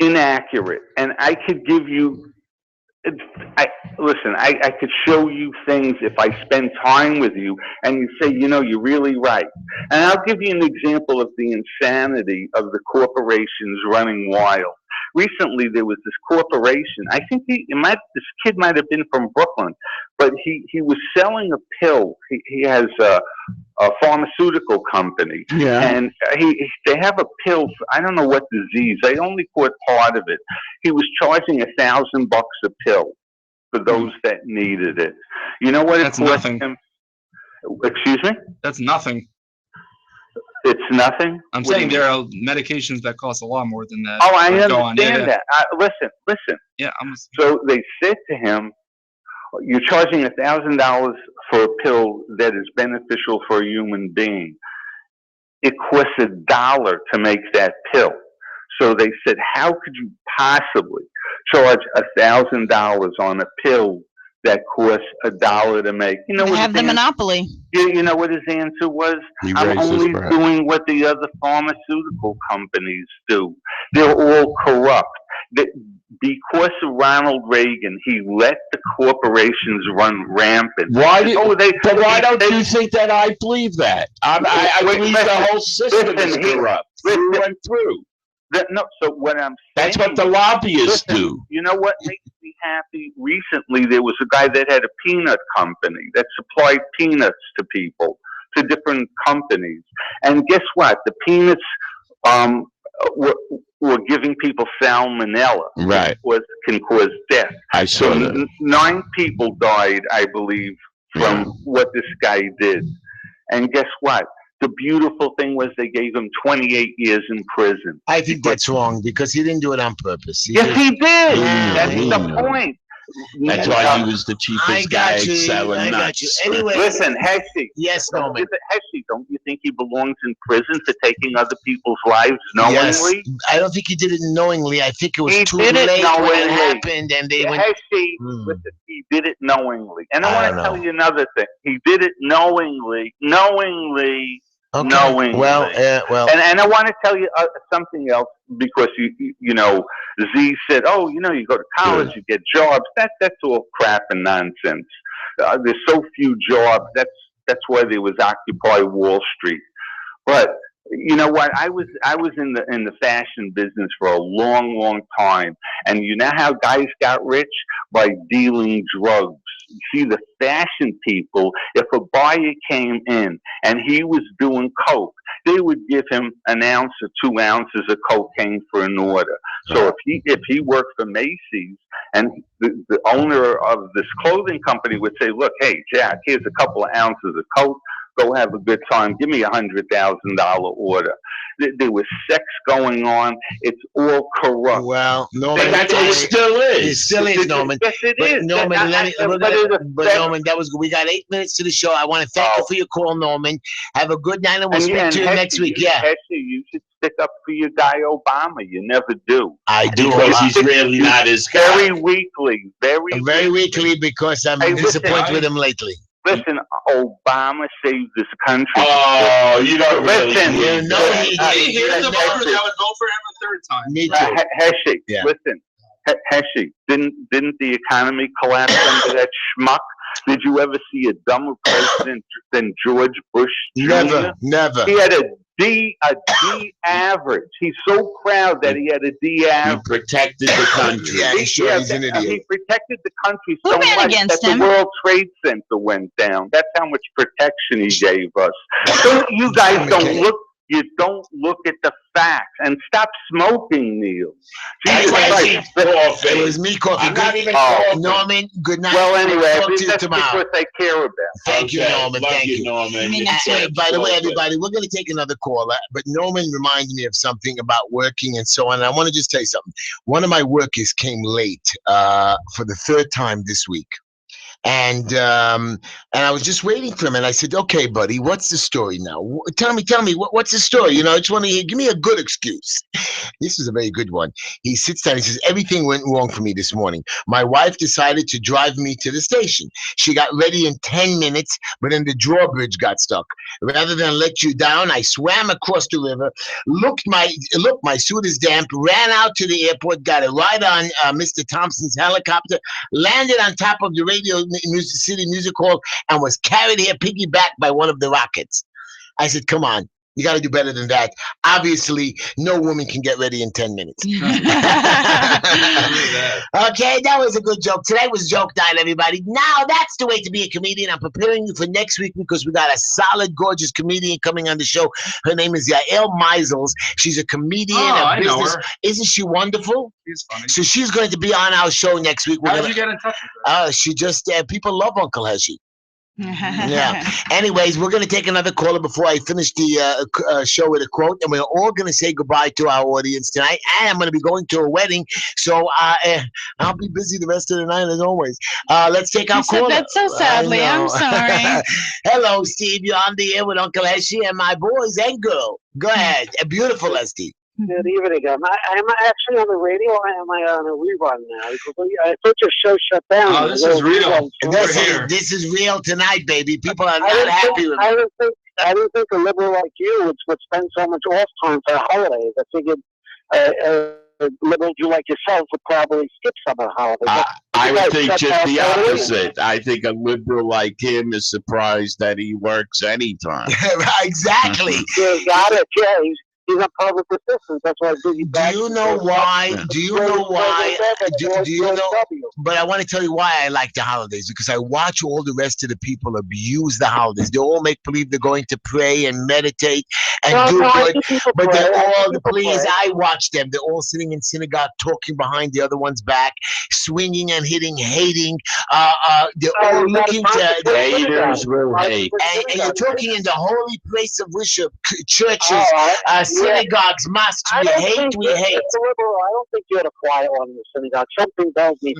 inaccurate. And I could give you. I could show you things if I spend time with you and you say, you're really right. And I'll give you an example of the insanity of the corporations running wild. Recently, there was this corporation. I think this kid might have been from Brooklyn, but he was selling a pill. He has a pharmaceutical company, and they have a pill for, I don't know what disease. I only caught part of it. He was charging $1,000 a pill for those that needed it. You know what? That's nothing. Excuse me? That's nothing. It's nothing. I'm saying there are medications that cost a lot more than that. Oh, I understand that. Listen. Yeah. So they said to him, "You're charging $1,000 for a pill that is beneficial for a human being. It costs $1 to make that pill." So they said, "How could you possibly charge $1,000 on a pill that costs $1 to make?" You know They what have the monopoly. You know what his answer was? I'm only doing what the other pharmaceutical companies do. They're all corrupt. Because of Ronald Reagan, he let the corporations run rampant. Why don't you think that I believe that? I believe the whole system is corrupt through and through. So what I'm saying, that's what the lobbyists do. You know what makes me happy? Recently, there was a guy that had a peanut company that supplied peanuts to people, to different companies. And guess what? The peanuts were giving people salmonella, right? Which can cause death. I saw that. 9 people died, I believe, from what this guy did. And guess what? The beautiful thing was they gave him 28 years in prison. I think that's wrong because he didn't do it on purpose. He did. That's the point. That's why he was the cheapest guy selling nuts. Anyway, listen, Heshy. Yes, Norman. Heshy, don't you think he belongs in prison for taking other people's lives knowingly? Yes. I don't think he did it knowingly. I think it was too late when it happened, and they went. Heshy, listen, he did it knowingly. And I want to tell you another thing. He did it knowingly. Okay. Knowingly. Well. And I want to tell you something else because you know, Z said, "Oh, you go to college, you get jobs." That's all crap and nonsense. There's so few jobs. That's why there was Occupy Wall Street. But you know what? I was in the fashion business for a long time, and you know how guys got rich? By dealing drugs. You see, the fashion people, if a buyer came in and he was doing coke, they would give him an ounce or 2 ounces of cocaine for an order. So if he worked for Macy's and the owner of this clothing company would say, "Look, hey, Jack, here's a couple of ounces of coke. Go have a good time. Give me $100,000 order." There was sex going on. It's all corrupt. Well, Norman, it still is. It still is, Norman. Yes, it is. Norman, Norman, we got 8 minutes to the show. I want to thank you for your call, Norman. Have a good night, and we'll speak to you next week. Heshy, you should stick up for your guy Obama. You never do. I do. Because he's really not his guy. Very weakly. Very weakly because I'm disappointed with him lately. Listen, Obama saved this country. Oh, you don't listen. Here's the voter that would vote for him a third time. Me too. Heshy, listen. Heshy, didn't the economy collapse under that schmuck? Did you ever see a dumber president than George Bush Jr.? Never. He had a D average. He's so proud that he had a D average. He protected the country. Yeah, he's an idiot. He protected the country so much that him? the World Trade Center went down. That's how much protection he gave us. So you guys don't look. You don't look at the facts. And stop smoking, Neil. Jesus Christ. It was me coughing. I'm not even Norman, good night. Well, anyway, talk to you that's tomorrow. because I care about. Thank you, Norman. Love Thank you. Norman. By the way, everybody, we're going to take another caller, but Norman reminded me of something about working and so on. And I want to just tell you something. One of my workers came late for the third time this week. And I was just waiting for him, and I said, "Okay, buddy, what's the story now? Tell me, what's the story? You know, I just want to hear. Give me a good excuse." This is a very good one. He sits down. He says, "Everything went wrong for me this morning. My wife decided to drive me to the station. She got ready in 10 minutes, but then the drawbridge got stuck. Rather than let you down, I swam across the river. Look, my suit is damp. Ran out to the airport. Got a ride on Mr. Thompson's helicopter. Landed on top of the Radio City Music Hall and was carried here piggybacked by one of the rockets." I said, "Come on, you got to do better than that. Obviously, no woman can get ready in 10 minutes." Okay, that was a good joke. Today was joke night, everybody. Now that's the way to be a comedian. I'm preparing you for next week because we got a solid, gorgeous comedian coming on the show. Her name is Yael Meisels. She's a comedian. I know her. Isn't she wonderful? She's funny. So she's going to be on our show next week. How did you get in touch with her? She just, people love Uncle Heshy. Yeah. Anyways, we're going to take another caller before I finish the show with a quote, and we're all going to say goodbye to our audience tonight. And I'm going to be going to a wedding, so I'll be busy the rest of the night as always. Let's take our caller. That so sadly. I'm sorry. Hello, Steve. You're on the air with Uncle Heshy and my boys and girl. Go ahead. A beautiful Esty. Good evening. Am I actually on the radio or am I on a rerun now? Because I thought your show shut down. Oh, this is real. This is real tonight, baby. People are not happy with I didn't think a liberal like you would spend so much off time for the holidays. I figured liberals you like yourself would probably skip some of the holidays. I would think just the opposite. I think a liberal like him is surprised that he works anytime. Exactly. You got it, yeah. He's a public assistant. That's why I do you back. Do you know why? Do you know why? Do you know? But I want to tell you why I like the holidays, because I watch all the rest of the people abuse the holidays. They all make believe they're going to pray and meditate and do good, but they're all, please, I watch them. They're all sitting in synagogue talking behind the other one's back, swinging and hitting, hating. They're all looking to... Haters will hate. And you're talking in the holy place of worship, churches, synagogues, mosques. We hate. I don't think you're the quiet one in the synagogue. Something tells me.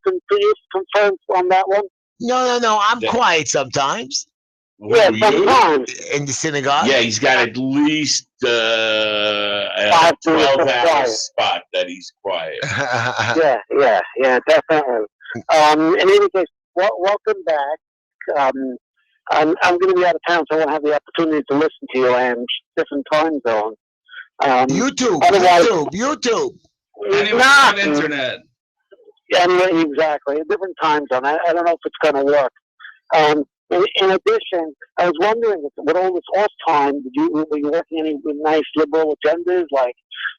Can you confirm on that one? No. I'm quiet sometimes. Yeah, sometimes. In the synagogue? Yeah, he's got at least a 12-hour spot that he's quiet. Yeah, definitely. In any case, welcome back. I'm going to be out of town, so I won't have the opportunity to listen to you and different time zone. YouTube. Anyway, on the internet. Yeah, exactly. A different time zone. I don't know if it's going to work. In addition, I was wondering, with all this off time, were you working any nice liberal agendas, like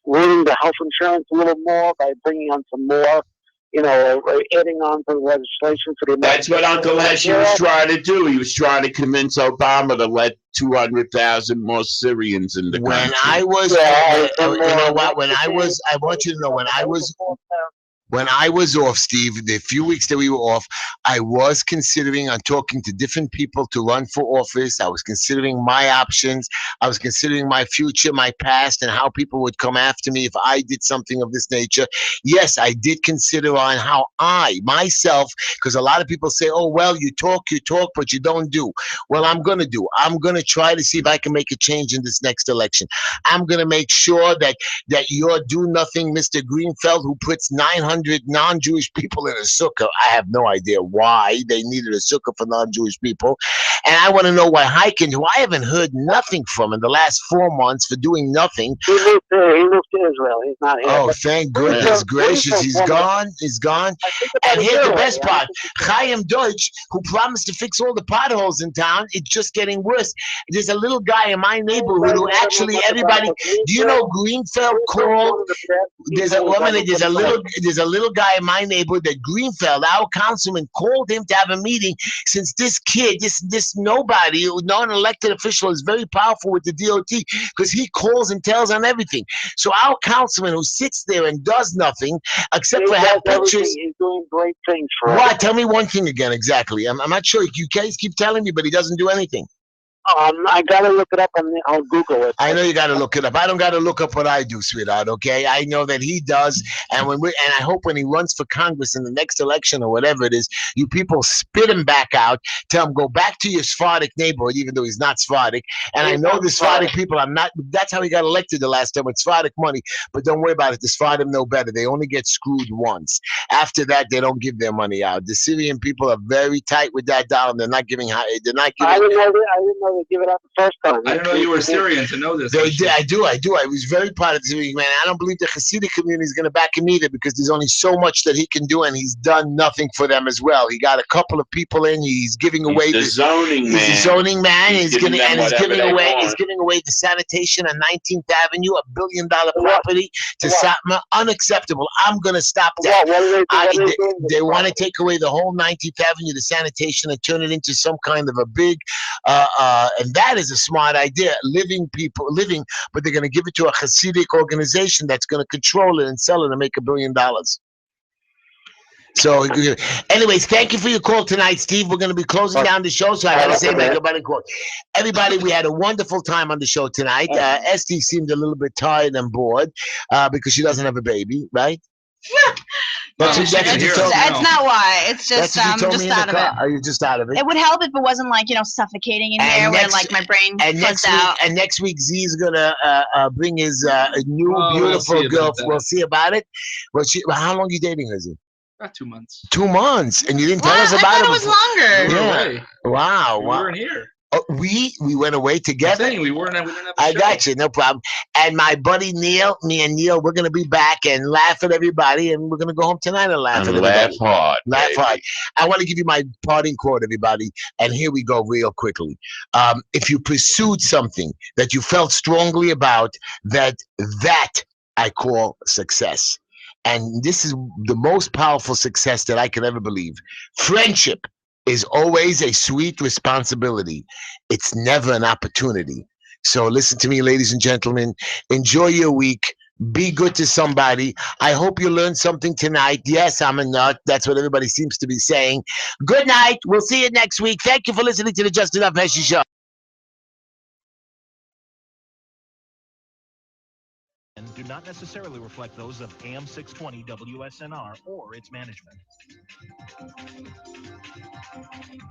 ruining the health insurance a little more by bringing on some more, adding on to the legislation for the... That's what Uncle Heshy was trying to do. He was trying to convince Obama to let 200,000 more Syrians in the country. When I was, you know what? I want you to know, when I was off, Steve, the few weeks that we were off, I was considering on talking to different people to run for office. I was considering my options. I was considering my future, my past, and how people would come after me if I did something of this nature. Yes, I did consider on how myself, because a lot of people say, oh, well, you talk, but you don't do. Well, I'm going to do. I'm going to try to see if I can make a change in this next election. I'm going to make sure that you're do-nothing Mr. Greenfeld, who puts 900 non-Jewish people in a sukkah. I have no idea why they needed a sukkah for non-Jewish people. And I want to know why Heiken, who I haven't heard nothing from in the last 4 months for doing nothing. He moved to Israel. He's not here. Oh, thank goodness gracious. He's gone. And here's the best part. Chaim Deutsch, who promised to fix all the potholes in town, it's just getting worse. There's a little guy in my neighborhood who actually everybody... Do you know Greenfeld called... There's a little guy in my neighborhood that Greenfield, our councilman, called him to have a meeting since this kid, this nobody, non-elected official is very powerful with the DOT because he calls and tells on everything. So our councilman who sits there and does nothing except for have pictures. He's doing great things for us. What? Tell me one thing again, exactly. I'm not sure. You guys keep telling me, but he doesn't do anything. I gotta look it up on Google. I know you got to look it up. I don't got to look up what I do, sweetheart. Okay, I know that he does, and I hope when he runs for Congress in the next election or whatever it is, you people spit him back out. Tell him go back to your Sephardic neighborhood, even though he's not Sephardic. And I know the Sephardic people are not. That's how he got elected the last time with Sephardic money. But don't worry about it. The Sephardim know better. They only get screwed once. After that, they don't give their money out. The Syrian people are very tight with that dollar. They're not giving. I didn't know they give it out the first time. I didn't know you were Syrian to know this. They did. I do. I was very proud of the Syrian man. I don't believe the Hasidic community is going to back him either because there's only so much that he can do, and he's done nothing for them as well. He got a couple of people in. He's giving away the zoning man. He's a zoning man. He's giving away the sanitation on 19th Avenue, $1 billion property to Satmar. Unacceptable. I'm going to stop that. They want to take away the whole 19th Avenue, the sanitation, and turn it into some kind of a big, and that is a smart idea. Living, but they're going to give it to a Hasidic organization that's going to control it and sell it and make $1 billion. So, anyways, thank you for your call tonight, Steve. We're going to be closing down the show, so I got to say thank everybody. Everybody, we had a wonderful time on the show tonight. Esty seemed a little bit tired and bored because she doesn't have a baby, right? That's not why. It's just I'm just out of it. Are you just out of it? It would help if it wasn't like suffocating in here where like my brain fuzzed out. And next week Z's gonna bring his new beautiful girl. We'll see about it. Well, how long are you dating her, Z? About 2 months. 2 months, and you didn't tell us about I it. thought it was longer. Yeah. Wow. We weren't here. Oh, we went away together. We didn't have a I show. got you, no problem. And my buddy Neil, me and Neil, we're gonna be back and laugh at everybody, and we're gonna go home tonight and laugh at everybody. Laugh hard. I want to give you my parting quote, everybody, and here we go, real quickly. If you pursued something that you felt strongly about, that I call success, and this is the most powerful success that I could ever believe. Friendship is always a sweet responsibility. It's never an opportunity. So listen to me, ladies and gentlemen. Enjoy your week. Be good to somebody. I hope you learned something tonight. Yes, I'm a nut. That's what everybody seems to be saying. Good night. We'll see you next week. Thank you for listening to the Just Enough Heshy Show. And do not necessarily reflect those of AM 620 WSNR or its management.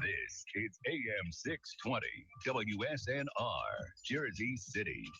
This is AM 620 WSNR, Jersey City.